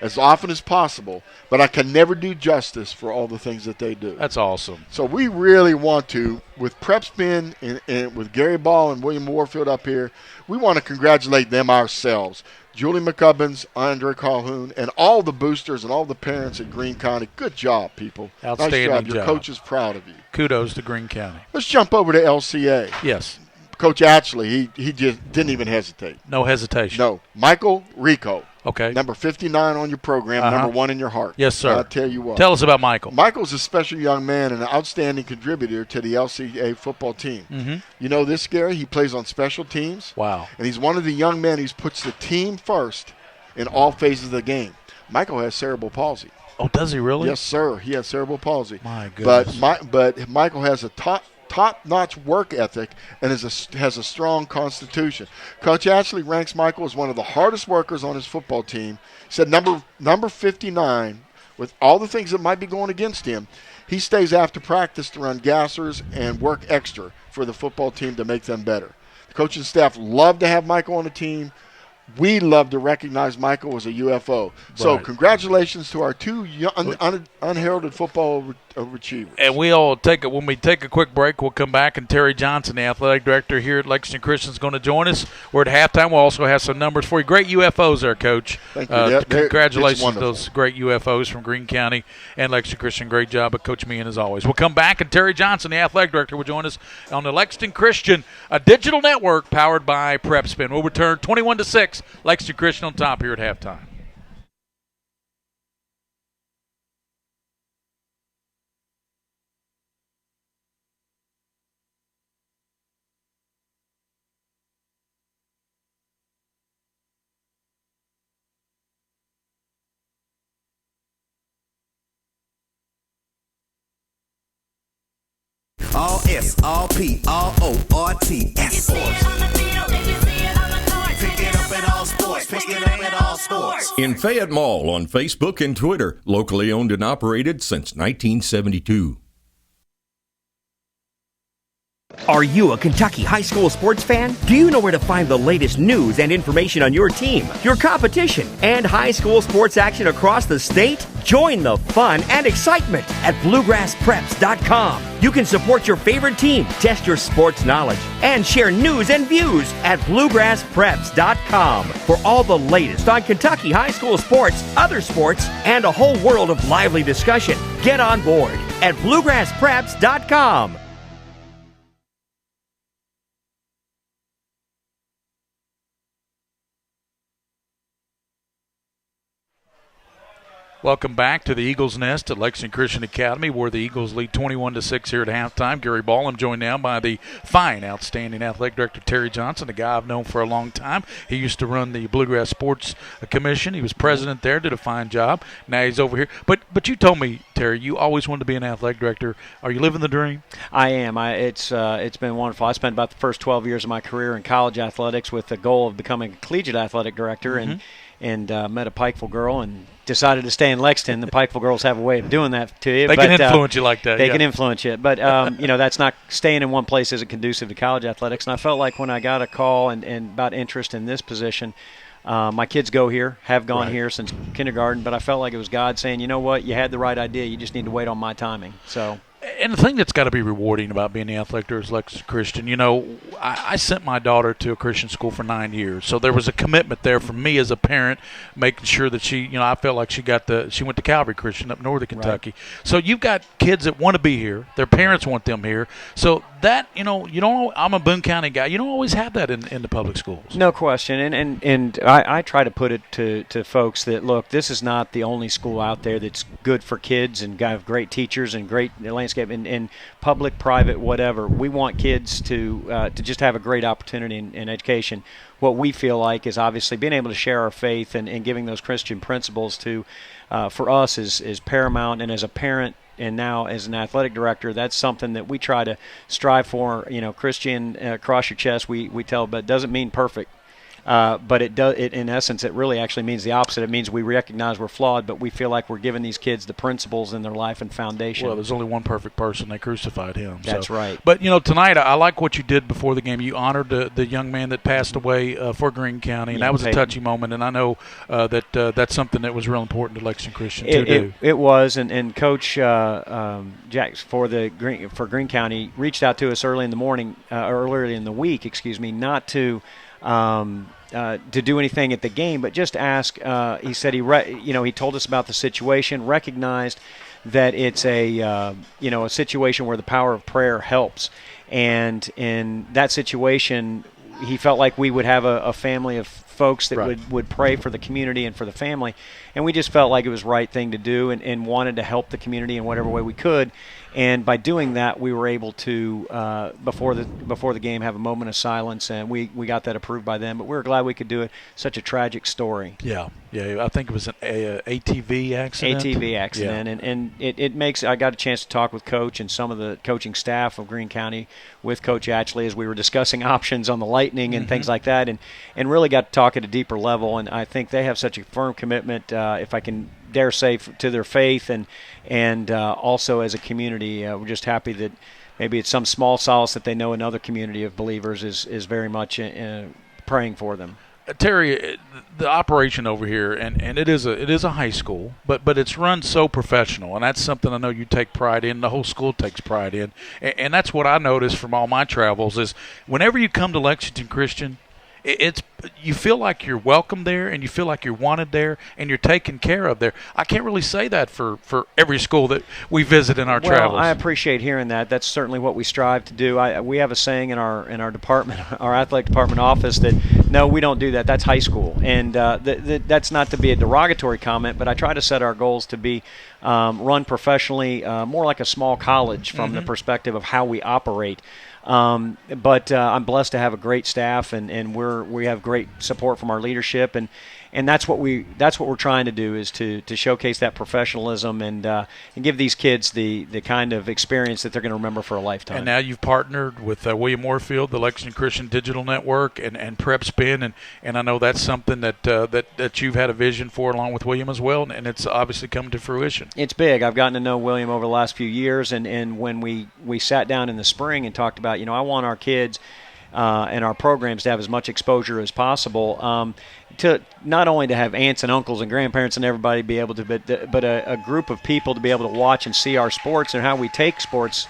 as often as possible, but I can never do justice for all the things that they do. That's awesome. So we really want to, with Prep Spin and with Gary Ball and William Warfield up here, we want to congratulate them ourselves. Julie McCubbins, Andre Calhoun, and all the boosters and all the parents at Greene County. Good job, people. Outstanding nice job. job. Your coach is proud of you. Kudos to Greene County. Let's jump over to LCA. Yes. Coach Atchley, he just didn't even hesitate. No hesitation. No. Michael Rico. Okay. Number 59 on your program, number 1 in your heart. Yes, sir. I'll tell you what. Tell us about Michael. Michael's a special young man and an outstanding contributor to the LCA football team. You know this, Gary? He plays on special teams. Wow. And he's one of the young men who puts the team first in all phases of the game. Michael has cerebral palsy. Oh, does he really? Yes, sir. He has cerebral palsy. My goodness. But Michael has a top-notch work ethic and has a strong constitution. Coach Ashley ranks Michael as one of the hardest workers on his football team. He said number 59, with all the things that might be going against him, he stays after practice to run gassers and work extra for the football team to make them better. The coaching staff love to have Michael on the team. We love to recognize Michael as a UFO. So congratulations to our two unheralded football overachievers. And when we take a quick break, we'll come back, and Terry Johnson, the athletic director here at Lexington Christian, is going to join us. We're at halftime. We'll also have some numbers for you. Great UFOs there, Coach. Thank you. Congratulations to those great UFOs from Greene County and Lexington Christian. Great job at Coach Meehan, as always. We'll come back, and Terry Johnson, the athletic director, will join us on the Lexington Christian, a digital network powered by Prep Spin. We'll return 21-6. Lexington Christian on top here at halftime. All S, all P, all O, R, T, S. Pick it up in all sports. Pick it up in all sports. Sports. In Fayette Mall on Facebook and Twitter, locally owned and operated since 1972. Are you a Kentucky high school sports fan? Do you know where to find the latest news and information on your team, your competition, and high school sports action across the state? Join the fun and excitement at bluegrasspreps.com. You can support your favorite team, test your sports knowledge, and share news and views at bluegrasspreps.com for all the latest on Kentucky high school sports, other sports, and a whole world of lively discussion. Get on board at bluegrasspreps.com. Welcome back to the Eagles Nest at Lexington Christian Academy, where the Eagles lead 21-6 here at halftime. Gary Ball, I'm joined now by the fine, outstanding athletic director Terry Johnson, a guy I've known for a long time. He used to run the Bluegrass Sports Commission. He was president there, did a fine job. Now he's over here. But you told me, Terry, you always wanted to be an athletic director. Are you living the dream? I am. It's been wonderful. I spent about the first 12 years of my career in college athletics with the goal of becoming a collegiate athletic director, and met a Pikeville girl and decided to stay in Lexington. The Pikeville girls have a way of doing that to you. They can influence you like that. They can influence you. But, that's not staying in one place isn't conducive to college athletics. And I felt like when I got a call and about interest in this position, my kids go here, have gone here since kindergarten, but I felt like it was God saying, you know what, you had the right idea. You just need to wait on my timing. So. And the thing that's got to be rewarding about being the athletic director is Lexington Christian. I sent my daughter to a Christian school for 9 years, so there was a commitment there for me as a parent, making sure that she, I felt like she went to Calvary Christian up northern Kentucky. Right. So you've got kids that want to be here, their parents want them here. So that, you don't. I'm a Boone County guy. You don't always have that in the public schools. No question, and I try to put it to folks that look, this is not the only school out there that's good for kids and have great teachers and great landscape. In public, private, whatever, we want kids to just have a great opportunity in education. What we feel like is obviously being able to share our faith and giving those Christian principles to, for us, is paramount. And as a parent and now as an athletic director, that's something that we try to strive for. Christian, cross your chest, we tell, but it doesn't mean perfect. But it does. In essence, it really actually means the opposite. It means we recognize we're flawed, but we feel like we're giving these kids the principles in their life and foundation. Well, there's only one perfect person. They crucified him. That's right. But tonight I like what you did before the game. You honored the young man that passed away for Greene County, and that was a touchy moment. And I know that's something that was real important to Lexington Christian to do. It was, and Coach Jack for Greene County reached out to us earlier in the week, not to do anything at the game, but just ask. He said he told us about the situation, recognized that it's a situation where the power of prayer helps, and in that situation, he felt like we would have a family of folks that would pray for the community and for the family, and we just felt like it was the right thing to do, and wanted to help the community in whatever way we could. And by doing that, we were able to, before the game, have a moment of silence, and we got that approved by them. But we were glad we could do it. Such a tragic story. Yeah. I think it was an ATV accident. ATV accident, and it makes. I got a chance to talk with Coach and some of the coaching staff of Greene County with Coach Atchley as we were discussing options on the Lightning and things like that, and really got to talk at a deeper level. And I think they have such a firm commitment, if I can dare say, to their faith, and also as a community, we're just happy that maybe it's some small solace that they know another community of believers is very much praying for them. Terry, the operation over here, and it is a high school, but it's run so professional, and that's something I know you take pride in. The whole school takes pride in, and that's what I noticed from all my travels is whenever you come to Lexington Christian, you feel like you're welcome there, and you feel like you're wanted there, and you're taken care of there. I can't really say that for every school that we visit in our travels. I appreciate hearing that. That's certainly what we strive to do. We have a saying in our department, our athletic department office, that no, we don't do that. That's high school, and that's not to be a derogatory comment, but I try to set our goals to be run professionally, more like a small college from the perspective of how we operate. But I'm blessed to have a great staff, and we have great support from our leadership, and that's what we're trying to do, is to showcase that professionalism and give these kids the kind of experience that they're going to remember for a lifetime. And now you've partnered with William Warfield, the Lexington Christian Digital Network, and Prep Spin, and I know that's something that you've had a vision for along with William as well, and it's obviously come to fruition. It's big. I've gotten to know William over the last few years, and when we sat down in the spring and talked about, I want our kids and our programs to have as much exposure as possible, to not only to have aunts and uncles and grandparents and everybody be able to, but a group of people to be able to watch and see our sports and how we take sports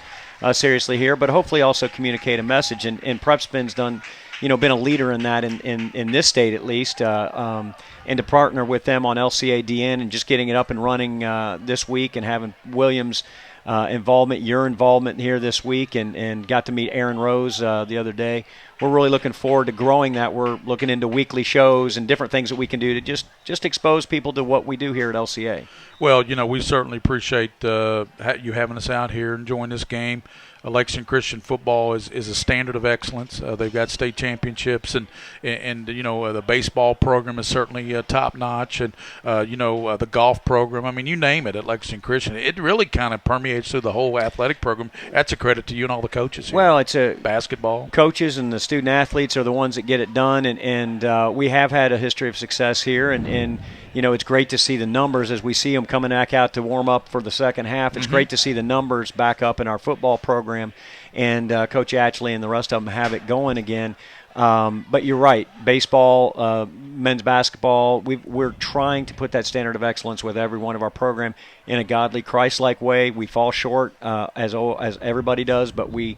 seriously here, but hopefully also communicate a message. And Prep Spin's done, been a leader in that in this state at least, and to partner with them on LCADN and just getting it up and running this week, and having Williams' involvement, your involvement here this week, and got to meet Aaron Rose the other day. We're really looking forward to growing that. We're looking into weekly shows and different things that we can do to just expose people to what we do here at LCA. Well, we certainly appreciate you having us out here enjoying this game. Lexington Christian football is a standard of excellence. They've got state championships, and the baseball program is certainly top notch, and the golf program. I mean, you name it at Lexington Christian. It really kind of permeates through the whole athletic program. That's a credit to you and all the coaches here. Well, it's a basketball coaches and the student athletes are the ones that get it done, and we have had a history of success here, and it's great to see the numbers as we see them coming back out to warm up for the second half. It's great to see the numbers back up in our football program, and Coach Atchley and the rest of them have it going again. But you're right, baseball, men's basketball, we're trying to put that standard of excellence with every one of our program in a godly, Christ-like way. We fall short, as everybody does, but we're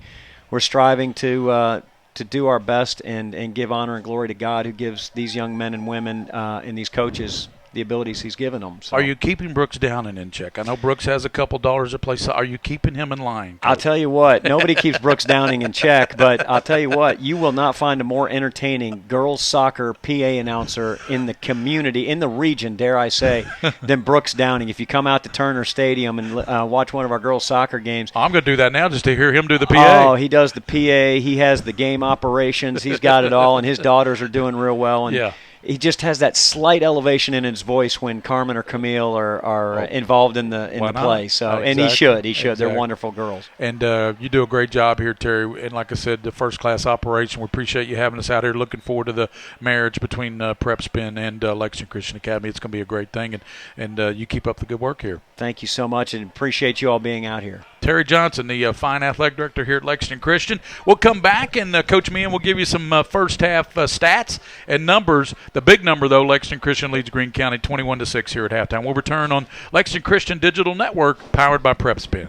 striving to do our best and give honor and glory to God, who gives these young men and women and these coaches the abilities he's given them. So. Are you keeping Brooks down and in check? I know Brooks has a couple dollars a place. Are you keeping him in line, Coach? I'll tell you what, nobody keeps Brooks Downing in check, but I'll tell you what, you will not find a more entertaining girls soccer PA announcer in the community, in the region, dare I say, than Brooks Downing. If you come out to Turner Stadium and watch one of our girls soccer games. I'm going to do that now just to hear him do the PA. Oh, he does the PA. He has the game operations. He's got it all, and his daughters are doing real well. And yeah. He just has that slight elevation in his voice when Carmen or Camille are involved in the play. So, exactly. And he should. Exactly. They're wonderful girls. And you do a great job here, Terry. And like I said, the first-class operation. We appreciate you having us out here. Looking forward to the marriage between Prep Spin and Lexington Christian Academy. It's going to be a great thing. And you keep up the good work here. Thank you so much, and appreciate you all being out here. Terry Johnson, the fine athletic director here at Lexington Christian. We'll come back, and Coach Meehan will give you some first-half stats and numbers. The big number, though, Lexington Christian leads Greene County 21-6 here at halftime. We'll return on Lexington Christian Digital Network, powered by Prep Spin.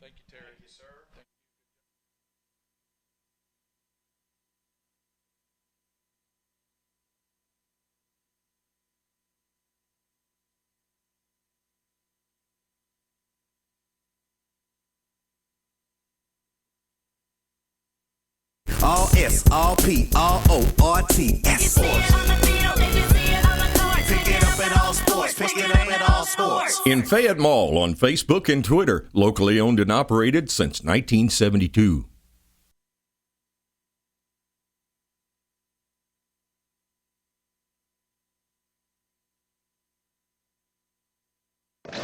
Thank you, Terry. Yes, sir. All S, all P, all O, R, T, S. Pick it up at all sports. Pick it up at all sports. In Fayette Mall on Facebook and Twitter, locally owned and operated since 1972.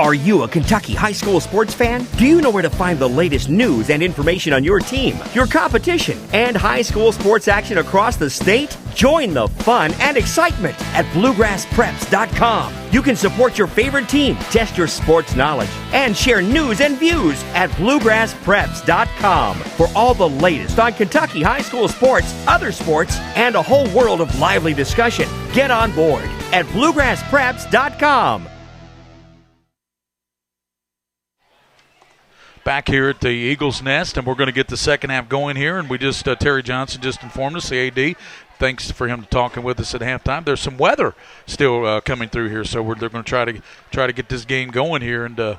Are you a Kentucky high school sports fan? Do you know where to find the latest news and information on your team, your competition, and high school sports action across the state? Join the fun and excitement at bluegrasspreps.com. You can support your favorite team, test your sports knowledge, and share news and views at bluegrasspreps.com for all the latest on Kentucky high school sports, other sports, and a whole world of lively discussion. Get on board at bluegrasspreps.com. Back here at the Eagles Nest, and we're going to get the second half going here. And we just Terry Johnson just informed us, the AD, thanks for him talking with us at halftime. There's some weather still coming through here, so they're going to try to get this game going here. And the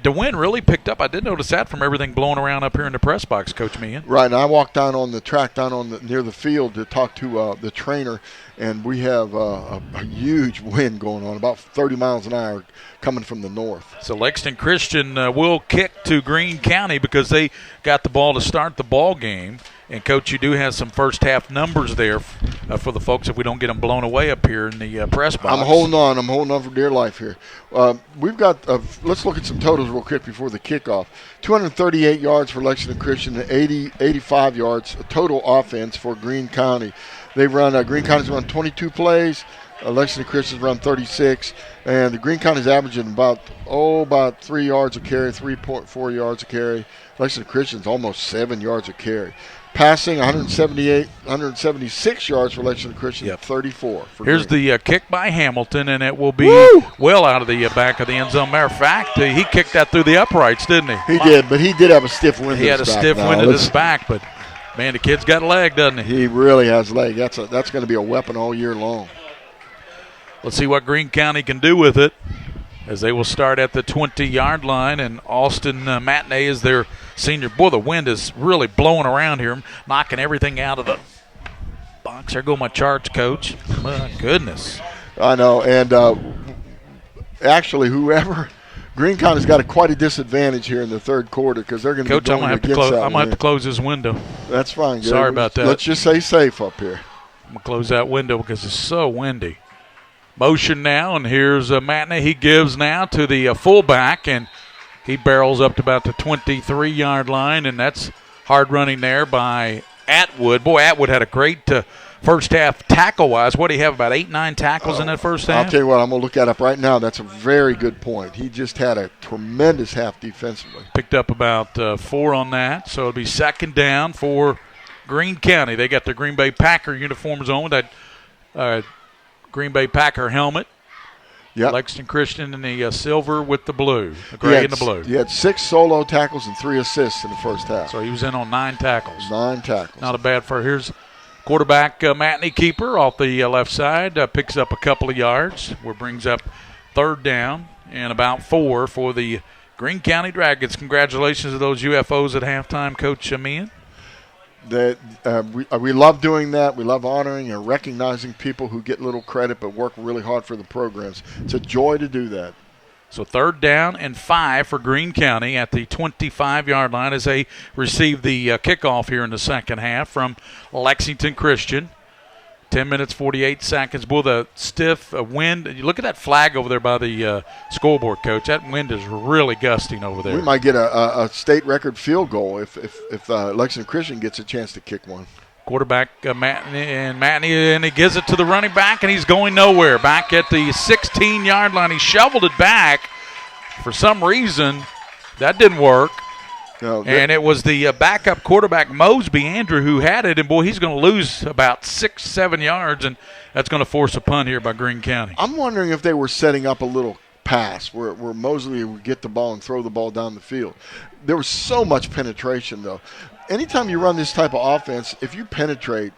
wind really picked up. I did notice that from everything blowing around up here in the press box, Coach Meehan. Right, and I walked down on the track near the field to talk to the trainer, and we have a huge wind going on, about 30 miles an hour coming from the north. So Lexington Christian will kick to Greene County because they got the ball to start the ball game. And, Coach, you do have some first-half numbers there for the folks if we don't get them blown away up here in the press box. I'm holding on for dear life here. We've got let's look at some totals real quick before the kickoff. 238 yards for Lexington Christian and 85 yards total offense for Greene County. They've run Greene County's run 22 plays. Lexington Christian's run 36, and the Greene County's averaging about 3 yards a carry, 3.4 yards a carry. Lexington Christian's almost 7 yards a carry. Passing 176 yards for Lexington Christian, 34 for Here's Greene. the kick by Hamilton, and it will be well out of the back of the end zone. Matter of fact, he kicked that through the uprights, didn't he? He did, but he did have a stiff wind. He had a stiff wind at his back, but man, the kid's got a leg, doesn't he? He really has a leg. That's going to be a weapon all year long. Let's see what Greene County can do with it, as they will start at the 20-yard line, and Austin Matinee is their senior. Boy, the wind is really blowing around here, knocking everything out of the box. There go my charts, Coach. My goodness. I know, and actually, Greene County's got quite a disadvantage here in the third quarter because they're going to be going against that. Coach, I'm going to have to close this window. That's fine, Gary. Sorry about that. Let's just stay safe up here. I'm going to close that window because it's so windy. Motion now, and here's Matinee. He gives now to the fullback, and he barrels up to about the 23-yard line, and that's hard running there by Atwood. Boy, Atwood had a great first half tackle-wise. What do you have, about 8-9 tackles in that first half? I'll tell you what, I'm going to look that up right now. That's a very good point. He just had a tremendous half defensively. Picked up about 4 on that, so it'll be second down for Greene County. They got their Green Bay Packer uniforms on with that Green Bay Packer helmet. Yep. Lexington Christian in the silver with the blue, the gray and the blue. He had 6 solo tackles and 3 assists in the first half. So he was in on 9 tackles. 9 tackles. Not a bad for. Here's quarterback Matinee keeper off the left side. Picks up a couple of yards, where brings up third down and about 4 for the Greene County Dragons. Congratulations to those UFOs at halftime, Coach Meehan. That we love doing that. We love honoring and recognizing people who get little credit but work really hard for the programs. It's a joy to do that. So third down and 5 for Greene County at the 25-yard line as they receive the kickoff here in the second half from Lexington Christian. 10 minutes, 48 seconds. Boy, the stiff wind. You look at that flag over there by the scoreboard, Coach. That wind is really gusting over there. We might get a state record field goal if Lexington Christian gets a chance to kick one. Quarterback Matinee, and he gives it to the running back, and he's going nowhere. Back at the 16-yard line. He shoveled it back. For some reason, that didn't work. No, and it was the backup quarterback, Mosby Andrew, who had it. And, boy, he's going to lose about 6-7 yards, and that's going to force a punt here by Greene County. I'm wondering if they were setting up a little pass where Mosley would get the ball and throw the ball down the field. There was so much penetration, though. Anytime you run this type of offense, if you penetrate,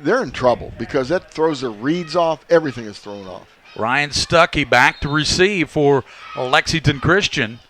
they're in trouble because that throws their reads off. Everything is thrown off. Ryan Stuckey back to receive for Lexington Christian.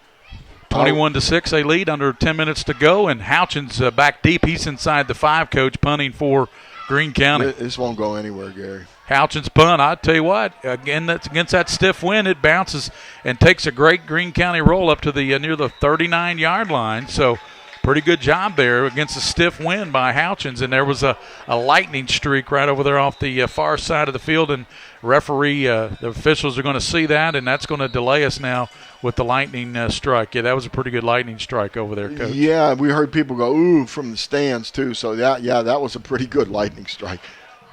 21-6, they lead under 10 minutes to go, and Houchins back deep. He's inside the 5, Coach, punting for Greene County. This won't go anywhere, Gary. Houchins punt. I tell you what, again, that's against that stiff wind, it bounces and takes a great Greene County roll up to the near the 39-yard line. So pretty good job there against a stiff wind by Houchins, and there was a lightning streak right over there off the far side of the field, and referee, the officials are going to see that, and that's going to delay us now with the lightning strike. Yeah, that was a pretty good lightning strike over there, Coach. Yeah, we heard people go, ooh, from the stands, too. So, that was a pretty good lightning strike.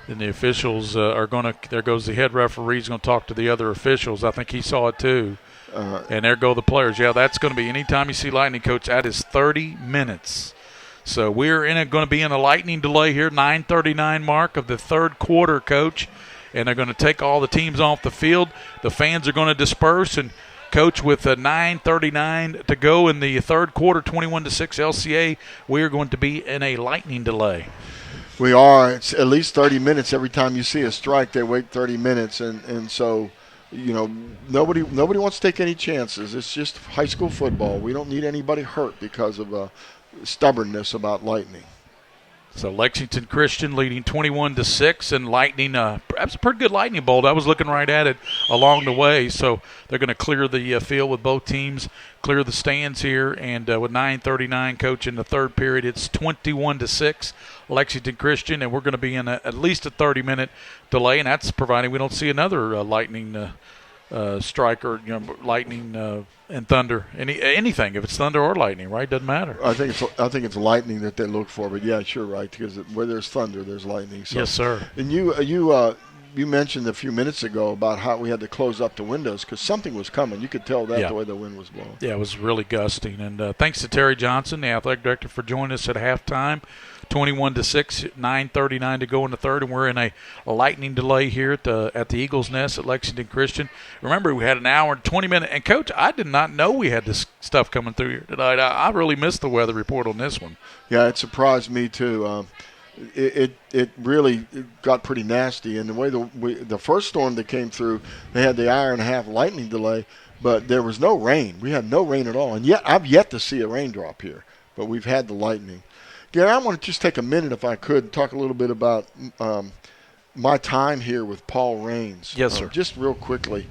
And the officials are going to – there goes the head referee. He's going to talk to the other officials. I think he saw it, too. And there go the players. Yeah, that's going to be – anytime you see lightning, Coach, that is 30 minutes. So we're going to be in a lightning delay here, 9:39 mark of the third quarter, Coach. And they're going to take all the teams off the field. The fans are going to disperse. And, Coach, with 9:39 to go in the third quarter, 21-6 LCA, we are going to be in a lightning delay. We are. It's at least 30 minutes every time you see a strike. They wait 30 minutes, and so, nobody wants to take any chances. It's just high school football. We don't need anybody hurt because of stubbornness about Lightning. So Lexington Christian leading 21-6, and Lightning. That's a pretty good Lightning bolt. I was looking right at it along the way. So they're going to clear the field with both teams, clear the stands here, and with 9:39, coach, in the third period, it's 21-6, Lexington Christian, and we're going to be in at least a 30-minute delay, and that's providing we don't see another Lightning strike or Lightning and Thunder, anything. If it's Thunder or Lightning, right? Doesn't matter. I think it's Lightning that they look for, but yeah, sure, right? Because where there's Thunder, there's Lightning. So. Yes, sir. And you mentioned a few minutes ago about how we had to close up the windows because something was coming. You could tell that the way the wind was blowing. Yeah, it was really gusting. And thanks to Terry Johnson, the athletic director, for joining us at halftime. 21-6, 9:39 to go in the third, and we're in a lightning delay here at the Eagles Nest at Lexington Christian. Remember, we had an hour and 20-minute, and Coach, I did not know we had this stuff coming through here tonight. I really missed the weather report on this one. Yeah, it surprised me too. It really got pretty nasty, and the way the first storm that came through, they had the hour and a half lightning delay, but there was no rain. We had no rain at all, and yet I've yet to see a raindrop here, but we've had the lightning. Gary, I want to just take a minute, if I could, and talk a little bit about my time here with Paul Raines. Yes, sir. Just real quickly.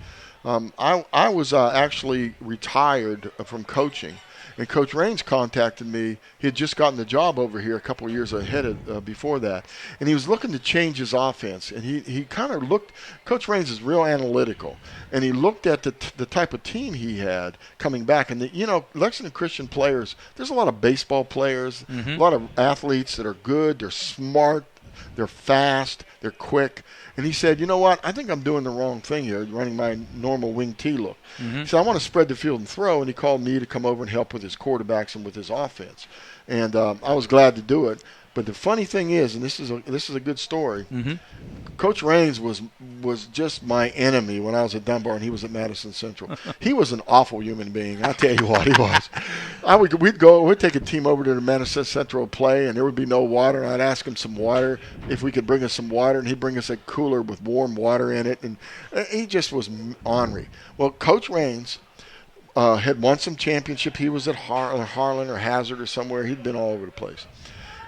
I was actually retired from coaching, and Coach Raines contacted me. He had just gotten the job over here a couple of years ahead of before that, and he was looking to change his offense. And he kind of looked – Coach Raines is real analytical, and he looked at the type of team he had coming back. And, Lexington Christian players, there's a lot of baseball players, a lot of athletes that are good, they're smart, they're fast, they're quick. And he said, you know what, I think I'm doing the wrong thing here, running my normal wing T look. He said, I want to spread the field and throw, and he called me to come over and help with his quarterbacks and with his offense. And I was glad to do it. But the funny thing is, and this is a good story, Coach Raines was just my enemy when I was at Dunbar and he was at Madison Central. He was an awful human being. I tell you what, he was. We'd take a team over to the Madison Central play, and there would be no water. And I'd ask him some water, if we could bring us some water, and he'd bring us a cooler with warm water in it. And he just was ornery. Well, Coach Raines had won some championship. He was at Harlan or Hazard or somewhere. He'd been all over the place.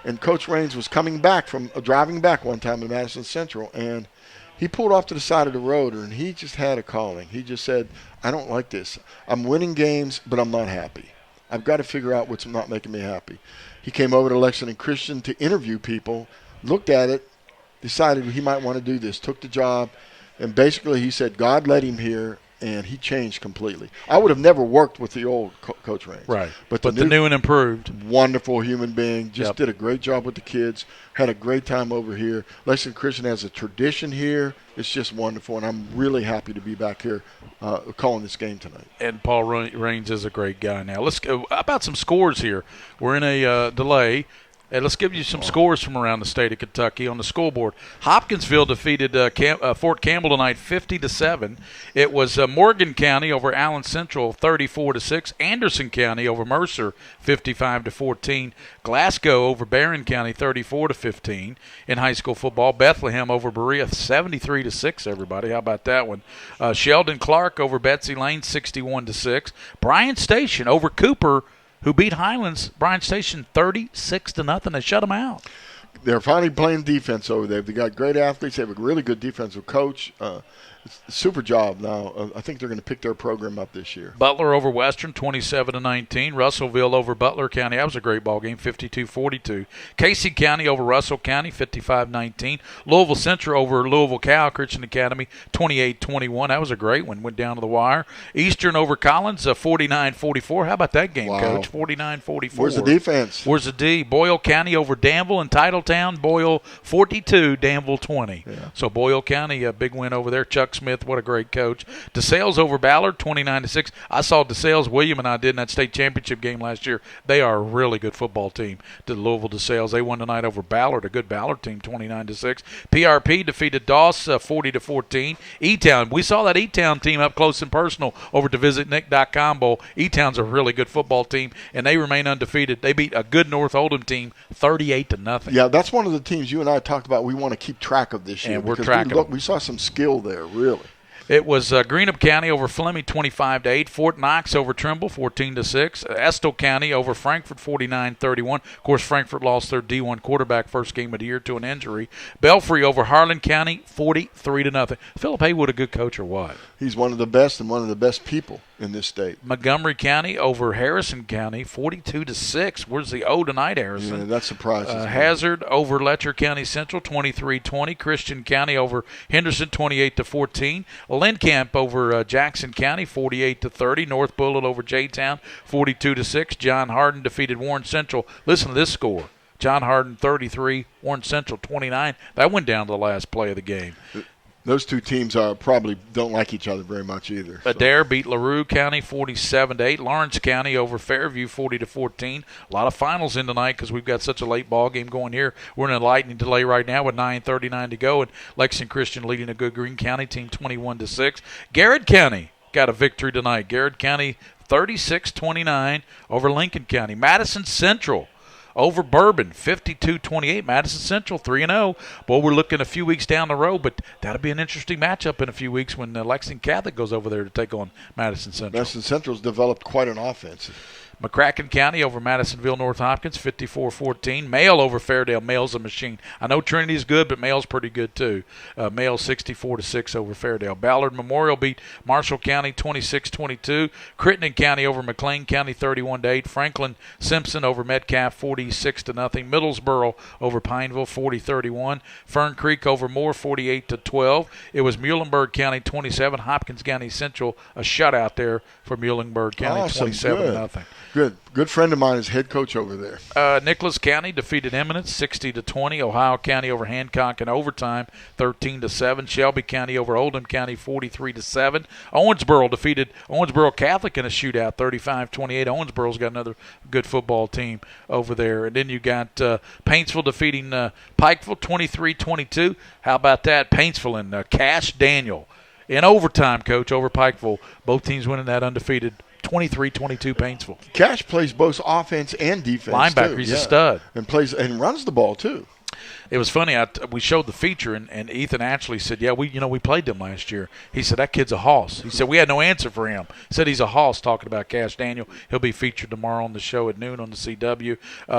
And Coach Raines was driving back one time to Madison Central, and he pulled off to the side of the road, and he just had a calling. He just said, I don't like this. I'm winning games, but I'm not happy. I've got to figure out what's not making me happy. He came over to Lexington Christian to interview people, looked at it, decided he might want to do this, took the job, and basically he said God led him here, and he changed completely. I would have never worked with the old Coach Raines. Right. But the new and improved. Wonderful human being. Just did a great job with the kids. Had a great time over here. Lexington Christian has a tradition here. It's just wonderful, and I'm really happy to be back here calling this game tonight. And Paul Raines is a great guy. Now, let's go about some scores here. We're in a delay. And let's give you some scores from around the state of Kentucky on the scoreboard. Hopkinsville defeated Fort Campbell tonight 50-7. It was Morgan County over Allen Central 34-6. Anderson County over Mercer 55-14. Glasgow over Barron County 34-15 in high school football. Bethlehem over Berea 73-6. Everybody, how about that one? Sheldon Clark over Betsy Lane 61-6. Bryan Station over Cooper, who beat Highlands, Bryan Station 36-0. They shut them out. They're finally playing defense over there. They got great athletes. They have a really good defensive coach. Super job now. I think they're going to pick their program up this year. Butler over Western 27-19. Russellville over Butler County. That was a great ball game, 52-42. Casey County over Russell County 55-19. Louisville Central over Louisville Cal Christian Academy 28-21. That was a great one. Went down to the wire. Eastern over Collins 49-44. How about that game, Coach? 49-44. Where's the defense? Where's the D? Boyle County over Danville and Titletown. Boyle 42, Danville 20. Yeah. So Boyle County, a big win over there. Chuck Chuck Smith, what a great coach. DeSales over Ballard, 29-6. I saw DeSales, William and I did in that state championship game last year. They are a really good football team. The Louisville DeSales, they won tonight over Ballard, a good Ballard team, 29-6. PRP defeated Doss 40-14. E-Town, we saw that E-Town team up close and personal over to visitnick.com Bowl. E-Town's a really good football team, and they remain undefeated. They beat a good North Oldham team 38-0. Yeah, that's one of the teams you and I talked about we want to keep track of this year. And we're because tracking we saw some skill there, really. It was Greenup County over Fleming 25-8. Fort Knox over Trimble 14-6. Estill County over Frankfort 49-31. Of course, Frankfort lost their D1 quarterback first game of the year to an injury. Belfry over Harlan County 43-0. Philip Haywood a good coach or what? He's one of the best and one of the best people in this state. Montgomery County over Harrison County 42-6. Where's the O tonight, Harrison? Yeah, that surprises me. Hazard over Letcher County Central 23-20. Christian County over Henderson 28-14. Lincamp over Jackson County 48-30. North Bullitt over J-Town 42-6. John Hardin defeated Warren Central. Listen to this score. John Hardin 33, Warren Central 29. That went down to the last play of the game. Those two teams probably don't like each other very much either. Adair beat LaRue County 47-8. Lawrence County over Fairview 40-14. A lot of finals in tonight because we've got such a late ball game going here. We're in a lightning delay right now with 9:39 to go, and Lexington Christian leading a good Greene County team 21-6. Garrett County got a victory tonight. Garrett County 36-29 over Lincoln County. Madison Central over Bourbon, 52-28. Madison Central, 3-0. Well, we're looking a few weeks down the road, but that'll be an interesting matchup in a few weeks when Lexington Catholic goes over there to take on Madison Central. Madison Central's developed quite an offense. McCracken County over Madisonville North Hopkins, 54-14. Mail over Fairdale. Mail's a machine. I know Trinity's good, but Mail's pretty good too. Mail 64-6 over Fairdale. Ballard Memorial beat Marshall County 26-22. Crittenden County over McLean County 31-8. Franklin Simpson over Metcalf 46-0. Middlesboro over Pineville 40-31. Fern Creek over Moore 48-12. It was Muhlenberg County 27. Hopkins County Central a shutout there for Muhlenberg County 27-0. Good friend of mine is head coach over there. Nicholas County defeated Eminence 60-20. Ohio County over Hancock in overtime 13-7. Shelby County over Oldham County 43-7. Owensboro defeated Owensboro Catholic in a shootout 35-28. Owensboro's got another good football team over there. And then you got Paintsville defeating Pikeville 23-22. How about that? Paintsville and Cash Daniel in overtime, coach, over Pikeville. Both teams winning that undefeated 23-22 Paintsville. Cash plays both offense and defense. Linebacker, too. he's a stud. And runs the ball too. It was funny. We showed the feature, and Ethan actually said, "Yeah, we played them last year." He said that kid's a hoss. He said we had no answer for him. He said he's a hoss. Talking about Cash Daniel, he'll be featured tomorrow on the show at noon on the CW.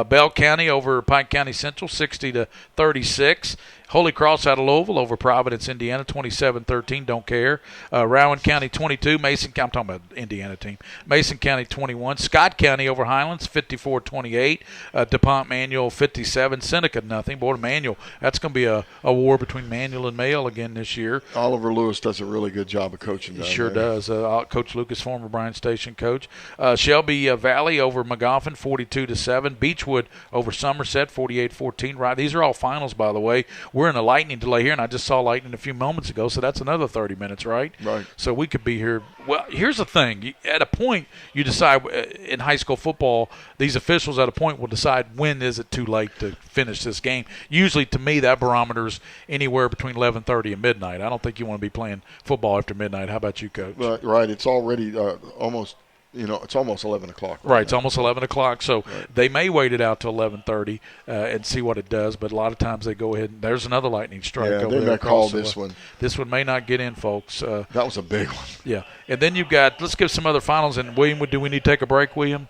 Bell County over Pike County Central, 60-36. Holy Cross out of Louisville over Providence, Indiana, 27-13. Don't care. Rowan County 22. I'm talking about Indiana team. Mason County 21. Scott County over Highlands, 54-28. DuPont Manual 57. Seneca nothing. Boy, Manual. That's going to be a war between Manual and Mail again this year. Oliver Lewis does a really good job of coaching. He sure does. Coach Lucas, former Bryan Station coach. Shelby Valley over Magoffin, 42-7. Beechwood over Somerset, 48-14. Right. These are all finals, by the way. We're in a lightning delay here, and I just saw lightning a few moments ago, so that's another 30 minutes, right? Right. So we could be here. Well, here's the thing. At a point, you decide in high school football, these officials at a point will decide when is it too late to finish this game. Usually, to me, that barometer's anywhere between 11:30 and midnight. I don't think you want to be playing football after midnight. How about you, Coach? Right. It's already almost – it's almost 11 o'clock. Right, it's almost 11 o'clock, so they may wait it out till 11:30 and see what it does, but a lot of times they go ahead and there's another lightning strike over there. Yeah, they may call this one. This one may not get in, folks. That was a big one. Yeah, and then you've got – let's give some other finals. And, William, do we need to take a break, William?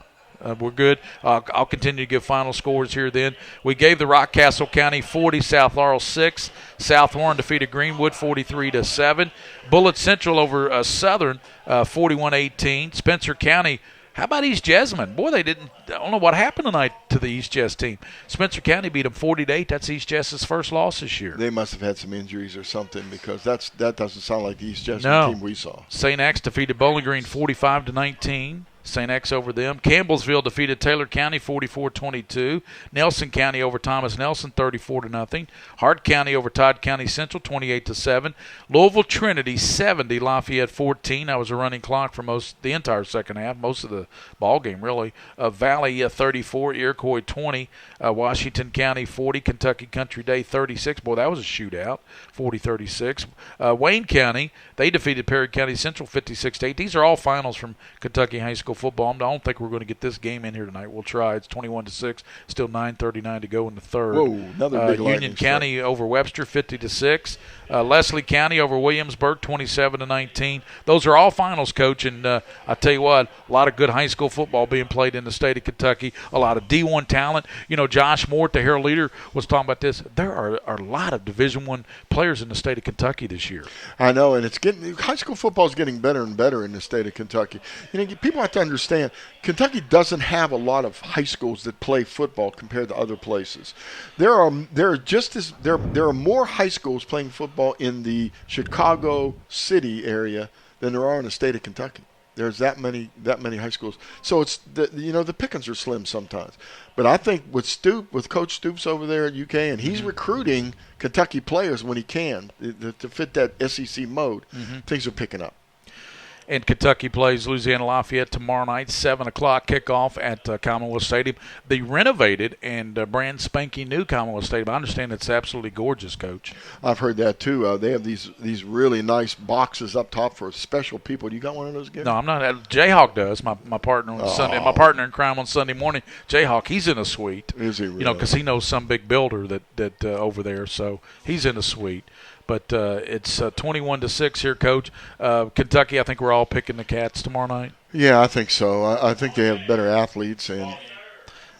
We're good. I'll continue to give final scores here then. We gave the Rockcastle County 40, South Laurel 6. South Warren defeated Greenwood 43-7. Bullitt Central over Southern 41-18. Spencer County, how about East Jessamine? Boy, I don't know what happened tonight to the East Jess team. Spencer County beat them 40-8. That's East Jess's first loss this year. They must have had some injuries or something because that doesn't sound like the East Jessamine team we saw. St. Axe defeated Bowling Green 45-19. St. X over them. Campbellsville defeated Taylor County 44-22. Nelson County over Thomas Nelson 34-0. Hart County over Todd County Central 28-7. Louisville Trinity 70, Lafayette 14. That was a running clock for the entire second half, most of the ball game really. Valley 34, Iroquois 20. Washington County 40, Kentucky Country Day 36. Boy, that was a shootout, 40-36. Wayne County, they defeated Perry County Central 56-8. These are all finals from Kentucky high school football. I don't think we're going to get this game in here tonight. We'll try. It's 21-6. Still 9:39 to go in the third. Whoa, another big Union County over Webster 50-6. Leslie County over Williamsburg 27-19. Those are all finals, Coach. And I tell you what, a lot of good high school football being played in the state of Kentucky. A lot of D1 talent. You know, Josh Moore, the Herald Leader, was talking about this. There are a lot of Division I players in the state of Kentucky this year. I know, and high school football is getting better and better in the state of Kentucky. You know, people have to understand Kentucky doesn't have a lot of high schools that play football compared to other places. There are more high schools playing football in the Chicago city area than there are in the state of Kentucky. There's that many high schools. So it's the pickings are slim sometimes. But I think with Coach Stoops over there at UK, and he's recruiting Kentucky players when he can to fit that SEC mode, things are picking up. And Kentucky plays Louisiana Lafayette tomorrow night, 7 o'clock kickoff at Commonwealth Stadium. The renovated and brand spanking new Commonwealth Stadium. I understand it's absolutely gorgeous, Coach. I've heard that too. They have these really nice boxes up top for special people. You got one of those, Gary? No, I'm not. Jayhawk does. My partner on Sunday. My partner in crime on Sunday morning. Jayhawk, he's in a suite. Is he really? You know, because he knows some big builder that over there, so he's in a suite. But it's 21-6 here, Coach. Kentucky, I think we're all picking the Cats tomorrow night. Yeah, I think so. I think they have better athletes, and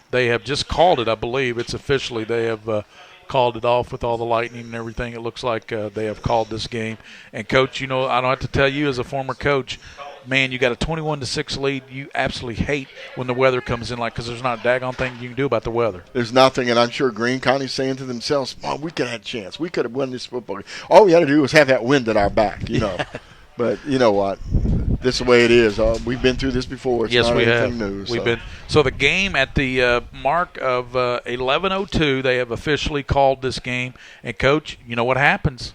they have just called it. I believe it's officially. They have called it off with all the lightning and everything. It looks like they have called this game. And Coach, you know, I don't have to tell you as a former coach, man, you got a 21-6 lead. You absolutely hate when the weather comes in, because there's not a daggone thing you can do about the weather. There's nothing, and I'm sure Greene County's saying to themselves, "Mom, we could have had a chance. We could have won this football game. All we had to do was have that wind at our back, you know." But you know what? This is the way it is. We've been through this before. It's yes, not we anything have. New, We've been. So the game at the mark of 11:02, they have officially called this game. And Coach, you know what happens?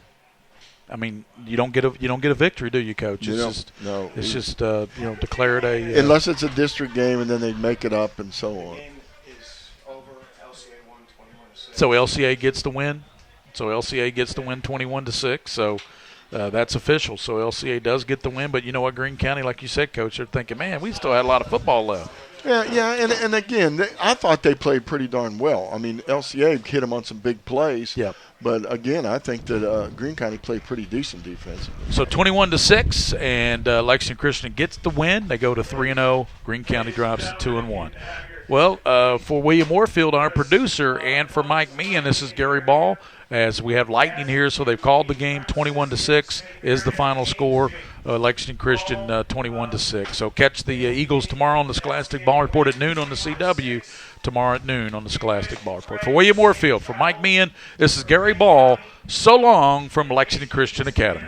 I mean, you don't get a victory, do you, Coach? It's just declared a unless it's a district game, and then they make it up and so on. Game is over. LCA won 21-6. So LCA gets the win. 21-6. So that's official. So LCA does get the win. But you know what, Greene County, like you said, Coach, they're thinking, man, we still had a lot of football left. Yeah, and again, I thought they played pretty darn well. I mean, LCA hit them on some big plays. Yep. But again, I think that Greene County played pretty decent defense. So 21-6, and Lexington Christian gets the win. They go to 3-0. Greene County drops to 2-1. Well, for William Warfield, our producer, and for Mike Meehan, this is Gary Ball. As we have lightning here, so they've called the game. 21-6 is the final score. Lexington Christian 21-6. So catch the Eagles tomorrow on the Scholastic Ball Report at noon on the CW. Tomorrow at noon on the Scholastic Ball Report. For William Warfield, for Mike Meehan, this is Gary Ball. So long from Lexington Christian Academy.